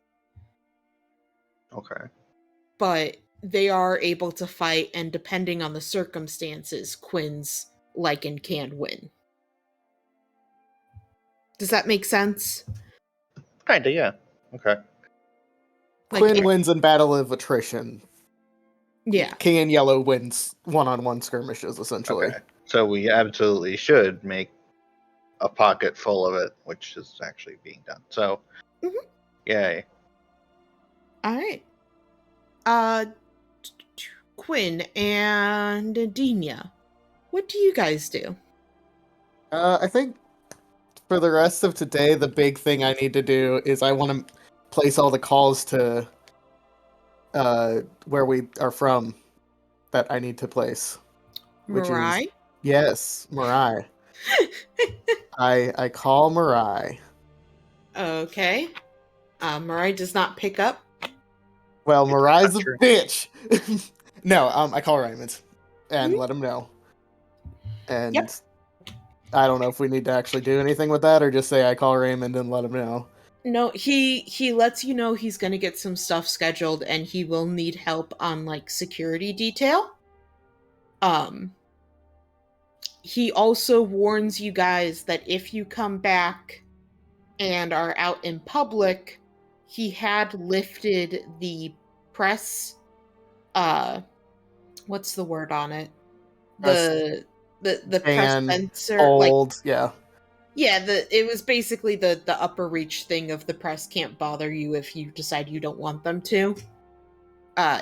[SPEAKER 6] Okay.
[SPEAKER 1] But they are able to fight, and depending on the circumstances, Quinn's lichen can win. Does that make sense?
[SPEAKER 6] Kinda, yeah. Okay.
[SPEAKER 1] Like,
[SPEAKER 5] Quinn wins in battle of attrition.
[SPEAKER 1] Yeah.
[SPEAKER 5] King and Yellow wins one-on-one skirmishes, essentially.
[SPEAKER 6] Okay. So we absolutely should make a pocket full of it, which is actually being done. So, yay.
[SPEAKER 1] All right. Quinn and Dina, what do you guys do?
[SPEAKER 5] I think for the rest of today, the big thing I need to do is I want to place all the calls to where we are from that I need to place. Which
[SPEAKER 1] Mirai?
[SPEAKER 5] is yes, Mirai. I call Mirai.
[SPEAKER 1] Okay. Mirai does not pick up.
[SPEAKER 5] Well,
[SPEAKER 6] It's
[SPEAKER 5] Mirai's a
[SPEAKER 6] not true.
[SPEAKER 5] bitch. No, I call Raymond and let him know. And
[SPEAKER 1] Yep.
[SPEAKER 5] I don't know if we need to actually do anything with that or just say I call Raymond and let him know.
[SPEAKER 1] No, he lets you know he's gonna get some stuff scheduled and he will need help on like security detail. He also warns you guys that if you come back and are out in public, he had lifted the press what's the word on it? The press
[SPEAKER 5] And
[SPEAKER 1] sensor,
[SPEAKER 5] old, yeah.
[SPEAKER 1] Yeah, it was basically the upper reach thing of the press can't bother you if you decide you don't want them to.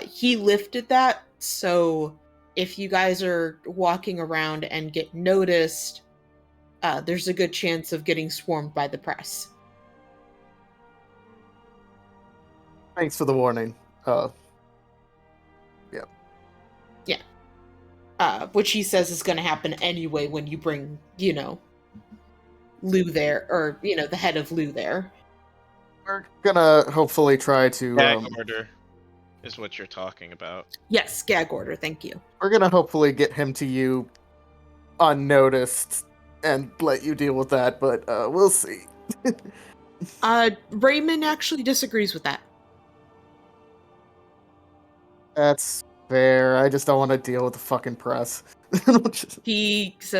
[SPEAKER 1] He lifted that, so if you guys are walking around and get noticed, there's a good chance of getting swarmed by the press.
[SPEAKER 5] Thanks for the warning.
[SPEAKER 1] Which he says is going to happen anyway when you bring, Lou there, or, the head of Lou there.
[SPEAKER 5] We're gonna hopefully try to
[SPEAKER 8] Gag order is what you're talking about.
[SPEAKER 1] Yes, gag order, thank you.
[SPEAKER 5] we're gonna hopefully get him to you unnoticed and let you deal with that, but we'll see.
[SPEAKER 1] Raymond actually disagrees with that.
[SPEAKER 5] That's fair. I just don't want to deal with the fucking press.
[SPEAKER 1] He's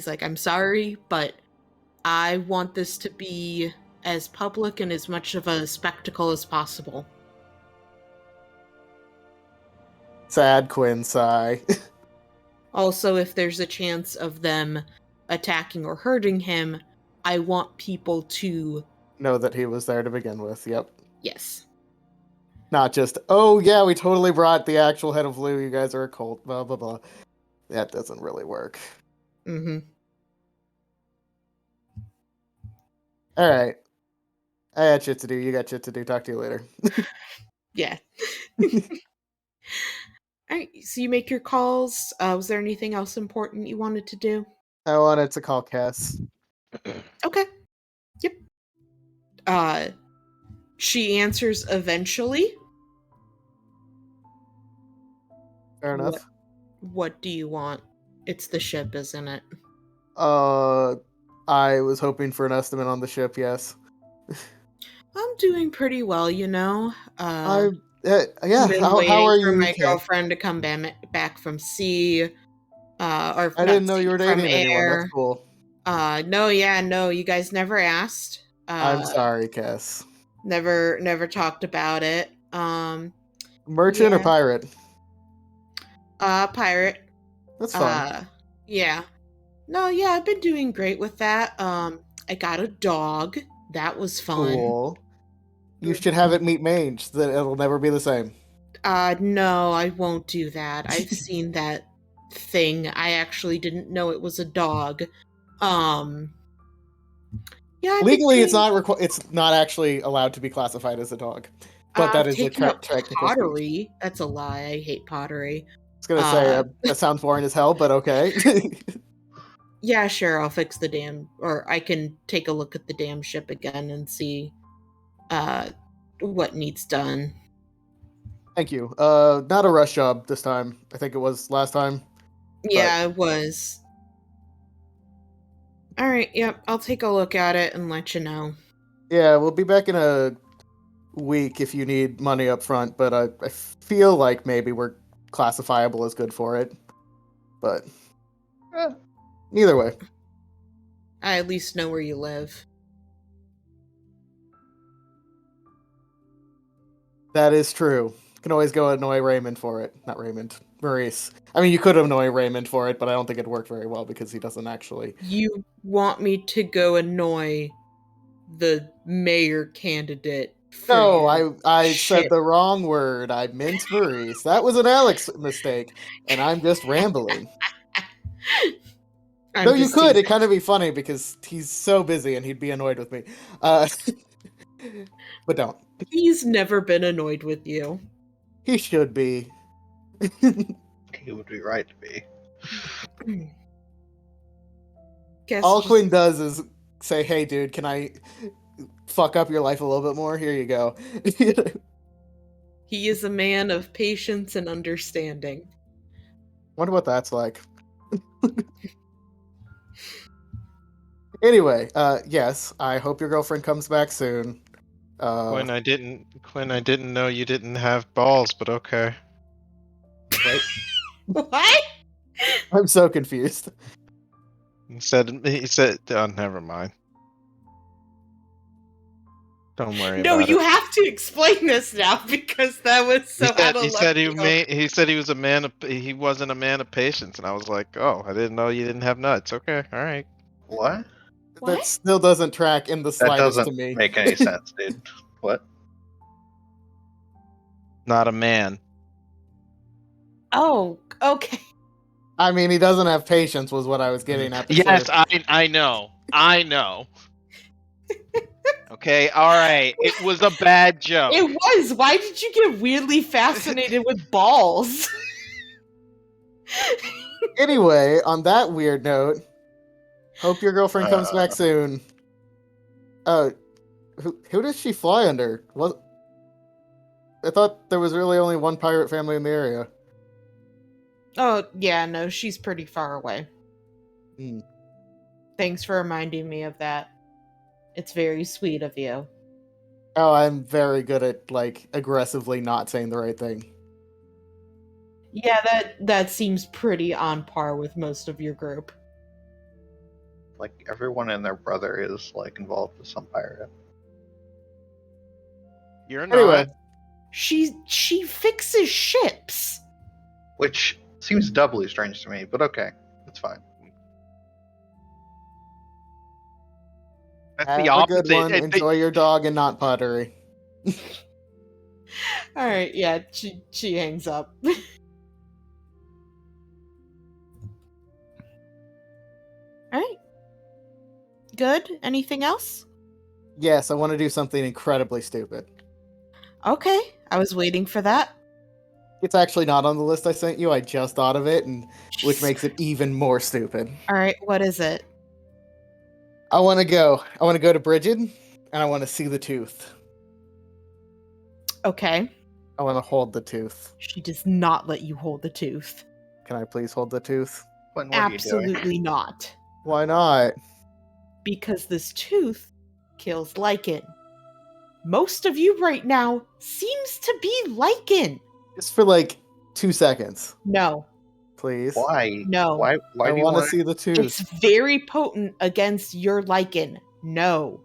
[SPEAKER 1] like, I'm sorry, but I want this to be as public and as much of a spectacle as possible.
[SPEAKER 5] Sad Quinn sigh.
[SPEAKER 1] Also, if there's a chance of them attacking or hurting him, I want people to...
[SPEAKER 5] Know that he was there to begin with, yep.
[SPEAKER 1] Yes.
[SPEAKER 5] Not just, oh yeah, we totally brought the actual head of Lou, you guys are a cult, blah blah blah. That doesn't really work.
[SPEAKER 1] Mm-hmm.
[SPEAKER 5] Alright. I got shit to do, you got shit to do, talk to you later.
[SPEAKER 1] Yeah. Alright, so you make your calls. Was there anything else important you wanted to do?
[SPEAKER 5] I wanted to call Cass.
[SPEAKER 1] Okay. Yep. She answers eventually.
[SPEAKER 5] Fair enough.
[SPEAKER 1] What do you want? It's the ship, isn't it?
[SPEAKER 5] I was hoping for an estimate on the ship, yes.
[SPEAKER 1] I'm doing pretty well, you know.
[SPEAKER 5] Yeah,
[SPEAKER 1] Been
[SPEAKER 5] how
[SPEAKER 1] waiting
[SPEAKER 5] are
[SPEAKER 1] for
[SPEAKER 5] you,
[SPEAKER 1] my
[SPEAKER 5] Cass?
[SPEAKER 1] girlfriend to come back from sea. Or
[SPEAKER 5] I
[SPEAKER 1] not
[SPEAKER 5] didn't know
[SPEAKER 1] sea,
[SPEAKER 5] you were
[SPEAKER 1] from
[SPEAKER 5] dating anyone,
[SPEAKER 1] air.
[SPEAKER 5] that's cool.
[SPEAKER 1] No, you guys never asked.
[SPEAKER 5] I'm sorry, Cass.
[SPEAKER 1] Never talked about it.
[SPEAKER 5] Merchant or
[SPEAKER 1] Yeah.
[SPEAKER 5] pirate?
[SPEAKER 1] Pirate.
[SPEAKER 5] That's fun.
[SPEAKER 1] Yeah. No, yeah, I've been doing great with that. I got a dog. That was fun.
[SPEAKER 5] Cool. You should have it meet mange, that it'll never be the same.
[SPEAKER 1] No, I won't do that. I've seen that thing. I actually didn't know it was a dog. Yeah, I've been
[SPEAKER 5] Legally, it's
[SPEAKER 1] doing-
[SPEAKER 5] it's not actually allowed to be classified as a dog, but that
[SPEAKER 1] I've
[SPEAKER 5] is the
[SPEAKER 1] taken up
[SPEAKER 5] technical speech.
[SPEAKER 1] pottery. That's a lie. I hate pottery.
[SPEAKER 5] I was gonna say that sounds boring as hell, but okay.
[SPEAKER 1] Yeah, sure. I'll fix the damn, or I can take a look at the damn ship again and see what needs done.
[SPEAKER 5] Thank you. Not a rush job this time. I think it was last time.
[SPEAKER 1] Yeah, it was. All right. Yep. I'll take a look at it and let you know.
[SPEAKER 5] Yeah, we'll be back in a week if you need money up front, but I feel like maybe we're classifiable as good for it. But either way.
[SPEAKER 1] I at least know where you live.
[SPEAKER 5] That is true. You can always go annoy Raymond for it. Not Raymond. Maurice. I mean, you could annoy Raymond for it, but I don't think it'd work very well because he doesn't actually...
[SPEAKER 1] You want me to go annoy the mayor candidate for
[SPEAKER 5] No,
[SPEAKER 1] your
[SPEAKER 5] I
[SPEAKER 1] ship.
[SPEAKER 5] said the wrong word. I meant Maurice. That was an Alex mistake, and I'm just rambling. No, you could. It'd kind of be funny because he's so busy and he'd be annoyed with me. But don't.
[SPEAKER 1] He's never been annoyed with you.
[SPEAKER 5] He should be.
[SPEAKER 6] He would be right to be.
[SPEAKER 1] Guess
[SPEAKER 5] All
[SPEAKER 1] just-
[SPEAKER 5] Quinn does is say, "Hey, dude, can I fuck up your life a little bit more? Here you go."
[SPEAKER 1] He is a man of patience and understanding.
[SPEAKER 5] Wonder what that's like. Anyway, yes, I hope your girlfriend comes back soon.
[SPEAKER 8] Quinn, I didn't know you didn't have balls, but okay.
[SPEAKER 5] Wait,
[SPEAKER 1] What?
[SPEAKER 5] I'm so confused.
[SPEAKER 8] He said, oh, never mind. Don't worry
[SPEAKER 1] No,
[SPEAKER 8] about
[SPEAKER 1] you
[SPEAKER 8] it.
[SPEAKER 1] have to explain this now because that was so out of
[SPEAKER 8] He said
[SPEAKER 1] left field.
[SPEAKER 8] he said he was a man of he wasn't a man of patience, and I was like, oh, I didn't know you didn't have nuts. Okay, all right.
[SPEAKER 6] What?
[SPEAKER 1] What?
[SPEAKER 5] That still doesn't track in the
[SPEAKER 6] That
[SPEAKER 5] slightest
[SPEAKER 6] doesn't
[SPEAKER 5] to me.
[SPEAKER 6] make any sense, dude. What?
[SPEAKER 8] Not a man.
[SPEAKER 1] Oh, okay.
[SPEAKER 5] I mean, he doesn't have patience, was what I was getting at.
[SPEAKER 8] Yes,
[SPEAKER 5] Sure.
[SPEAKER 8] I know. Okay, all right. It was a bad joke.
[SPEAKER 1] It was. Why did you get weirdly fascinated with balls?
[SPEAKER 5] Anyway, on that weird note, hope your girlfriend comes back
[SPEAKER 6] Uh.
[SPEAKER 5] soon. Who does she fly under? What? I thought there was really only one pirate family in the area.
[SPEAKER 1] Oh, yeah, no, she's pretty far away.
[SPEAKER 5] Hmm.
[SPEAKER 1] Thanks for reminding me of that. It's very sweet of you.
[SPEAKER 5] Oh, I'm very good at, like, aggressively not saying the right thing.
[SPEAKER 1] Yeah, that seems pretty on par with most of your group.
[SPEAKER 6] Like everyone and their brother is like involved with some pirate.
[SPEAKER 2] You're
[SPEAKER 5] Anyway,
[SPEAKER 2] not.
[SPEAKER 1] She fixes ships.
[SPEAKER 6] Which seems doubly strange to me, but okay, it's fine.
[SPEAKER 2] That's
[SPEAKER 5] have
[SPEAKER 2] the
[SPEAKER 5] a good
[SPEAKER 2] opposite.
[SPEAKER 5] one. Enjoy your dog and not pottery.
[SPEAKER 1] All right, yeah, she hangs up. All right. Good. Anything else?
[SPEAKER 5] Yes, I want to do something incredibly stupid.
[SPEAKER 1] Okay, I was waiting for that.
[SPEAKER 5] It's actually not on the list I sent you. I just thought of it, and which
[SPEAKER 1] Jeez.
[SPEAKER 5] makes it even more stupid.
[SPEAKER 1] All right, what is it?
[SPEAKER 5] I want to go to Bridget, and I want to see the tooth.
[SPEAKER 1] Okay.
[SPEAKER 5] I want to hold the tooth.
[SPEAKER 1] She does not let you hold the tooth.
[SPEAKER 5] Can I please hold the tooth?
[SPEAKER 6] When what are you doing?
[SPEAKER 1] Absolutely not.
[SPEAKER 5] Why not?
[SPEAKER 1] Because this tooth kills lichen. Most of you right now seems to be lichen.
[SPEAKER 5] Just for like 2 seconds,
[SPEAKER 1] No,
[SPEAKER 5] please.
[SPEAKER 6] Why?
[SPEAKER 1] no.
[SPEAKER 6] Why
[SPEAKER 5] I
[SPEAKER 6] do you
[SPEAKER 5] want to
[SPEAKER 6] want
[SPEAKER 5] see the tooth.
[SPEAKER 1] It's very potent against your lichen. No.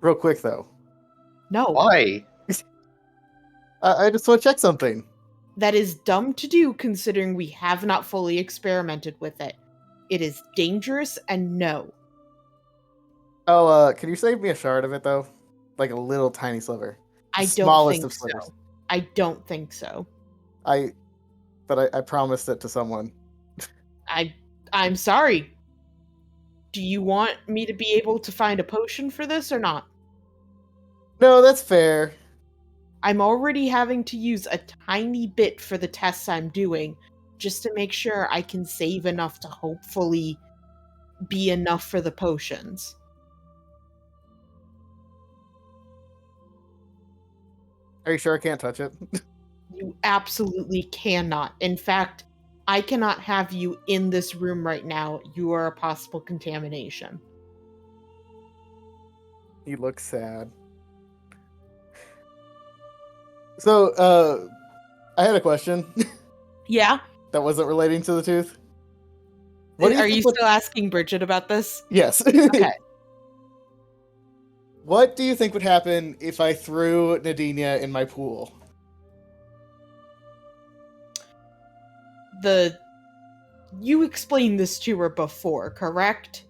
[SPEAKER 5] Real quick though,
[SPEAKER 1] No.
[SPEAKER 6] Why?
[SPEAKER 5] I just want to check something.
[SPEAKER 1] That is dumb to do considering we have not fully experimented with it. It is dangerous and no.
[SPEAKER 5] Oh, can you save me a shard of it though? Like a little tiny sliver. The
[SPEAKER 1] I don't
[SPEAKER 5] smallest
[SPEAKER 1] think
[SPEAKER 5] of slivers.
[SPEAKER 1] so. I don't think so.
[SPEAKER 5] But I promised it to someone.
[SPEAKER 1] I'm sorry. Do you want me to be able to find a potion for this or not?
[SPEAKER 5] No, that's fair.
[SPEAKER 1] I'm already having to use a tiny bit for the tests I'm doing just to make sure I can save enough to hopefully be enough for the potions.
[SPEAKER 5] Are you sure I can't touch it?
[SPEAKER 1] You absolutely cannot. In fact, I cannot have you in this room right now. You are a possible contamination.
[SPEAKER 5] He looks sad. So, I had a question
[SPEAKER 1] Yeah?
[SPEAKER 5] that wasn't relating to the tooth. What do you
[SPEAKER 1] Are
[SPEAKER 5] think
[SPEAKER 1] you
[SPEAKER 5] would...
[SPEAKER 1] still asking Bridget about this?
[SPEAKER 5] Yes.
[SPEAKER 1] Okay.
[SPEAKER 5] What do you think would happen if I threw Nadinia in my pool?
[SPEAKER 1] You explained this to her before, correct?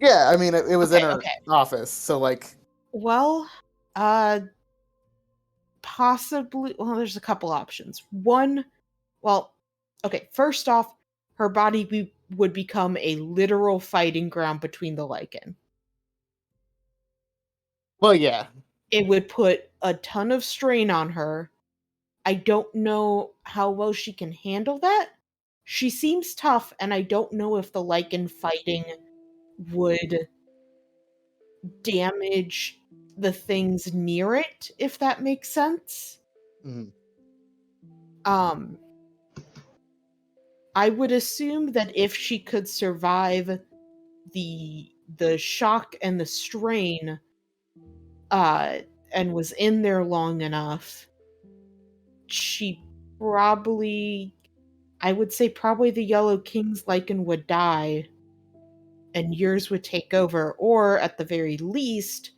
[SPEAKER 5] Yeah, I mean, it was in
[SPEAKER 1] Okay,
[SPEAKER 5] her
[SPEAKER 1] okay.
[SPEAKER 5] office, so like...
[SPEAKER 1] Well, possibly, well, there's a couple options. One, well, okay, first off, her body would become a literal fighting ground between the lichen.
[SPEAKER 5] Well, yeah.
[SPEAKER 1] It would put a ton of strain on her. I don't know how well she can handle that. She seems tough, and I don't know if the lichen fighting would damage the things near it, if that makes sense.
[SPEAKER 5] Mhm.
[SPEAKER 1] I would assume that if she could survive the shock and the strain, and was in there long enough, she probably, I would say probably the Yellow King's lichen would die, and yours would take over, or at the very least,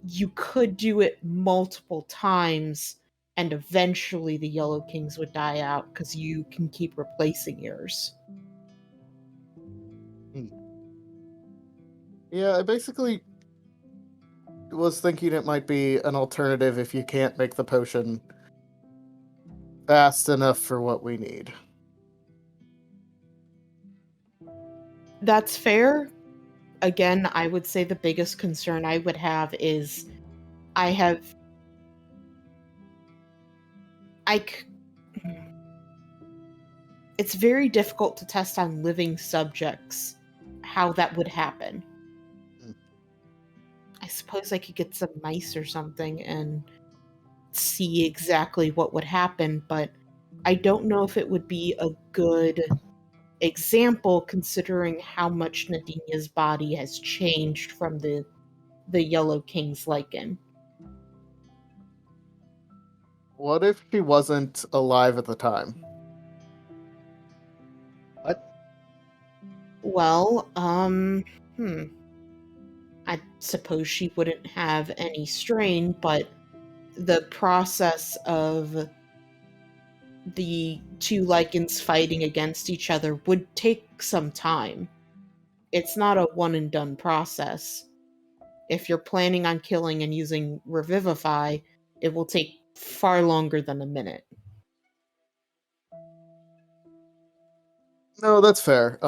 [SPEAKER 1] you could do it multiple times, and eventually the Yellow Kings would die out, because you can keep replacing yours.
[SPEAKER 5] Yeah, I basically was thinking it might be an alternative if you can't make the potion fast enough for what we need.
[SPEAKER 1] That's fair. Again, I would say the biggest concern I would have is it's very difficult to test on living subjects how that would happen.
[SPEAKER 5] Hmm.
[SPEAKER 1] I suppose I could get some mice or something and see exactly what would happen, but I don't know if it would be a good example considering how much Nadinia's body has changed from the Yellow King's lichen.
[SPEAKER 5] What if she wasn't alive at the time?
[SPEAKER 6] What?
[SPEAKER 1] Well, I suppose she wouldn't have any strain, but the process of the two lichens fighting against each other would take some time. It's not a one and done process. If you're planning on killing and using Revivify, it will take far longer than a minute.
[SPEAKER 5] No, that's fair.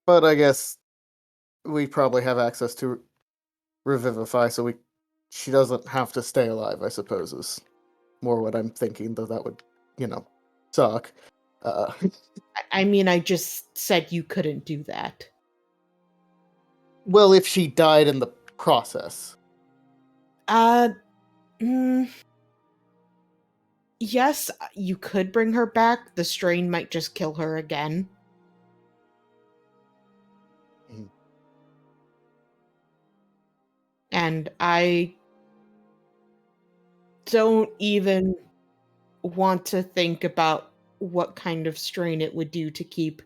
[SPEAKER 5] But I guess we probably have access to Revivify, so she doesn't have to stay alive, I suppose, is more what I'm thinking, though that would, suck.
[SPEAKER 1] I mean, I just said you couldn't do that.
[SPEAKER 5] Well, if she died in the process.
[SPEAKER 1] Yes, you could bring her back. The strain might just kill her again.
[SPEAKER 5] Mhm.
[SPEAKER 1] And I don't even want to think about what kind of strain it would do to keep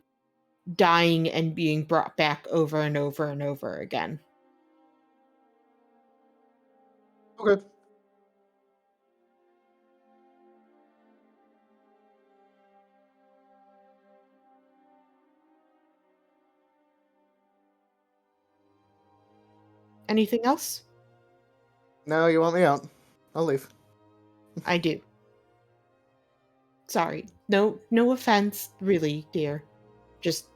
[SPEAKER 1] dying and being brought back over and over and over again.
[SPEAKER 5] Okay.
[SPEAKER 1] Anything else?
[SPEAKER 5] No, you want me out? I'll leave.
[SPEAKER 1] I do. Sorry. No offense, really, dear. Just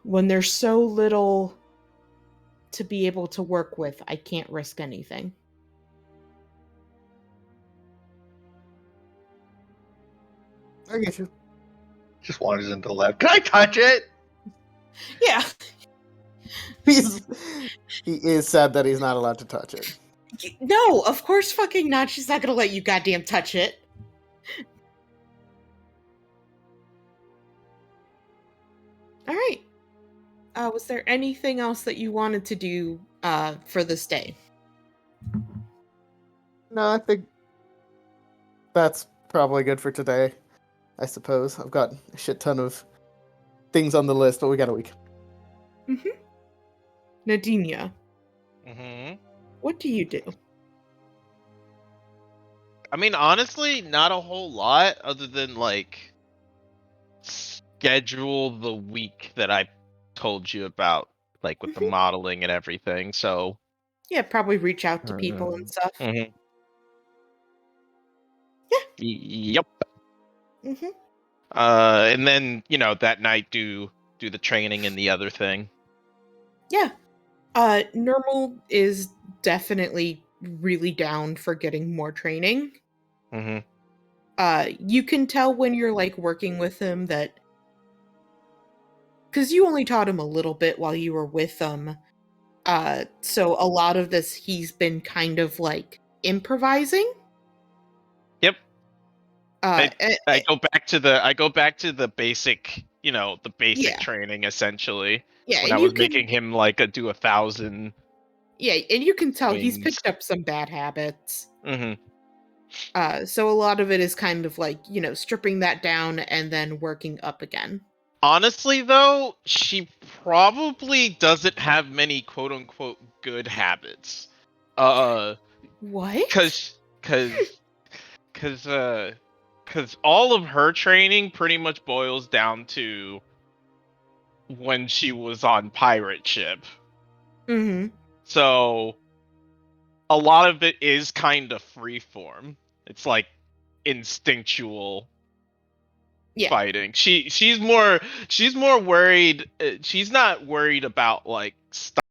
[SPEAKER 1] when there's so little to be able to work with, I can't risk anything.
[SPEAKER 5] I get you.
[SPEAKER 6] Just wanders into the lab. Can I touch it?
[SPEAKER 1] Yeah.
[SPEAKER 5] He is sad that he's not allowed to touch it.
[SPEAKER 1] No, of course fucking not. She's not gonna let you goddamn touch it. Alright. Was there anything else that you wanted to do for this day?
[SPEAKER 5] No, I think that's probably good for today, I suppose. I've got a shit ton of things on the list, but we got a week.
[SPEAKER 1] Mm-hmm. Nadinia,
[SPEAKER 2] Mm-hmm.
[SPEAKER 1] what do you do?
[SPEAKER 2] I mean, honestly, not a whole lot other than like schedule the week that I told you about, like with the modeling and everything. So
[SPEAKER 1] Yeah, probably reach out to people and stuff.
[SPEAKER 2] Mhm.
[SPEAKER 1] Yeah.
[SPEAKER 2] Yep.
[SPEAKER 1] Mm-hmm.
[SPEAKER 2] And then that night do the training and the other thing.
[SPEAKER 1] Yeah. Normal is definitely really down for getting more training.
[SPEAKER 2] Mm-hmm.
[SPEAKER 1] You can tell when you're like working with him that because you only taught him a little bit while you were with him. So a lot of this he's been kind of like improvising.
[SPEAKER 2] Yep.
[SPEAKER 1] Uh,
[SPEAKER 2] I go back to the basic, the basic
[SPEAKER 1] yeah,
[SPEAKER 2] training essentially.
[SPEAKER 1] yeah,
[SPEAKER 2] When I
[SPEAKER 1] and you
[SPEAKER 2] was
[SPEAKER 1] can,
[SPEAKER 2] making him do 1,000
[SPEAKER 1] yeah, and you can tell he's
[SPEAKER 2] wings.
[SPEAKER 1] picked up some bad habits.
[SPEAKER 2] Mm-hmm.
[SPEAKER 1] So a lot of it is kind of like stripping that down and then working up again.
[SPEAKER 2] Honestly, though, she probably doesn't have many quote unquote good habits.
[SPEAKER 1] What?
[SPEAKER 2] Cause all of her training pretty much boils down to when she was on pirate ship.
[SPEAKER 1] Mm-hmm.
[SPEAKER 2] So a lot of it is kind of freeform. It's like instinctual
[SPEAKER 1] Yeah.
[SPEAKER 2] fighting. She's more worried. She's not worried about like